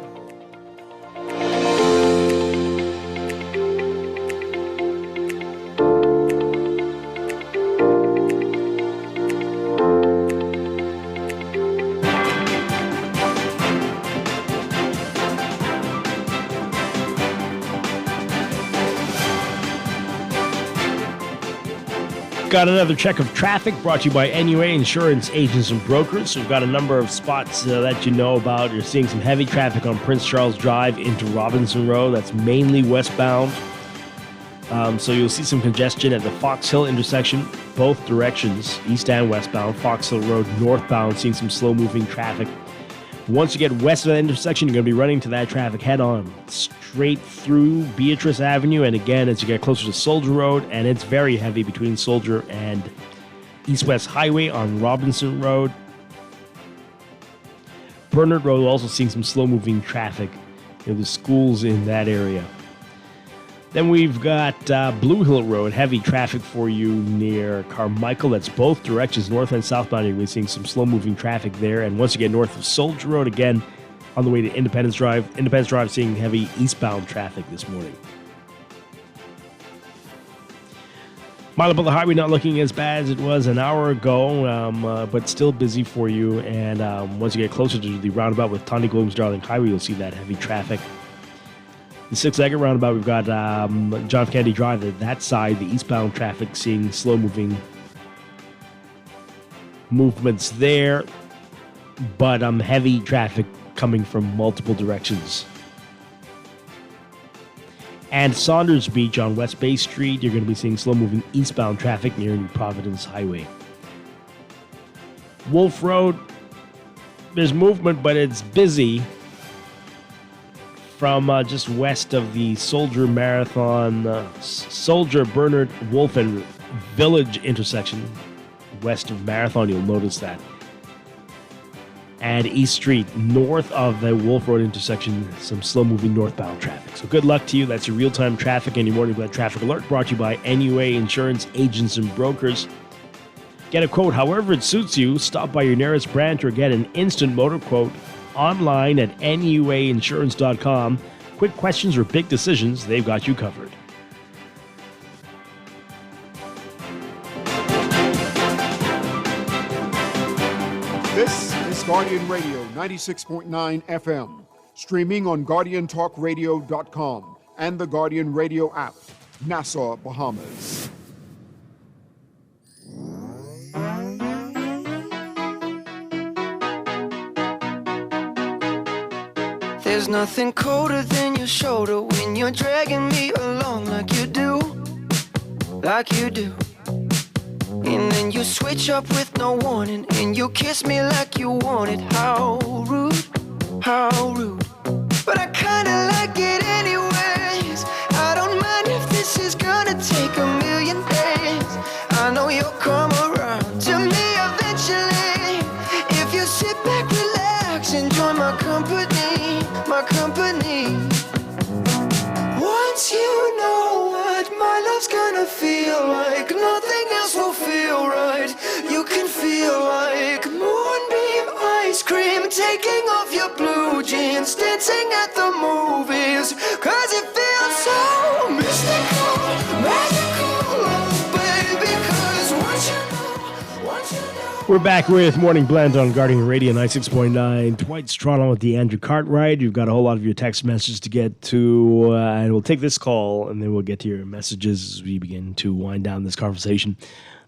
Got another check of traffic brought to you by NUA Insurance Agents and Brokers. We've got a number of spots that you know about. You're seeing some heavy traffic on Prince Charles Drive into Robinson Road. That's mainly westbound. So you'll see some congestion at the Fox Hill intersection, both directions, east and westbound. Fox Hill Road northbound, seeing some slow-moving traffic. Once you get west of that intersection, you're going to be running to that traffic head-on, straight through Beatrice Avenue, and again, as you get closer to Soldier Road, and it's very heavy between Soldier and East-West Highway on Robinson Road. Bernard Road also seeing some slow-moving traffic. The schools in that area. Then we've got Blue Hill Road, heavy traffic for you near Carmichael. That's both directions, north and southbound. You're seeing some slow-moving traffic there. And once you get north of Soldier Road, again, on the way to Independence Drive seeing heavy eastbound traffic this morning. Mile up on the highway not looking as bad as it was an hour ago, but still busy for you. And once you get closer to the roundabout with Tawny Williams Darling Highway, you'll see that heavy traffic. The 6-exit roundabout, we've got John F. Kennedy Drive at that side, the eastbound traffic seeing slow-moving movements there, but heavy traffic coming from multiple directions. And Saunders Beach on West Bay Street, you're going to be seeing slow-moving eastbound traffic near New Providence Highway. Wolf Road, there's movement, but it's busy. From just west of the Soldier Marathon, Soldier, Bernard, Wolf, and Village intersection, west of Marathon, you'll notice that. And East Street, north of the Wolf Road intersection, some slow-moving northbound traffic. So good luck to you. That's your real-time traffic and your Morning Blend Traffic Alert, brought to you by NUA Insurance Agents and Brokers. Get a quote however it suits you. Stop by your nearest branch or get an instant motor quote online at nuainsurance.com. Quick questions or big decisions, they've got you covered. This is Guardian Radio 96.9 FM, streaming on GuardianTalkRadio.com and the Guardian Radio app, Nassau, Bahamas. There's nothing colder than your shoulder when you're dragging me along like you do, like you do. And then you switch up with no warning and you kiss me like you want it. How rude, how rude. But I kinda like it anyways. I don't mind if this is gonna take a million days. I know you'll come around to me eventually. If you sit back, relax, and join my company, my company. Once you know what my love's gonna feel like, nothing else will feel right. You can feel like moonbeam ice cream, taking off your blue jeans, dancing at the movies, 'cause it feels so mystical, magical, oh baby, 'cause once you know We're back with Morning Blend on Guardian Radio 96.9. Dwight Strachan with the Andrew Cartwright. You've got a whole lot of your text messages to get to, and we'll take this call, and then we'll get to your messages as we begin to wind down this conversation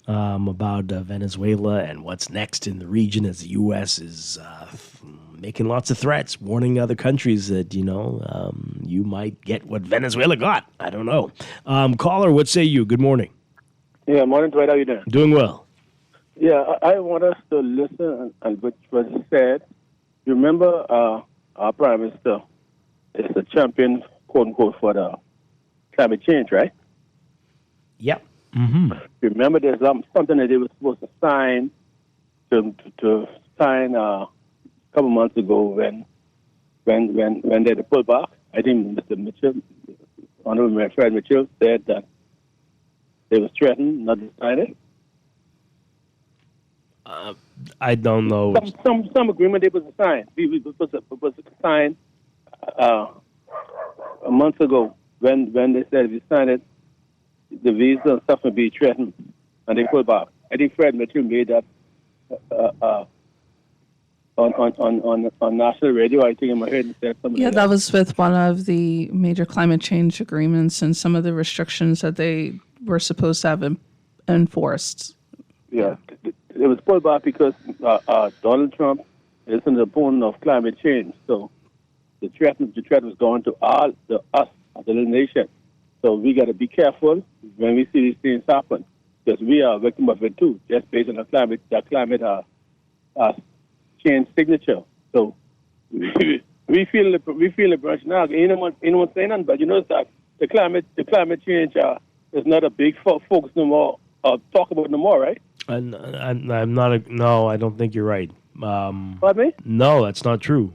about Venezuela and what's next in the region as the U.S. is making lots of threats, warning other countries that, you might get what Venezuela got. I don't know. Caller, what say you? Good morning. Yeah, morning, Dwight. How you doing? Doing well. Yeah, I want us to listen and what was said. You remember our Prime Minister is the champion, quote unquote, for the climate change, right? Yep. Mm-hmm. Remember there's something that they were supposed to sign to sign a couple months ago when they had to pull back. I think Mr. Mitchell, Honorable Fred Mitchell, said that they was threatened not to sign it. I don't know. Some agreement they was to sign. We was to sign a month ago when they said if you sign it, the visa and stuff would be threatened, and they pulled back. I think Fred Mitchell made that on national radio. I think in my head and said something. Yeah, like that was with one of the major climate change agreements and some of the restrictions that they were supposed to have enforced. Yeah. It was pulled back because Donald Trump is an opponent of climate change. So the threat was going to us as a little nation. So we got to be careful when we see these things happen, because we are a victim of it too, just based on the climate change signature. So we feel the brush now. Anyone saying nothing, but you know that the climate change is not a big focus no more. Talk about no more, right? I'm not. No, I don't think you're right. Pardon me? No, that's not true.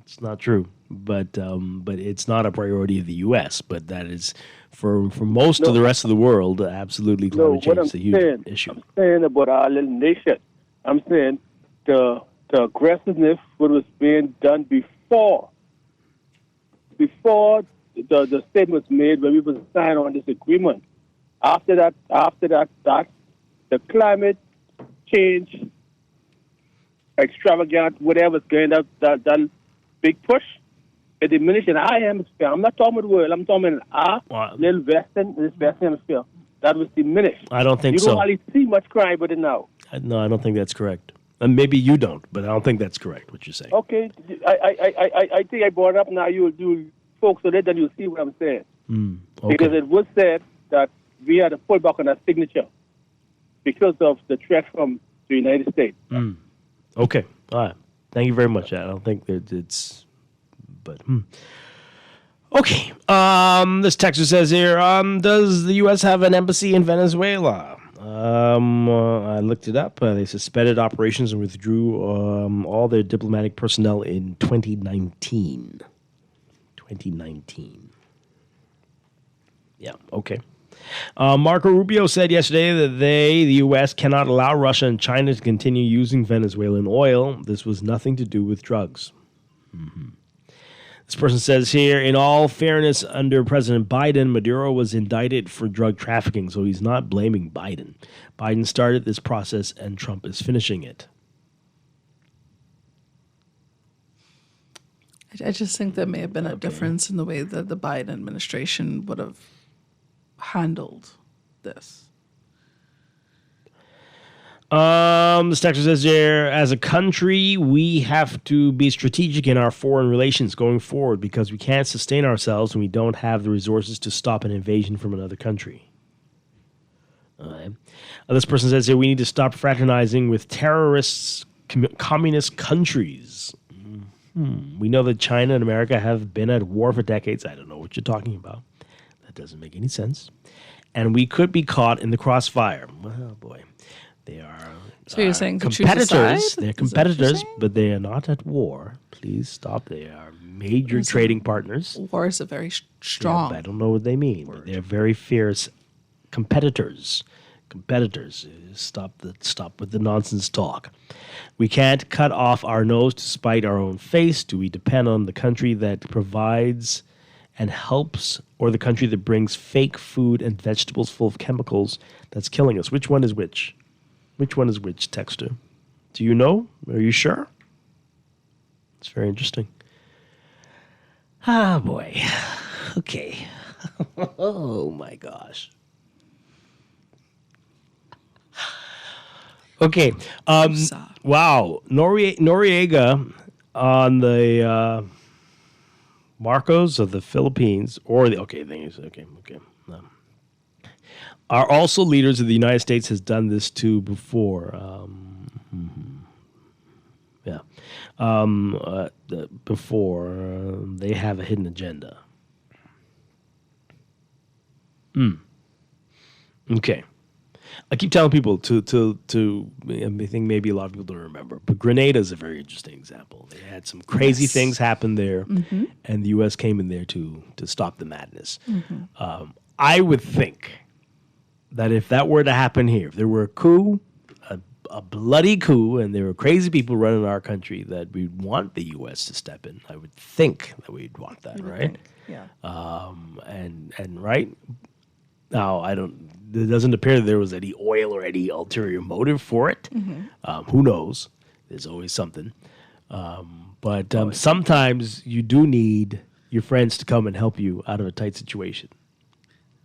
It's not true. But it's not a priority of the U.S. But that is for most of the rest of the world. Absolutely, climate change is a huge issue. I'm saying about our little nation. I'm saying the aggressiveness what was being done before the statement was made when we was signed on this agreement. After that, the climate change extravagant, whatever's going that big push, it diminished in our hemisphere. I'm not talking about the world. I'm talking about our little western hemisphere. That was diminished. I don't think so. You don't really see much crime with it now. No, I don't think that's correct. And maybe you don't, but I don't think that's correct, what you're saying. Okay. I think I brought it up now. You'll focus on it, then you'll see what I'm saying. Okay. Because it was said that we had to pull back on our signature because of the threat from the United States. Okay. All right. Thank you very much. I don't think that it's... But, Okay. This texter says here, does the U.S. have an embassy in Venezuela? I looked it up. They suspended operations and withdrew all their diplomatic personnel in 2019. 2019. Yeah, okay. Marco Rubio said yesterday that the U.S., cannot allow Russia and China to continue using Venezuelan oil. This was nothing to do with drugs. This person says here, in all fairness, under President Biden, Maduro was indicted for drug trafficking, so he's not blaming Biden. Biden started this process, and Trump is finishing it. I just think there may have been a difference in the way that the Biden administration would have handled this. This texter says here, as a country, we have to be strategic in our foreign relations going forward because we can't sustain ourselves when we don't have the resources to stop an invasion from another country. This person says here, we need to stop fraternizing with terrorists, communist countries. We know that China and America have been at war for decades. I don't know what you're talking about. That doesn't make any sense. And we could be caught in the crossfire. Oh, boy. They are so you're saying competitors. They're competitors, but they are not at war. Please stop. They are major trading partners. War is a very strong. Yeah, I don't know what they mean. But they're very fierce competitors. Competitors. Stop with the nonsense talk. We can't cut off our nose to spite our own face. Do we depend on the country that provides and helps, or the country that brings fake food and vegetables full of chemicals that's killing us? Which one is which? Which one is which, Texter? Do you know? Are you sure? It's very interesting. Ah, boy. Okay. Oh, my gosh. Okay. Wow. Noriega on the Marcos of the Philippines, are also leaders of the United States has done this too before. They have a hidden agenda. Okay. I keep telling people to I think maybe a lot of people don't remember, but Grenada is a very interesting example. They had some crazy things happen there, and the U.S. came in there to stop the madness. I would think that if that were to happen here, if there were a coup, a bloody coup, and there were crazy people running our country, that we'd want the U.S. to step in. I would think that we'd want that, right? Yeah. And right now, it doesn't appear that there was any oil or any ulterior motive for it. Who knows? There's always something. But sometimes you do need your friends to come and help you out of a tight situation.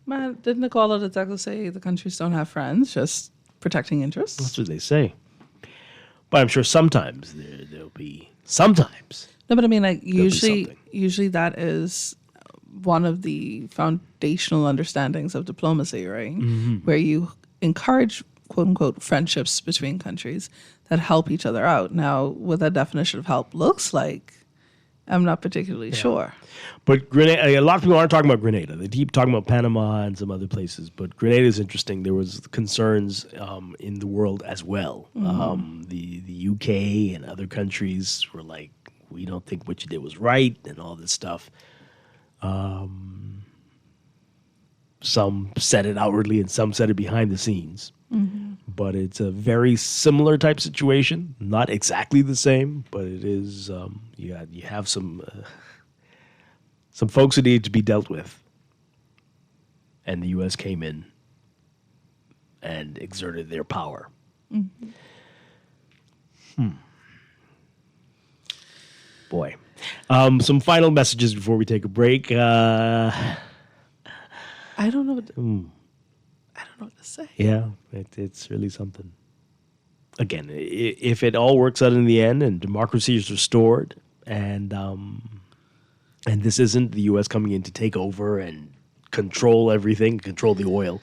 Man, didn't the call of the detective say the countries don't have friends, just protecting interests? That's what they say. But I'm sure sometimes there'll be sometimes. No, but I mean, like usually that is one of the foundational understandings of diplomacy, right? Where you encourage quote unquote friendships between countries that help each other out. Now, what that definition of help looks like, I'm not particularly sure. But Grenada, a lot of people aren't talking about Grenada. They keep talking about Panama and some other places. But Grenada is interesting. There was concerns in the world as well. The UK and other countries were like, we don't think what you did was right and all this stuff. Some said it outwardly and some said it behind the scenes. But it's a very similar type situation. Not exactly the same, but it is. You have some folks who need to be dealt with, and the U.S. came in and exerted their power. Boy, some final messages before we take a break. I don't know. I don't know what to say. Yeah, it's really something. Again, if it all works out in the end and democracy is restored, and this isn't the U.S. coming in to take over and control everything, control the oil,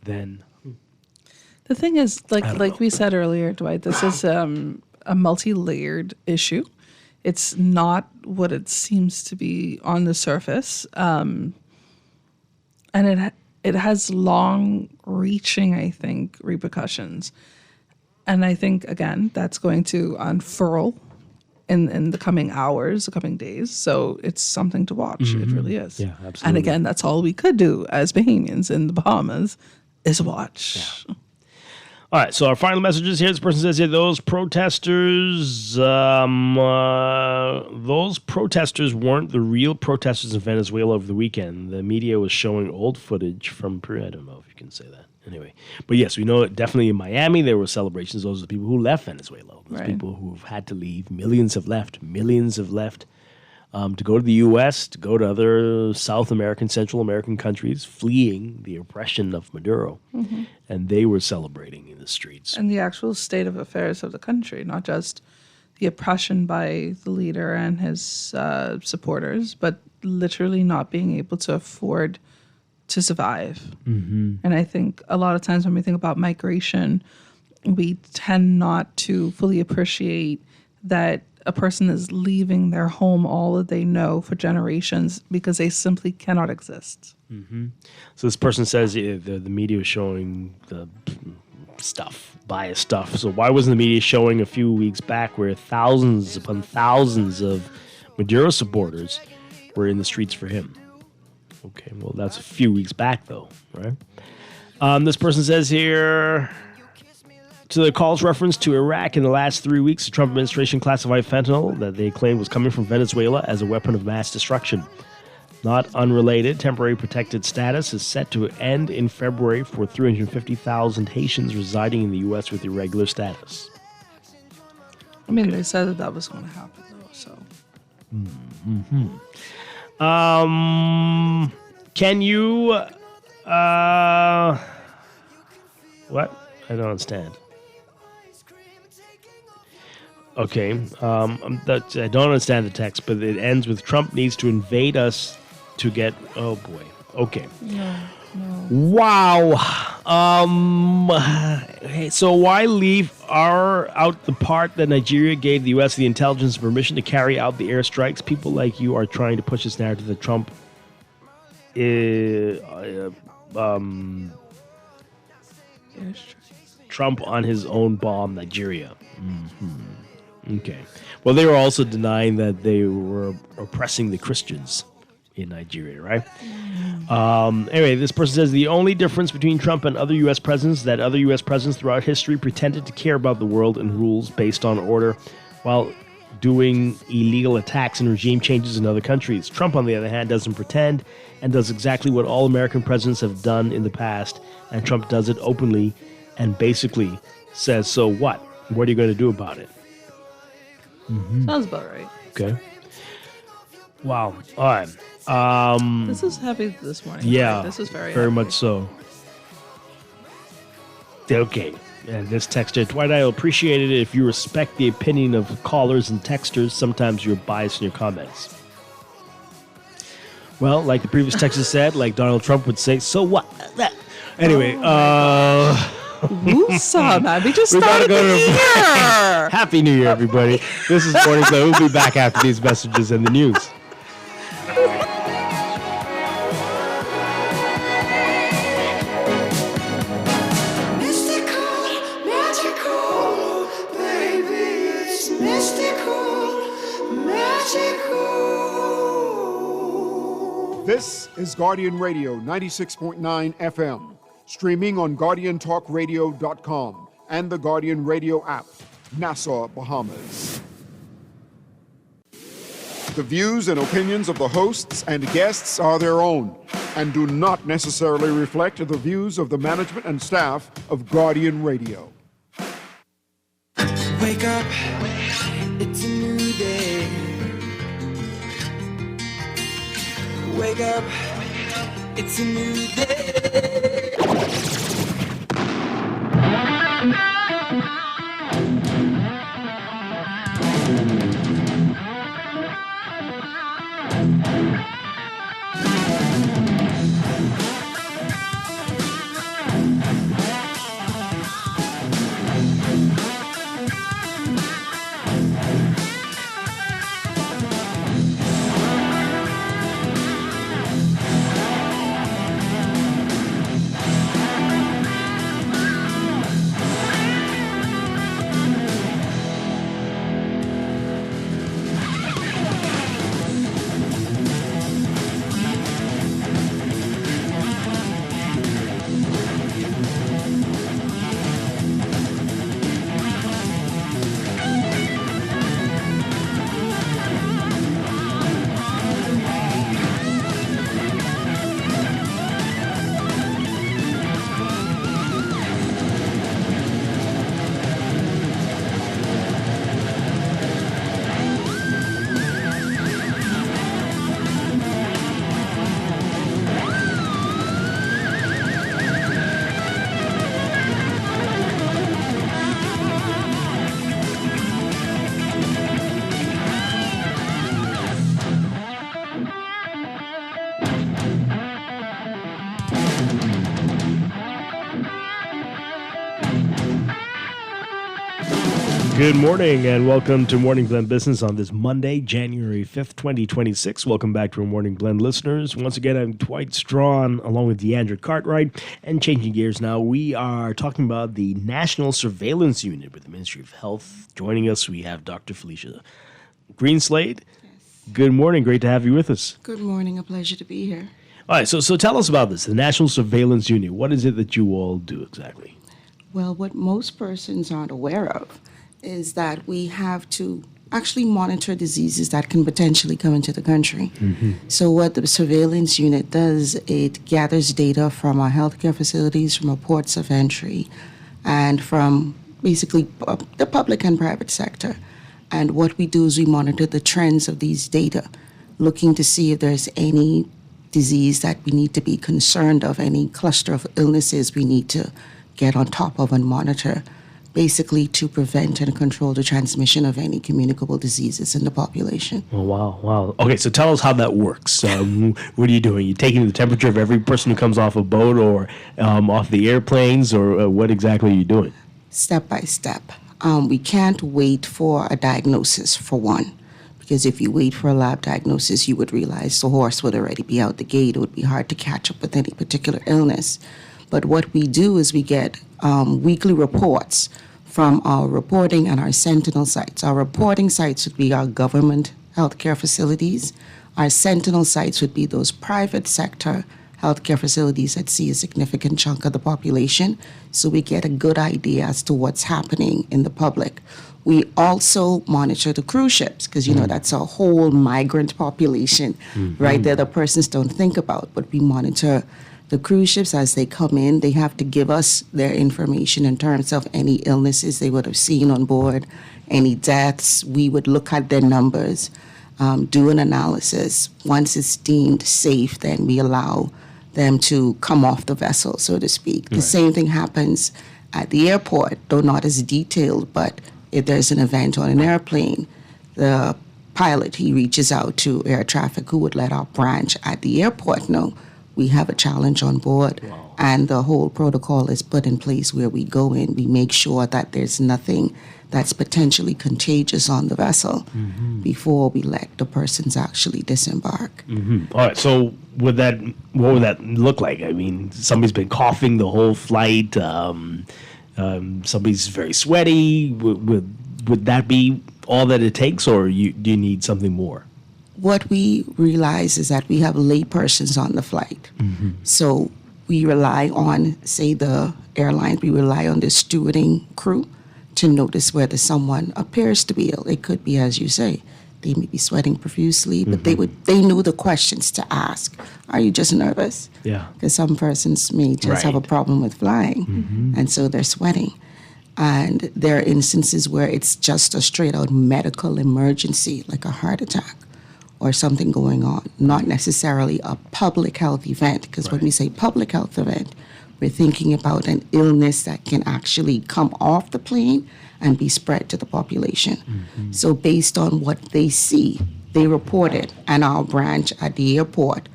then the thing is, like we said earlier, Dwight, this is a multi-layered issue. It's not what it seems to be on the surface, and it has long-reaching, I think, repercussions. And I think, again, that's going to unfurl in the coming hours, the coming days. So it's something to watch. It really is. Yeah, absolutely. And again, that's all we could do as Bahamians in the Bahamas is watch. Yeah. All right, so our final messages here. This person says here, those protesters weren't the real protesters in Venezuela over the weekend. The media was showing old footage from Peru. I don't know if you can say that. Anyway, but yes, we know definitely in Miami there were celebrations. Those are the people who left Venezuela. Those people who've had to leave. Millions have left. To go to the U.S., to go to other South American, Central American countries, fleeing the oppression of Maduro. And they were celebrating in the streets. And the actual state of affairs of the country, not just the oppression by the leader and his supporters, but literally not being able to afford to survive. And I think a lot of times when we think about migration, we tend not to fully appreciate that a person is leaving their home, all that they know for generations, because they simply cannot exist. So this person says the media is showing the biased stuff. So why wasn't the media showing a few weeks back where thousands upon thousands of Maduro supporters were in the streets for him? Okay, well, that's a few weeks back, though, right? This person says here, to the call's reference to Iraq in the last 3 weeks, the Trump administration classified fentanyl that they claimed was coming from Venezuela as a weapon of mass destruction. Not unrelated, temporary protected status is set to end in February for 350,000 Haitians residing in the U.S. with irregular status. I mean, they said that was going to happen, though, so. Can you, what? I don't understand. Okay, I don't understand the text, but it ends with Trump needs to invade us to get, oh boy, okay. No. Wow. Hey, so why leave out the part that Nigeria gave the U.S. the intelligence permission to carry out the airstrikes? People like you are trying to push this narrative that Trump Trump on his own bomb Nigeria. Okay. Well, they were also denying that they were oppressing the Christians in Nigeria, right? Anyway, this person says the only difference between Trump and other U.S. presidents is that other U.S. presidents throughout history pretended to care about the world and rules based on order while doing illegal attacks and regime changes in other countries. Trump, on the other hand, doesn't pretend and does exactly what all American presidents have done in the past, and Trump does it openly and basically says, so what? What are you going to do about it? Sounds about right. Okay. Wow. All right. This is heavy this morning. Yeah. Right? This is very very heavy. much so. Okay. And this texter, Dwight, I appreciate it if you respect the opinion of callers and texters. Sometimes you're biased in your comments. Well, like the previous texter said, like Donald Trump would say, so what? Anyway, Woosah, man. We just we gotta started go the to year. Happy New Year, everybody. This is Morning Glow. We'll be back after these messages and the news. This is Guardian Radio 96.9 FM, streaming on GuardianTalkRadio.com and the Guardian Radio app, Nassau, Bahamas. The views and opinions of the hosts and guests are their own and do not necessarily reflect the views of the management and staff of Guardian Radio. Wake up, it's a new day. Wake up, it's a new day. Good morning and welcome to Morning Blend Business on this Monday, January 5th, 2026. Welcome back to our Morning Blend listeners. Once again, I'm Dwight Strachan along with Andrew Cartwright. And changing gears now, we are talking about the National Surveillance Unit with the Ministry of Health. Joining us, we have Dr. Felicia Greenslade. Yes. Good morning. Great to have you with us. Good morning. A pleasure to be here. All right. So tell us about this, the National Surveillance Unit. What is it that you all do exactly? Well, what most persons aren't aware of is that we have to actually monitor diseases that can potentially come into the country. So what the surveillance unit does, it gathers data from our healthcare facilities, from our ports of entry, and from basically the public and private sector. And what we do is we monitor the trends of these data, looking to see if there's any disease that we need to be concerned of, any cluster of illnesses we need to get on top of and monitor, basically to prevent and control the transmission of any communicable diseases in the population. Oh, wow. Okay, so tell us how that works. What are you doing? You taking the temperature of every person who comes off a boat or off the airplanes, or what exactly are you doing? Step by step. We can't wait for a diagnosis, for one, because if you wait for a lab diagnosis, you would realize the horse would already be out the gate. It would be hard to catch up with any particular illness. But what we do is we get weekly reports from our reporting and our sentinel sites. Our reporting sites would be our government healthcare facilities. Our sentinel sites would be those private sector healthcare facilities that see a significant chunk of the population. So we get a good idea as to what's happening in the public. We also monitor the cruise ships because, that's a whole migrant population right there that persons don't think about. But we monitor the cruise ships as they come in. They have to give us their information in terms of any illnesses they would have seen on board, any deaths. We would look at their numbers, do an analysis. Once it's deemed safe, then we allow them to come off the vessel, so to speak. The same thing happens at the airport, though not as detailed, but if there's an event on an airplane, the pilot, he reaches out to air traffic who would let our branch at the airport know we have a challenge on board. And the whole protocol is put in place where we go in. We make sure that there's nothing that's potentially contagious on the vessel before we let the persons actually disembark. All right, so what would that look like? I mean, somebody's been coughing the whole flight. Somebody's very sweaty. Would that be all that it takes, or do you need something more? What we realize is that we have laypersons on the flight. So we rely on, say, the airline, we rely on the stewarding crew to notice whether someone appears to be ill. It could be, as you say, they may be sweating profusely, but they knew the questions to ask. Are you just nervous? Yeah. Because some persons may just have a problem with flying, and so they're sweating. And there are instances where it's just a straight out medical emergency, like a heart attack or something going on, not necessarily a public health event, because when we say public health event, we're thinking about an illness that can actually come off the plane and be spread to the population. So based on what they see, they report it, and our branch at the airport,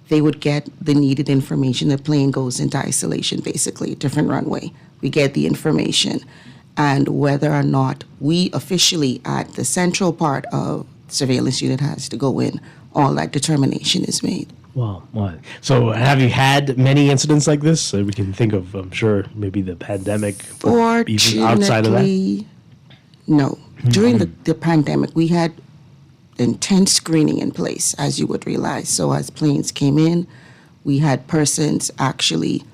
they would get the needed information. The plane goes into isolation, basically, different runway. We get the information, and whether or not we officially at the central part of surveillance unit has to go in, all that determination is made. Wow. So have you had many incidents like this? We can think of, I'm sure, maybe the pandemic, but even outside of that? No. During the pandemic, we had intense screening in place, as you would realize. So as planes came in, we had persons actually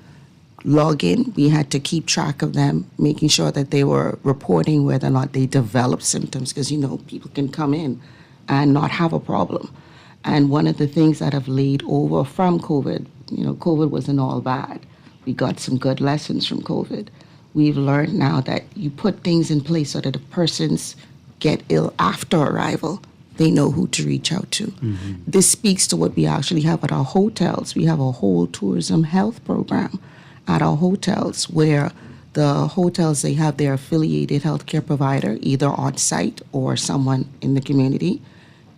log in. We had to keep track of them, making sure that they were reporting whether or not they developed symptoms, because, people can come in and not have a problem. And one of the things that have laid over from COVID, COVID wasn't all bad. We got some good lessons from COVID. We've learned now that you put things in place so that if persons get ill after arrival, they know who to reach out to. This speaks to what we actually have at our hotels. We have a whole tourism health program at our hotels where the hotels, they have their affiliated healthcare provider, either on site or someone in the community.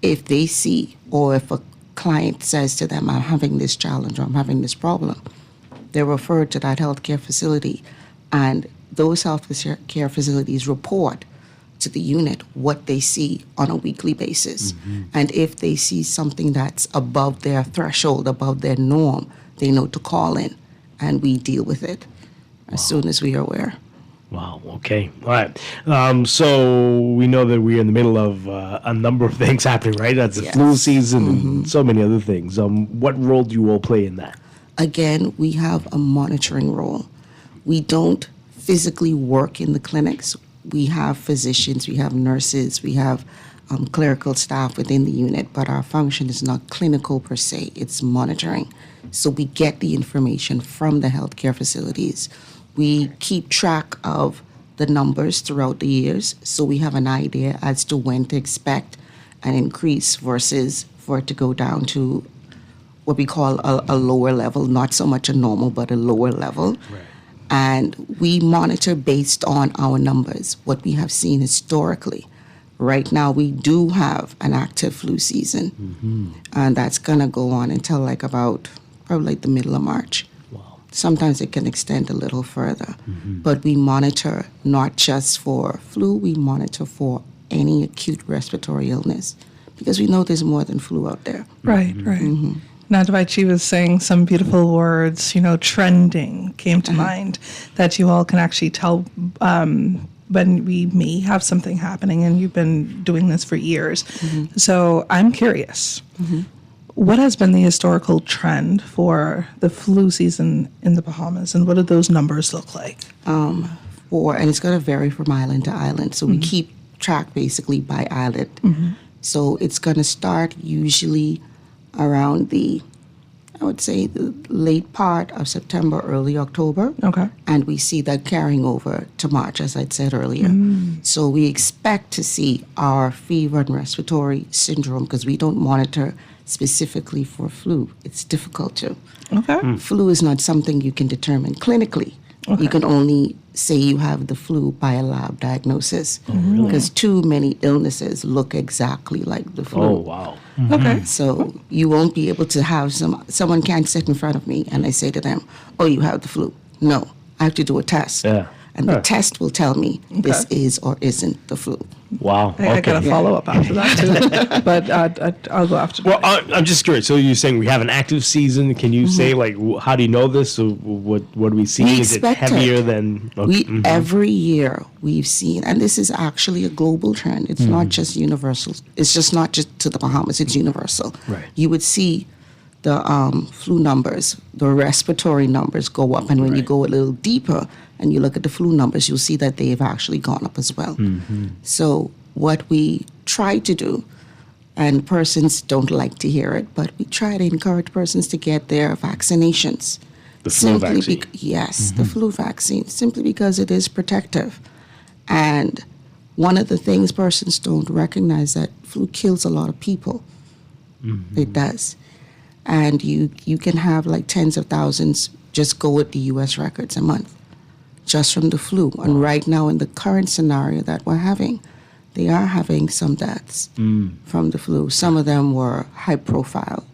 If they see, or if a client says to them, I'm having this challenge or I'm having this problem, they're referred to that healthcare facility. And those healthcare facilities report to the unit what they see on a weekly basis. And if they see something that's above their threshold, above their norm, they know to call in, and we deal with it as soon as we are aware. Wow. Okay. All right. So we know that we're in the middle of a number of things happening, right? That's the flu season and so many other things. What role do you all play in that? Again, we have a monitoring role. We don't physically work in the clinics. We have physicians, we have nurses, we have clerical staff within the unit, but our function is not clinical per se, it's monitoring. So we get the information from the healthcare facilities. We keep track of the numbers throughout the years, so we have an idea as to when to expect an increase versus for it to go down to what we call a lower level, not so much a normal, but a lower level. Right. And we monitor based on our numbers, what we have seen historically. Right now, we do have an active flu season, and that's going to go on until like about probably like the middle of March. Wow. Sometimes it can extend a little further, but we monitor not just for flu, we monitor for any acute respiratory illness because we know there's more than flu out there. Right, right. Now, Dwight, she was saying some beautiful words, trending came to mind that you all can actually tell when we may have something happening, and you've been doing this for years. So I'm curious, what has been the historical trend for the flu season in the Bahamas, and what do those numbers look like? And it's going to vary from island to island. So we keep track basically by island. So it's going to start usually around I would say the late part of September, early October. Okay. And we see that carrying over to March, as I'd said earlier. So we expect to see our fever and respiratory syndrome, because we don't monitor specifically for flu. It's difficult to. Okay. Flu is not something you can determine clinically. Okay. You can only say you have the flu by a lab diagnosis. Because too many illnesses look exactly like the flu. Oh, wow. Okay. So you won't be able to have someone can't sit in front of me and I say to them, oh, you have the flu. No, I have to do a test. Yeah. And the test will tell me this is or isn't the flu. Wow. I got a follow-up after that, too. But I'll go after that. Well, I'm just curious. So you're saying we have an active season. Can you say, like, how do you know this? So what do we see? Is it heavier than... Okay. Every year we've seen, and this is actually a global trend. It's not just universal. It's just not just to the Bahamas. It's universal. Right. You would see the flu numbers, the respiratory numbers go up. And when you go a little deeper and you look at the flu numbers, you'll see that they've actually gone up as well. So what we try to do, and persons don't like to hear it, but we try to encourage persons to get their vaccinations. The flu vaccine? Yes, the flu vaccine, simply because it is protective. And one of the things persons don't recognize that flu kills a lot of people. It does. And you can have like tens of thousands just go with the U.S. records a month, just from the flu. And right now, in the current scenario that we're having, they are having some deaths from the flu. Some of them were high-profile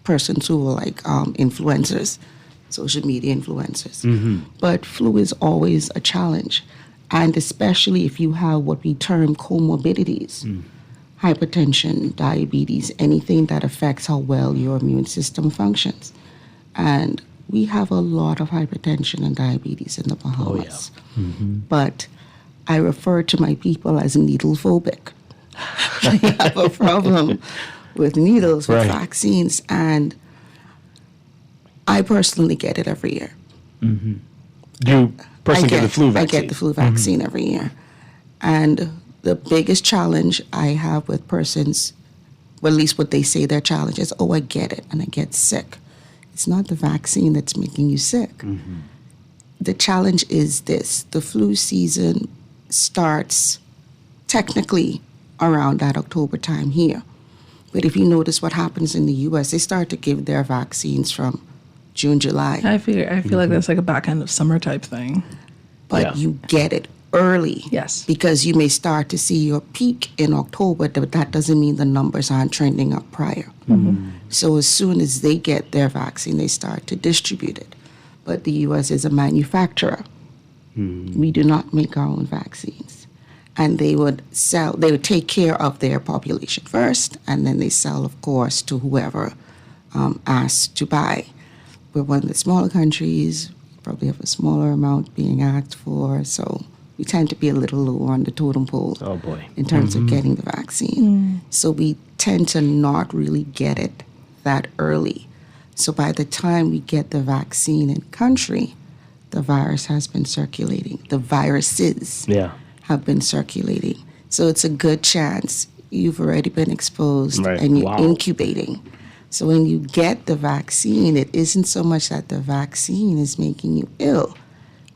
persons who were like influencers, social media influencers. But flu is always a challenge, and especially if you have what we term comorbidities. Hypertension, diabetes, anything that affects how well your immune system functions. And we have a lot of hypertension and diabetes in the Bahamas. But I refer to my people as needle phobic. They have a problem with needles, with vaccines, and I personally get it every year. Do you personally get the flu vaccine? I get the flu vaccine every year. And the biggest challenge I have with persons, well, at least what they say their challenge is, oh, I get it and I get sick. It's not the vaccine that's making you sick. The challenge is this. The flu season starts technically around that October time here. But if you notice what happens in the U.S., they start to give their vaccines from June, July. I feel like that's like a back end of summer type thing. But you get it early. Yes. Because you may start to see your peak in October, but that doesn't mean the numbers aren't trending up prior. So as soon as they get their vaccine, they start to distribute it. But the U.S. is a manufacturer. We do not make our own vaccines. And they would take care of their population first, and then they sell, of course, to whoever asks to buy. We're one of the smaller countries, probably have a smaller amount being asked for, so we tend to be a little lower on the totem pole in terms of getting the vaccine. So we tend to not really get it that early. So by the time we get the vaccine in country, the virus has been circulating. The viruses have been circulating. So it's a good chance you've already been exposed Right. and you're Wow. incubating. So when you get the vaccine, it isn't so much that the vaccine is making you ill.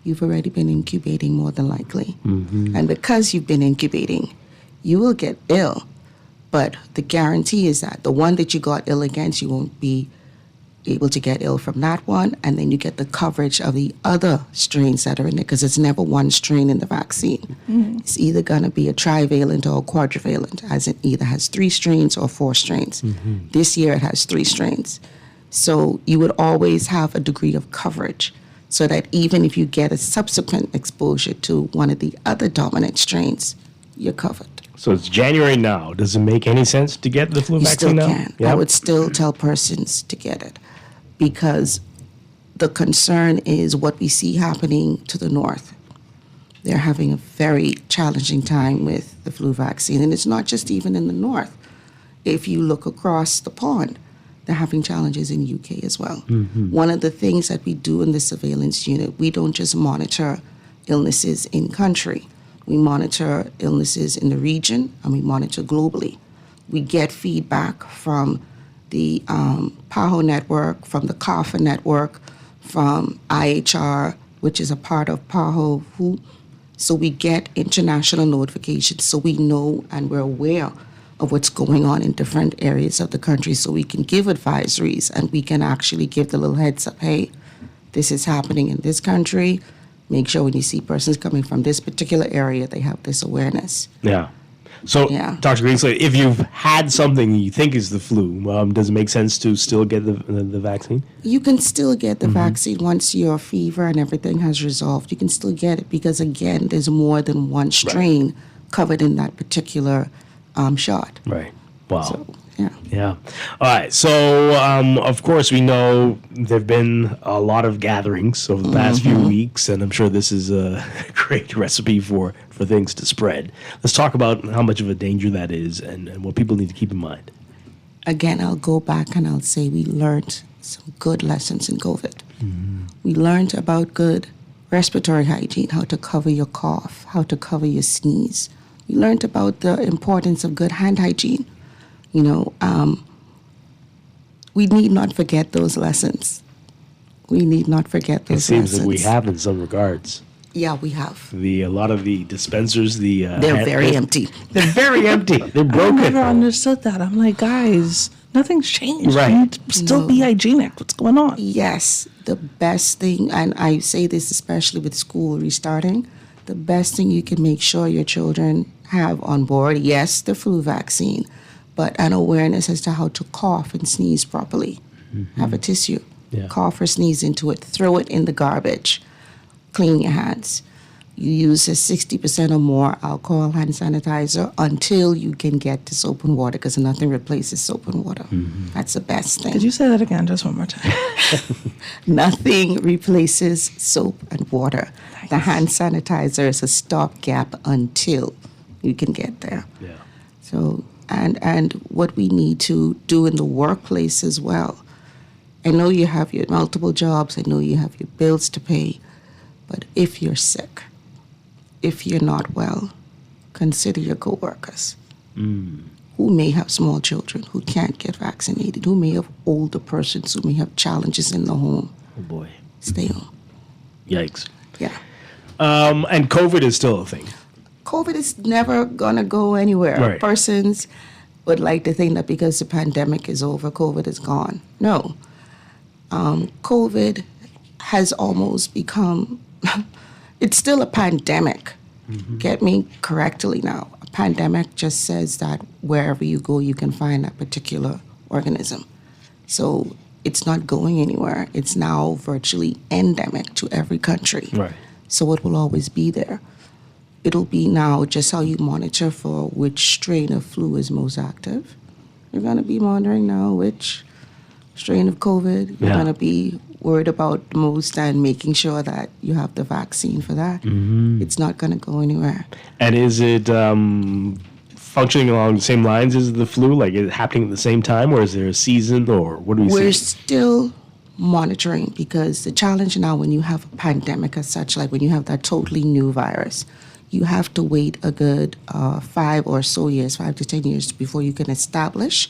You've already been incubating more than likely. Mm-hmm. And because you've been incubating, you will get ill. But the guarantee is that the one that you got ill against, you won't be able to get ill from that one. And then you get the coverage of the other strains that are in it, because it's never one strain in the vaccine. It's either going to be a trivalent or a quadrivalent, as it either has 3 strains or 4 strains. This year it has 3 strains. So you would always have a degree of coverage, so that even if you get a subsequent exposure to one of the other dominant strains, you're covered. So it's January now. Does it make any sense to get the flu You vaccine still now? can. I would still tell persons to get it, because the concern is what we see happening to the north. They're having a very challenging time with the flu vaccine. And it's not just even in the north. If you look across the pond, they're having challenges in UK as well. One of the things that we do in the surveillance unit, we don't just monitor illnesses in country. We monitor illnesses in the region, and we monitor globally. We get feedback from the PAHO network, from the CAFA network, from IHR, which is a part of PAHO. So we get international notifications, so we know and we're aware of what's going on in different areas of the country, so we can give advisories and we can actually give the little heads up, hey, this is happening in this country. Make sure when you see persons coming from this particular area, they have this awareness. Yeah. So, Dr. Greenslade, if you've had something you think is the flu, does it make sense to still get the vaccine? You can still get the vaccine once your fever and everything has resolved. You can still get it because, again, there's more than one strain covered in that particular shot. Right. Wow. So, yeah. Yeah. All right. So, of course, we know there have been a lot of gatherings over the past few weeks, and I'm sure this is a great recipe for things to spread. Let's talk about how much of a danger that is and what people need to keep in mind. Again, I'll go back and I'll say we learned some good lessons in COVID. We learned about good respiratory hygiene, how to cover your cough, how to cover your sneeze. We learned about the importance of good hand hygiene. You know, we need not forget those lessons. We need not forget those lessons. It seems that we have in some regards. Yeah, we have. A lot of the dispensers, they're very empty. They're very empty. They're broken. I never understood that. I'm like, guys, nothing's changed. Right. You need to still be hygienic. What's going on? Yes, the best thing, and I say this especially with school restarting, the best thing you can make sure your children have on board, yes, the flu vaccine, but an awareness as to how to cough and sneeze properly. Have a tissue. Cough or sneeze into it. Throw it in the garbage. Clean your hands. You use a 60% or more alcohol hand sanitizer until you can get to soap and water, because nothing replaces soap and water. That's the best thing. Did you say that again just one more time? Nothing replaces soap and water. Nice. The hand sanitizer is a stopgap until you can get there. Yeah. So, and what we need to do in the workplace as well. I know you have your multiple jobs. I know you have your bills to pay. But if you're sick, if you're not well, consider your coworkers who may have small children, who can't get vaccinated, who may have older persons, who may have challenges in the home. Oh, boy. Stay home. Yikes. Yeah. And COVID is still a thing. COVID is never going to go anywhere. Right. Persons would like to think that because the pandemic is over, COVID is gone. No. COVID has almost become, it's still a pandemic. Get me correctly now. A pandemic just says that wherever you go, you can find that particular organism. So it's not going anywhere. It's now virtually endemic to every country. Right. So it will always be there. It'll be now just how you monitor for which strain of flu is most active. You're going to be monitoring now which strain of COVID you're going to be worried about the most, and making sure that you have the vaccine for that. It's not going to go anywhere. And is it functioning along the same lines as the flu? Like, is it happening at the same time, or is there a season, or what do we see? We're still monitoring, because the challenge now when you have a pandemic as such, like when you have that totally new virus, you have to wait a good 5 or so years, 5 to 10 years, before you can establish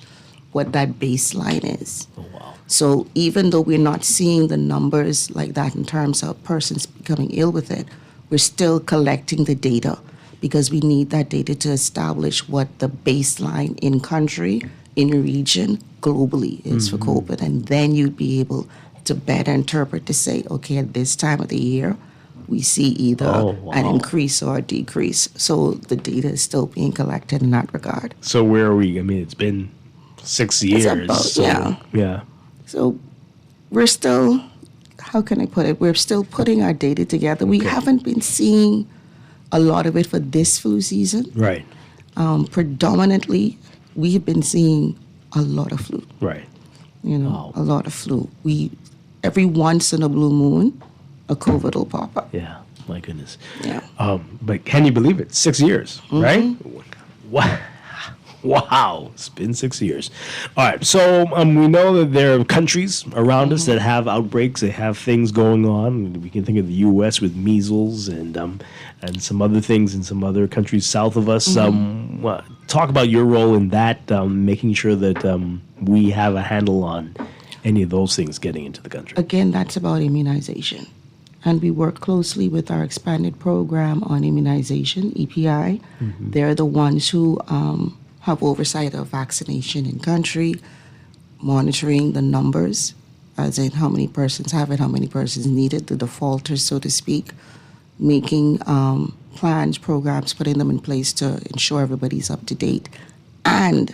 what that baseline is. Oh, wow. So even though we're not seeing the numbers like that in terms of persons becoming ill with it, we're still collecting the data because we need that data to establish what the baseline in country, in region, globally is for COVID. And then you'd be able to better interpret to say, okay, at this time of the year, we see either an increase or a decrease. So the data is still being collected in that regard. So where are we? I mean, it's been 6 years. Yeah. So we're still, how can I put it? We're still putting our data together. We haven't been seeing a lot of it for this flu season. Right. Predominantly, we have been seeing a lot of flu. Right. A lot of flu. Every once in a blue moon, a COVID will pop up. Yeah, my goodness. Yeah. But can you believe it? 6 years, right? Wow, it's been 6 years. All right, so we know that there are countries around us that have outbreaks. They have things going on. We can think of the U.S. with measles and some other things in some other countries south of us. Talk about your role in that, making sure that we have a handle on any of those things getting into the country. Again, that's about immunization. And we work closely with our expanded program on immunization, EPI. They're the ones who have oversight of vaccination in country, monitoring the numbers, as in how many persons have it, how many persons need it, the defaulters, so to speak, making plans, programs, putting them in place to ensure everybody's up to date. And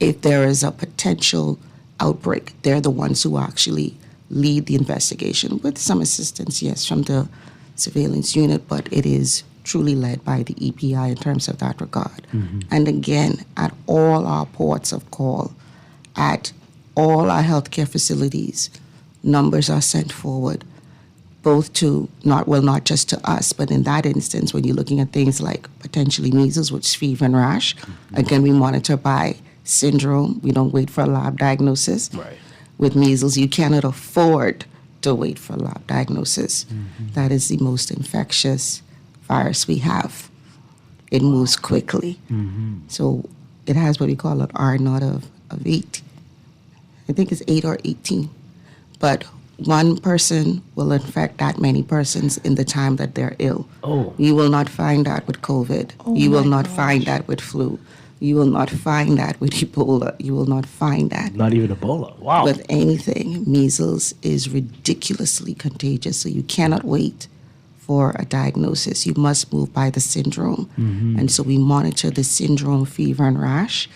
if there is a potential outbreak, they're the ones who actually lead the investigation with some assistance, yes, from the surveillance unit, but it is truly led by the EPI in terms of that regard. And again, at all our ports of call, at all our healthcare facilities, numbers are sent forward, both to, not just to us, but in that instance, when you're looking at things like potentially measles, which is fever and rash, again, we monitor by syndrome. We don't wait for a lab diagnosis. Right. With measles, you cannot afford to wait for a lab diagnosis. That is the most infectious virus we have. It moves quickly. So it has what we call an R naught of 8. I think it's 8 or 18. But one person will infect that many persons in the time that they're ill. You will not find that with COVID. You will not find that with flu. You will not find that with Ebola. You will not find that. Not even Ebola. Wow. With anything. Measles is ridiculously contagious, so you cannot wait for a diagnosis. You must move by the syndrome. And so we monitor the syndrome, fever, and rash.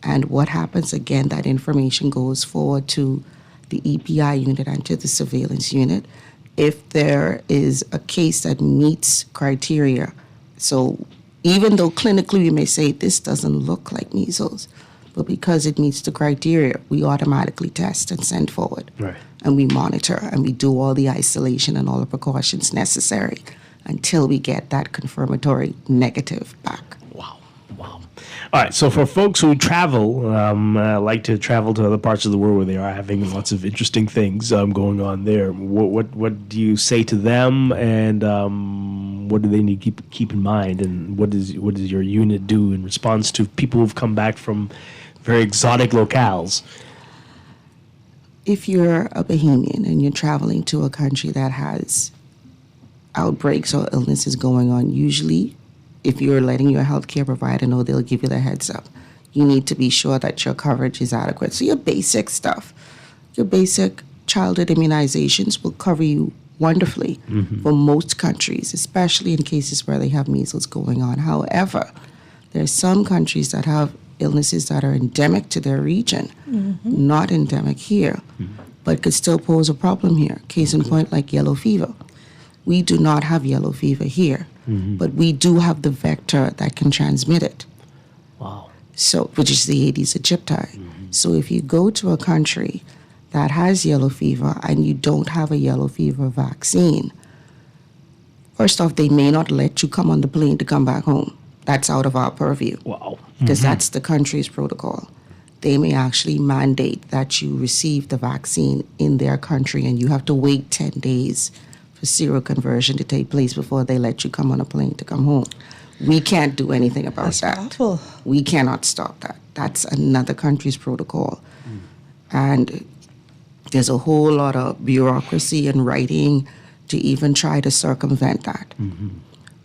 And what happens, again, that information goes forward to the EPI unit and to the surveillance unit. If there is a case that meets criteria, so even though clinically we may say this doesn't look like measles, but because it meets the criteria, we automatically test and send forward. Right. And we monitor and we do all the isolation and all the precautions necessary until we get that confirmatory negative back. All right, so for folks who travel, like to travel to other parts of the world where they are having lots of interesting things going on there, what do you say to them, and what do they need to keep in mind, and what does your unit do in response to people who've come back from very exotic locales? If you're a Bahamian and you're traveling to a country that has outbreaks or illnesses going on, usually if you're letting your healthcare provider know, they'll give you the heads up. You need to be sure that your coverage is adequate. So your basic stuff, your basic childhood immunizations will cover you wonderfully for most countries, especially in cases where they have measles going on. However, there are some countries that have illnesses that are endemic to their region, not endemic here, but could still pose a problem here. Case in point, like yellow fever. We do not have yellow fever here, but we do have the vector that can transmit it. Wow. So, which is the Aedes aegypti. So if you go to a country that has yellow fever and you don't have a yellow fever vaccine, first off, they may not let you come on the plane to come back home. That's out of our purview. Wow. Because that's the country's protocol. They may actually mandate that you receive the vaccine in their country and you have to wait 10 days for seroconversion to take place before they let you come on a plane to come home. We can't do anything about That's that. awful. We cannot stop that. That's another country's protocol. And there's a whole lot of bureaucracy and writing to even try to circumvent that.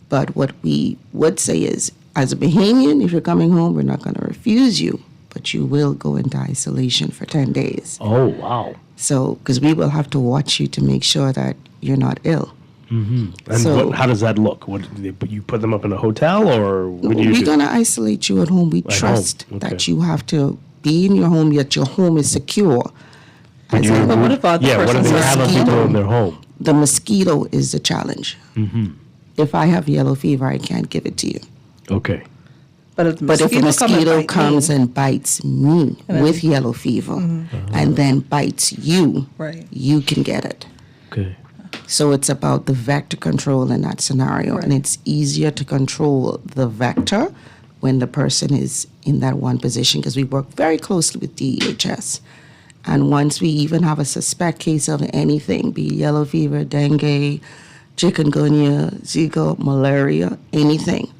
But what we would say is, as a Bahamian, if you're coming home, we're not going to refuse you, but you will go into isolation for 10 days. Oh, wow. So, because we will have to watch you to make sure that you're not ill. And So- how does that look? What you put them up in a hotel, or what do you We're do? going to isolate you at home. We At home, trust okay. that you have to be in your home, yet your home is secure. But As But what about the what if person's they have other people in their home? The mosquito is the challenge. If I have yellow fever, I can't give it to you. Okay. But if, the But if a come and mosquito bite comes me, and bites me And then- with yellow fever and then bites you, Right. you can get it. Okay. So it's about the vector control in that scenario. And it's easier to control the vector when the person is in that one position because we work very closely with DEHS. And once we even have a suspect case of anything, be it yellow fever, dengue, chikungunya, Zika, malaria, anything,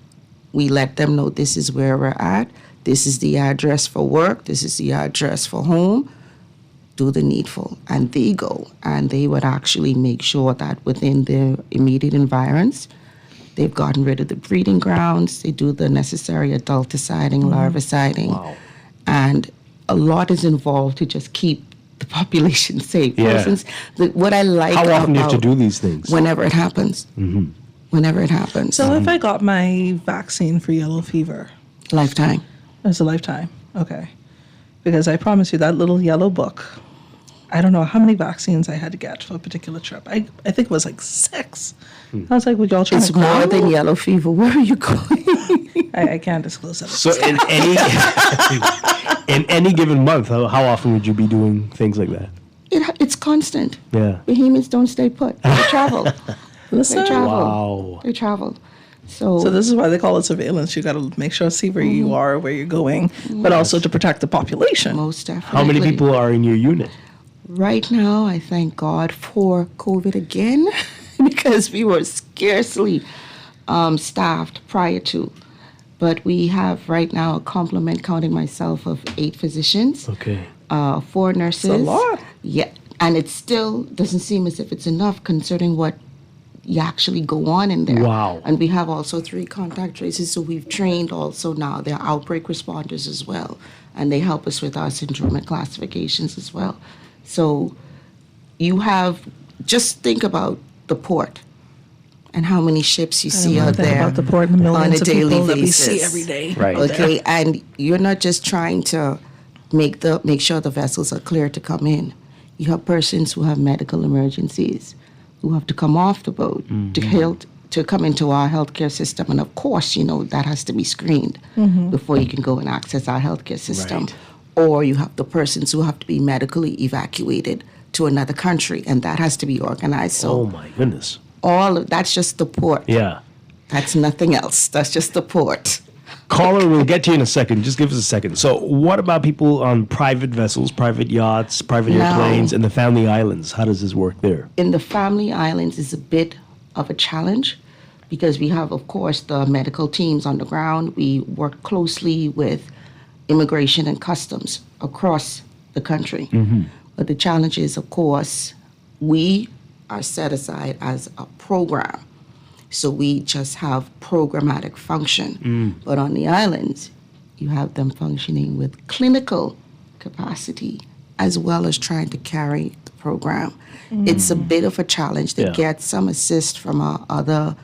we let them know this is where we're at. This is the address for work. This is the address for home. Do the needful. And they go. And they would actually make sure that within their immediate environs, they've gotten rid of the breeding grounds. They do the necessary adulticiding, larviciding. Wow. And a lot is involved to just keep the population safe. For Yeah. instance, what I like How often do you have to about do these things? whenever it happens. Whenever it happens. So if I got my vaccine for yellow fever, Lifetime. it's a lifetime. Okay. Because I promise you that little yellow book, I don't know how many vaccines I had to get for a particular trip. I think it was like 6. I was like, would y'all try It's to more call? than yellow fever. Where are you going? I can't disclose that. So in any in any given month, how often would you be doing things like that? It's constant. Yeah. Bahamians don't stay put. They travel. Listen. They travel. Wow. They travel. So this is why they call it surveillance. You got to make sure, see where you are, where you're going, but also to protect the population. Most definitely. How many people are in your unit? Right now, I thank God for COVID again because we were scarcely staffed prior to. But we have right now a complement, counting myself, of 8 physicians, Okay. 4 nurses. That's a lot. Yeah, and it still doesn't seem as if it's enough considering what you actually go on in there. Wow. And we have also 3 contact tracers, so we've trained also now. They're outbreak responders as well, and they help us with our syndromic classifications as well. So you have, just think about the port and how many ships you see out there about the port and the on a millions of daily people that we basis. see every day. Right. out there. Okay, and you're not just trying to make sure the vessels are clear to come in. You have persons who have medical emergencies who have to come off the boat to come into our healthcare system, and of course, that has to be screened before you can go and access our healthcare system. Right. Or you have the persons who have to be medically evacuated to another country, and that has to be organized. So Oh my goodness. all of that's just the port. Yeah. That's nothing else. That's just the port. Caller, we'll get to you in a second. Just give us a second. So, what about people on private vessels, private yachts, private No. airplanes, and the family islands? How does this work there? In the family islands is a bit of a challenge because we have, of course, the medical teams on the ground. We work closely with immigration and customs across the country. But the challenge is, of course, we are set aside as a program. So we just have programmatic function. But on the islands, you have them functioning with clinical capacity as well as trying to carry the program. It's a bit of a challenge to Yeah. get some assist from our other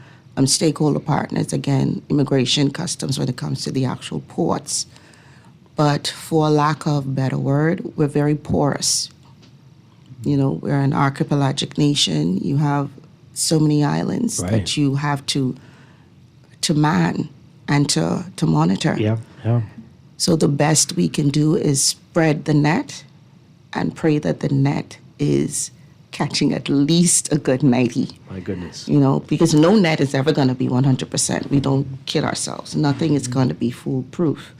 stakeholder partners, again, immigration, customs, when it comes to the actual ports. But for lack of better word, we're very porous. We're an archipelagic nation. You have so many islands Right. that you have to man and to monitor. Yeah. So the best we can do is spread the net and pray that the net is catching at least a good 90. My goodness. Because no net is ever going to be 100%. We don't kid ourselves. Nothing is going to be foolproof,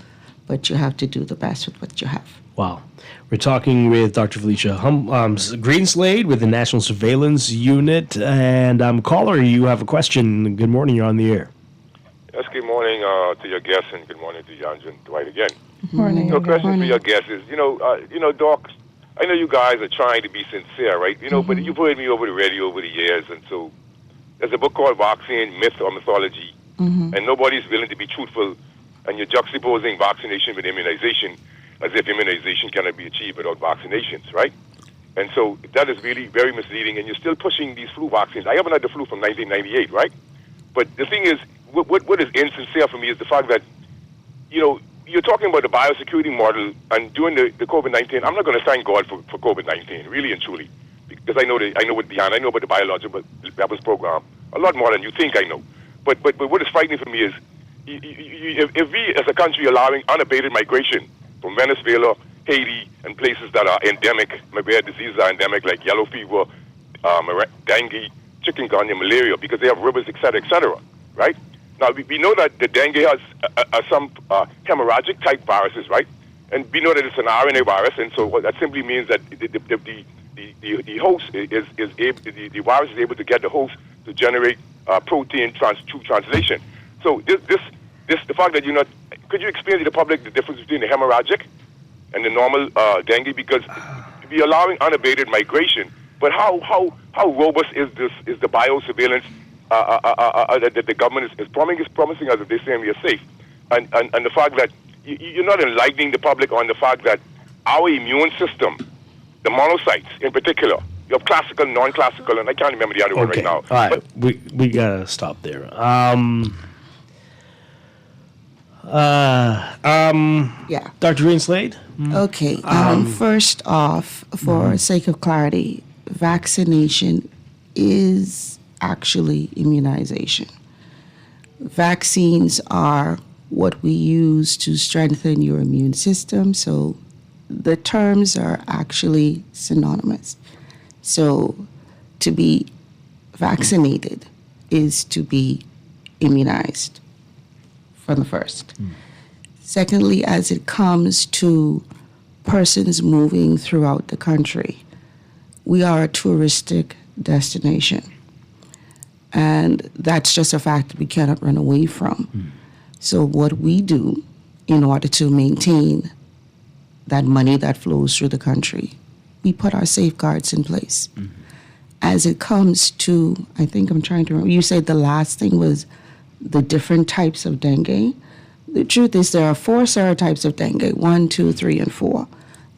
but you have to do the best with what you have. Wow. We're talking with Dr. Felicia Greenslade with the National Surveillance Unit. And caller, you have a question. Good morning. You're on the air. Yes, good morning. morning to your guests, and good morning to Jan and Dwight again. Morning. The question for your guests is, Doc, I know you guys are trying to be sincere, right? But you've heard me over the radio over the years, and so there's a book called Vaccine, Myth or Mythology, and nobody's willing to be truthful, and you're juxtaposing vaccination with immunization as if immunization cannot be achieved without vaccinations, right? And so that is really very misleading, and you're still pushing these flu vaccines. I haven't had the flu from 1998, right? But the thing is, what is insincere for me is the fact that, you're talking about the biosecurity model, and during the COVID-19, I'm not going to thank God for COVID-19, really and truly, because I know what behind. I know about the biological weapons program a lot more than you think I know. But what is frightening for me is if we as a country allowing unabated migration from Venezuela, Haiti, and places that are endemic, where diseases are endemic, like yellow fever, dengue, chikungunya, malaria, because they have rivers, et cetera, right? Now, we know that the dengue has some hemorrhagic type viruses, right? And we know that it's an RNA virus, and so what that simply means that the host is able, the virus is able to get the host to generate protein through translation. So the fact that could you explain to the public the difference between the hemorrhagic and the normal dengue? Because we're allowing unabated migration, but how robust is the biosurveillance that the government is promising us if they're saying we are safe, and the fact that you're not enlightening the public on the fact that our immune system, the monocytes in particular, you have classical, non-classical, and I can't remember the other one right now. All right, but we gotta stop there. Yeah. Dr. Greenslade? Okay. First off, for sake of clarity, vaccination is actually immunization. Vaccines are what we use to strengthen your immune system, so the terms are actually synonymous. So to be vaccinated is to be immunized from the first. Secondly, as it comes to persons moving throughout the country, we are a touristic destination. And that's just a fact that we cannot run away from. So what we do in order to maintain that money that flows through the country, we put our safeguards in place. As it comes to, I think I'm trying to remember, you said the last thing was the different types of dengue. The truth is there are 4 serotypes of dengue, 1, 2, 3, and 4.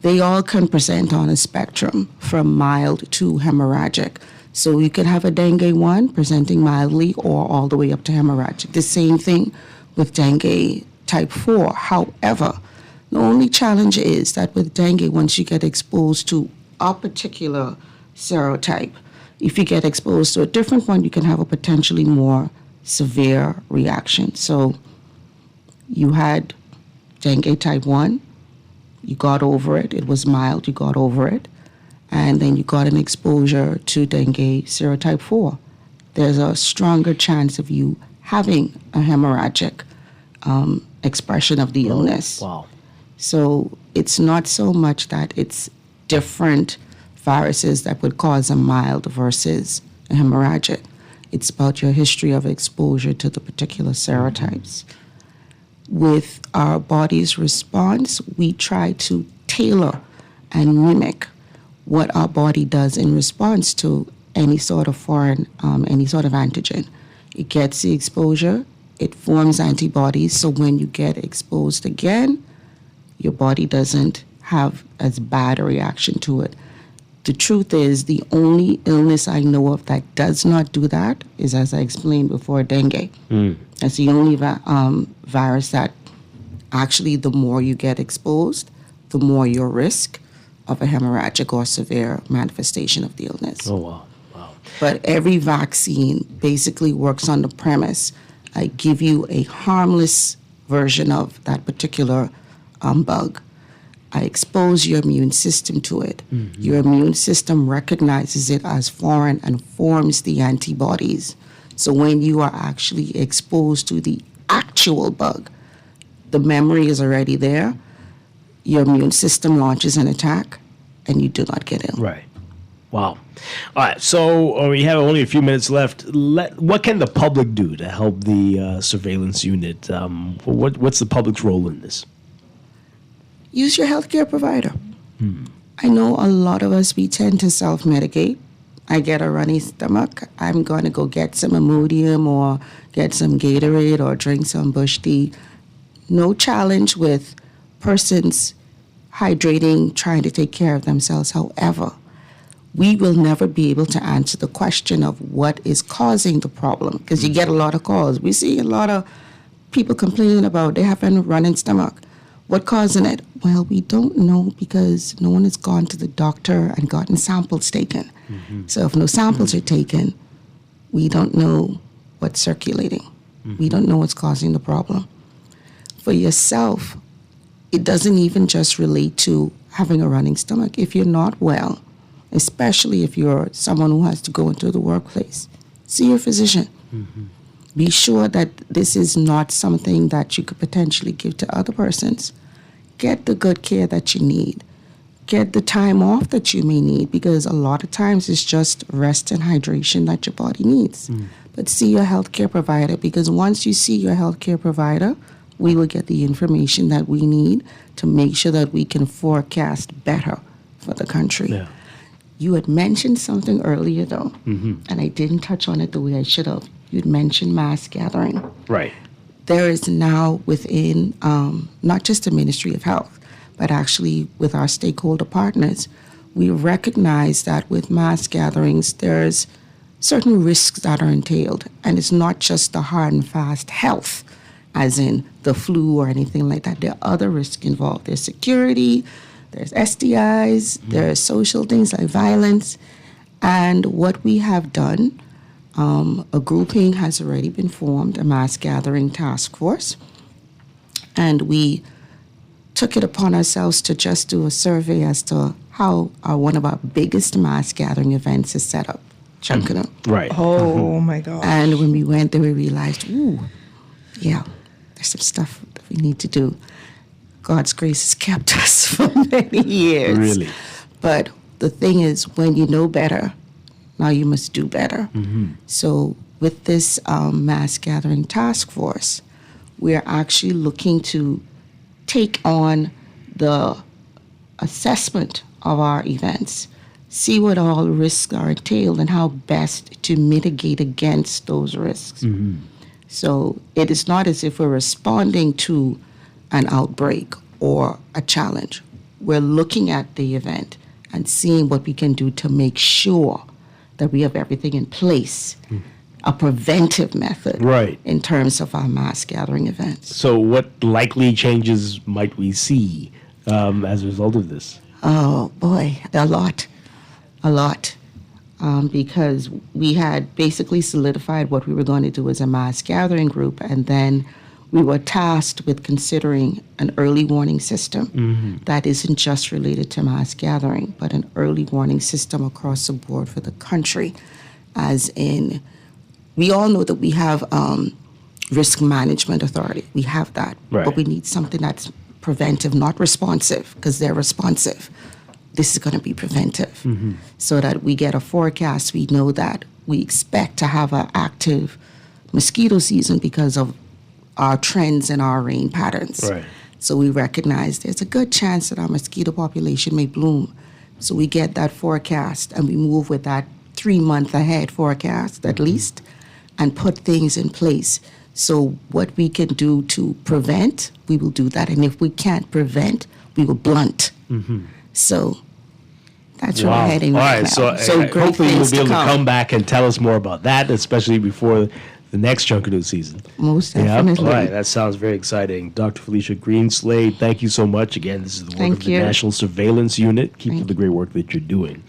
They all can present on a spectrum from mild to hemorrhagic. So you could have a dengue 1 presenting mildly or all the way up to hemorrhagic. The same thing with dengue type 4. However, the only challenge is that with dengue, once you get exposed to a particular serotype, if you get exposed to a different one, you can have a potentially more severe reaction. So you had dengue type 1, you got over it, it was mild, you got over it, and then you got an exposure to dengue serotype 4. There's a stronger chance of you having a hemorrhagic expression of the illness. Wow. So it's not so much that it's different viruses that would cause a mild versus a hemorrhagic. It's about your history of exposure to the particular serotypes. With our body's response, we try to tailor and mimic what our body does in response to any sort of foreign, any sort of antigen. It gets the exposure, it forms antibodies, so when you get exposed again, your body doesn't have as bad a reaction to it. The truth is, the only illness I know of that does not do that is, as I explained before, dengue. That's the only virus that actually, the more you get exposed, the more your risk of a hemorrhagic or severe manifestation of the illness. Oh, wow. Wow. But every vaccine basically works on the premise, I give you a harmless version of that particular bug. I expose your immune system to it. Your immune system recognizes it as foreign and forms the antibodies. So when you are actually exposed to the actual bug, the memory is already there. Your immune system launches an attack, and you do not get ill. Right. Wow. All right. So we have only a few minutes left. What can the public do to help the surveillance unit? What's the public's role in this? Use your healthcare provider. I know a lot of us, we tend to self-medicate. I get a runny stomach, I'm going to go get some Imodium or get some Gatorade or drink some Bush tea. No challenge with persons hydrating, trying to take care of themselves. However, we will never be able to answer the question of what is causing the problem, because you get a lot of calls. We see a lot of people complaining about they have a running stomach. What causing it? Well, we don't know because no one has gone to the doctor and gotten samples taken. So if no samples are taken, we don't know what's circulating. We don't know what's causing the problem. For yourself, it doesn't even just relate to having a running stomach. If you're not well, especially if you're someone who has to go into the workplace, see your physician. Be sure that this is not something that you could potentially give to other persons. Get the good care that you need. Get the time off that you may need, because a lot of times it's just rest and hydration that your body needs. But see your healthcare provider, because once you see your healthcare provider, we will get the information that we need to make sure that we can forecast better for the country. Yeah. You had mentioned something earlier, though, and I didn't touch on it the way I should have. You'd mentioned mass gathering. Right. There is now within not just the Ministry of Health, but actually with our stakeholder partners, we recognize that with mass gatherings, there's certain risks that are entailed. And it's not just the hard and fast health, as in the flu or anything like that. There are other risks involved. There's security, there's STIs, there's social things like violence. And what we have done, a grouping has already been formed, a mass gathering task force. And we took it upon ourselves to just do a survey as to how one of our biggest mass gathering events is set up, Junkanoo. Right. Oh, my God. And when we went there, we realized, yeah, there's some stuff that we need to do. God's grace has kept us for many years. Really? But the thing is, when you know better, now you must do better. So with this mass gathering task force, we're actually looking to take on the assessment of our events, see what all risks are entailed and how best to mitigate against those risks. So it is not as if we're responding to an outbreak or a challenge. We're looking at the event and seeing what we can do to make sure that we have everything in place, a preventive method in terms of our mass gathering events. So what likely changes might we see as a result of this? Oh, boy, a lot. Because we had basically solidified what we were going to do as a mass gathering group, and then we were tasked with considering an early warning system that isn't just related to mass gathering, but an early warning system across the board for the country. As in, we all know that we have risk management authority. We have that. Right. But we need something that's preventive, not responsive, because they're responsive. This is going to be preventive, so that we get a forecast. We know that we expect to have an active mosquito season because of our trends and our rain patterns. Right. So we recognize there's a good chance that our mosquito population may bloom. So we get that forecast and we move with that 3-month ahead forecast at least, and put things in place. So what we can do to prevent, we will do that. And if we can't prevent, we will blunt. So that's where we're heading right now. So great hopefully you'll things be able to come. come back and tell us more about that, especially before the next Junkanoo season. Most Yep. definitely. All right, that sounds very exciting. Dr. Felicia Greenslade, thank you so much. Again, this is the work Thank of the you. National Surveillance Unit. Keep up the great work that you're doing.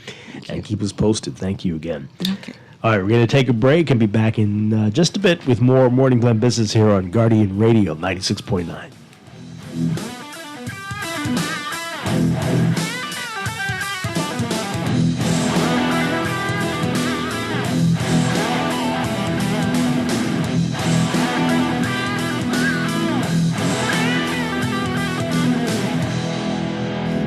And keep us posted. Thank you again. Okay. All right, we're going to take a break and be back in just a bit with more Morning Blend Business here on Guardian Radio 96.9.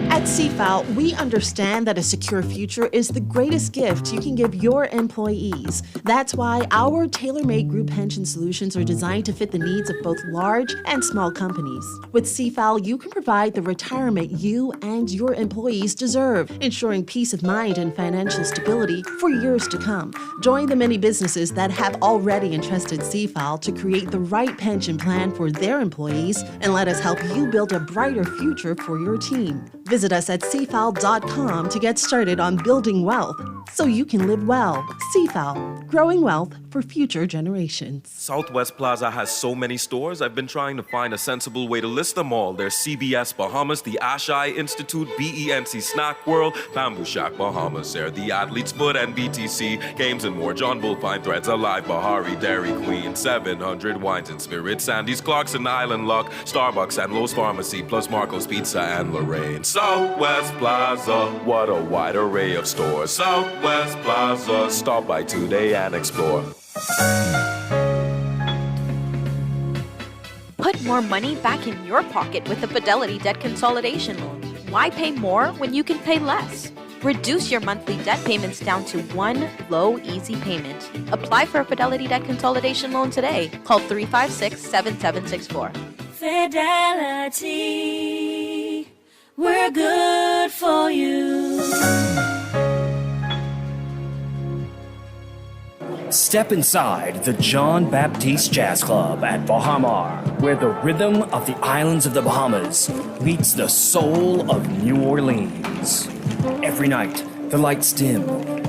At CFAL, we understand that a secure future is the greatest gift you can give your employees. That's why our tailor-made group pension solutions are designed to fit the needs of both large and small companies. With CFAL, you can provide the retirement you and your employees deserve, ensuring peace of mind and financial stability for years to come. Join the many businesses that have already entrusted CFAL to create the right pension plan for their employees, and let us help you build a brighter future for your team. Visit us at cfal.com to get started on building wealth so you can live well. CFAL, growing wealth for future generations. Southwest Plaza has so many stores, I've been trying to find a sensible way to list them all. There's CBS Bahamas, the Ashai Institute, BENC Snack World, Bamboo Shack Bahamas, there, the Athlete's Foot and BTC, Games and More, John Bull Fine Threads, Alive, Bahari, Dairy Queen, 700 Wines and Spirits, Sandy's Clarkson Island Luck, Starbucks and Lowe's Pharmacy, plus Marco's Pizza and Lorraine. Southwest Plaza, what a wide array of stores. Southwest Plaza, stop by today and explore. Put more money back in your pocket with a Fidelity debt consolidation loan. Why pay more when you can pay less? Reduce your monthly debt payments down to one low, easy payment. Apply for a Fidelity debt consolidation loan today. Call 356-7764. Fidelity, we're good for you. Step inside the John Baptiste Jazz Club at Bahamar, where the rhythm of the islands of the Bahamas meets the soul of New Orleans. Every night, the lights dim,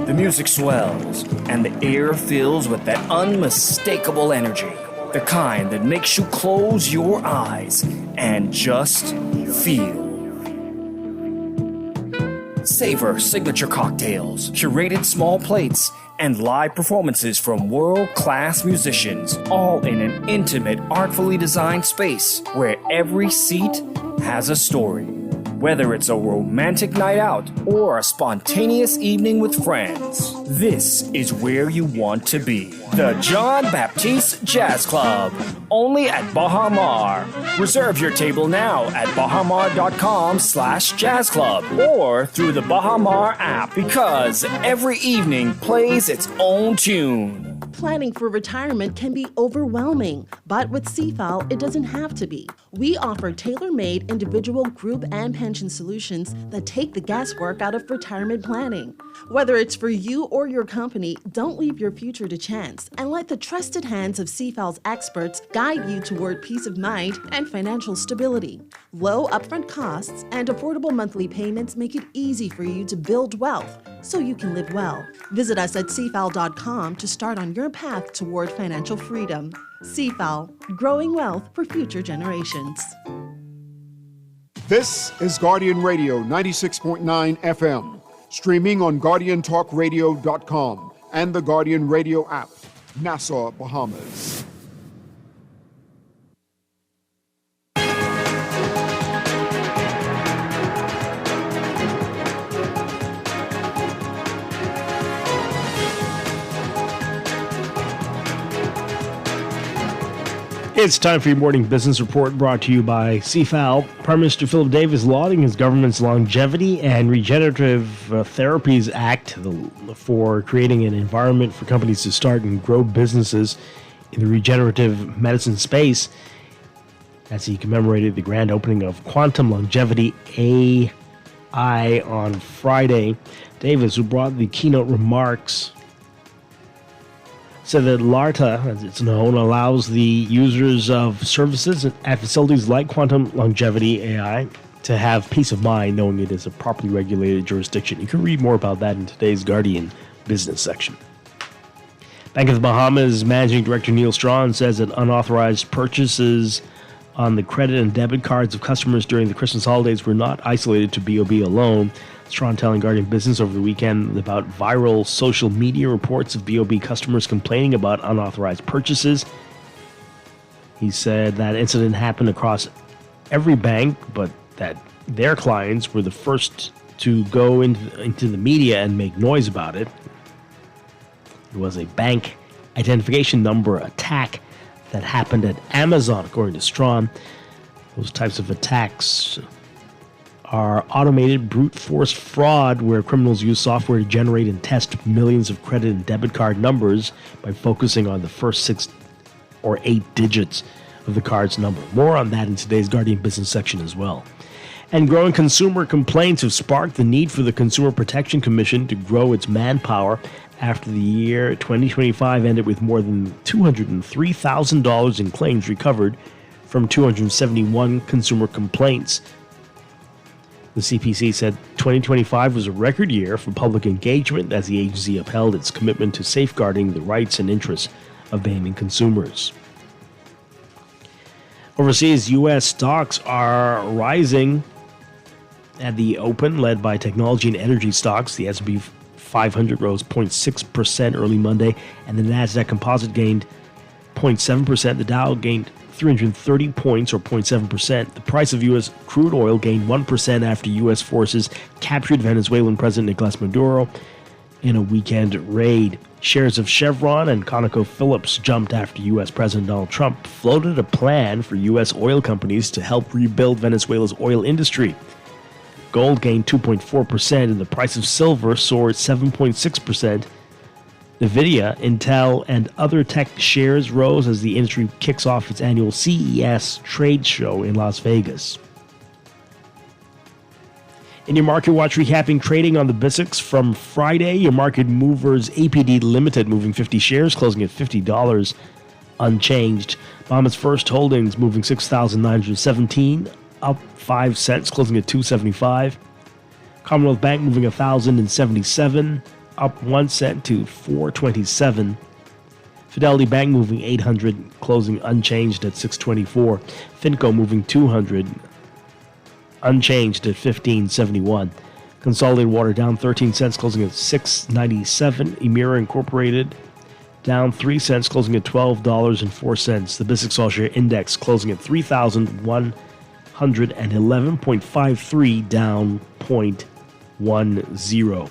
the music swells, and the air fills with that unmistakable energy, the kind that makes you close your eyes and just feel. Savor signature cocktails, curated small plates, and live performances from world-class musicians, all in an intimate, artfully designed space where every seat has a story. Whether it's a romantic night out or a spontaneous evening with friends, this is where you want to be. The John Baptiste Jazz Club, only at Bahamar. Reserve your table now at bahamar.com/jazz club or through the Bahamar app, because every evening plays its own tune. Planning for retirement can be overwhelming, but with CFAL, it doesn't have to be. We offer tailor-made individual, group, and pension solutions that take the guesswork out of retirement planning. Whether it's for you or your company, don't leave your future to chance and let the trusted hands of CFAL's experts guide you toward peace of mind and financial stability. Low upfront costs and affordable monthly payments make it easy for you to build wealth so you can live well. Visit us at cfal.com to start on your path toward financial freedom. CFAL, growing wealth for future generations. This is Guardian Radio 96.9 FM, streaming on GuardianTalkRadio.com and the Guardian Radio app, Nassau, Bahamas. It's time for your morning business report, brought to you by CFAL. Prime Minister Philip Davis lauding his government's Longevity and Regenerative Therapies Act for creating an environment for companies to start and grow businesses in the regenerative medicine space, as he commemorated the grand opening of Quantum Longevity AI on Friday. Davis, who brought the keynote remarks, said that LARTA, as it's known, allows the users of services at facilities like Quantum Longevity AI to have peace of mind knowing it is a properly regulated jurisdiction. You can read more about that in today's Guardian business section. Bank of the Bahamas Managing Director Neil Strachan says that unauthorized purchases on the credit and debit cards of customers during the Christmas holidays were not isolated to BOB alone. Strachan telling Guardian Business over the weekend about viral social media reports of BOB customers complaining about unauthorized purchases. He said that incident happened across every bank, but that their clients were the first to go into the media and make noise about it. It was a bank identification number attack that happened at Amazon, according to Strachan. Those types of attacks are automated brute force fraud, where criminals use software to generate and test millions of credit and debit card numbers by focusing on the first 6 or 8 digits of the card's number. More on that in today's Guardian Business section as well. And growing consumer complaints have sparked the need for the Consumer Protection Commission to grow its manpower after the year 2025 ended with more than $203,000 in claims recovered from 271 consumer complaints. The CPC said 2025 was a record year for public engagement as the agency upheld its commitment to safeguarding the rights and interests of Bahamian consumers. Overseas, U.S. stocks are rising at the open, led by technology and energy stocks. The S&P 500 rose 0.6% early Monday, and the Nasdaq Composite gained 0.7%. The Dow gained 330 points, or 0.7%. The price of U.S. crude oil gained 1% after U.S. forces captured Venezuelan President Nicolas Maduro in a weekend raid. Shares of Chevron and ConocoPhillips jumped after U.S. President Donald Trump floated a plan for U.S. oil companies to help rebuild Venezuela's oil industry. Gold gained 2.4%, and the price of silver soared 7.6%. NVIDIA, Intel, and other tech shares rose as the industry kicks off its annual CES trade show in Las Vegas. In your Market Watch, recapping trading on the BISX from Friday, your market movers APD Limited moving 50 shares, closing at $50 unchanged. Bahamas First Holdings moving 6,917, up 5 cents, closing at $2.75. Commonwealth Bank moving 1,077, up 1 cent to $4.27. Fidelity Bank moving 800, closing unchanged at $6.24. Finco moving 200, unchanged at $15.71. Consolidated Water down 13 cents, closing at $6.97. Emira Incorporated down 3 cents, closing at $12.04. The BISX All-Share Index closing at 3,111.53, down 0.10.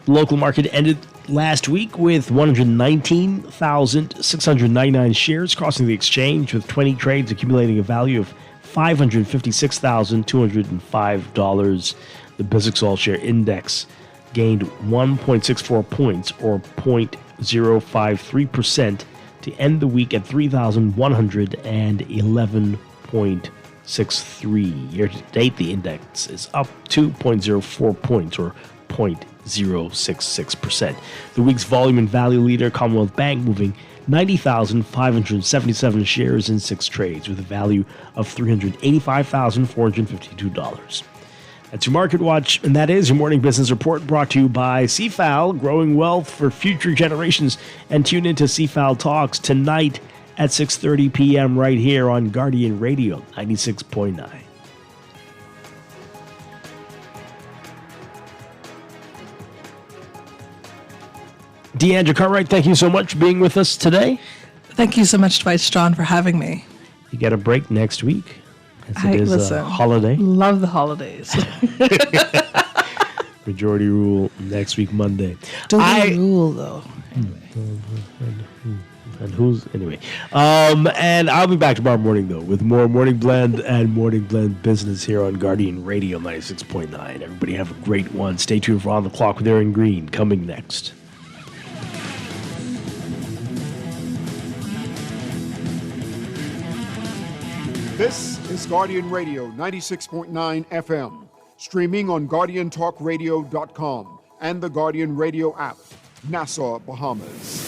The local market ended last week with 119,699 shares crossing the exchange, with 20 trades accumulating a value of $556,205. The BISX All-Share Index gained 1.64 points, or 0.053%, to end the week at 3,111.63. Year to date, the index is up 2.04 points, or 0.066%. The week's volume and value leader, Commonwealth Bank, moving 90,577 shares in 6 trades with a value of $385,452. That's your Market Watch, and that is your morning business report brought to you by CFAL, growing wealth for future generations. And tune into CFAL Talks tonight at 6:30 p.m. right here on Guardian Radio 96.9. Deandra Cartwright, thank you so much for being with us today. Thank you so much, Dwight Strachan, for having me. You get a break next week. It is a holiday. Love the holidays. Majority rule next week, Monday. Don't rule, though. And who's anyway? And I'll be back tomorrow morning though with more Morning Blend and Morning Blend Business here on Guardian Radio 96.9. Everybody have a great one. Stay tuned for On the Clock with Aaron Green coming next. This is Guardian Radio 96.9 FM, streaming on GuardianTalkRadio.com and the Guardian Radio app, Nassau, Bahamas.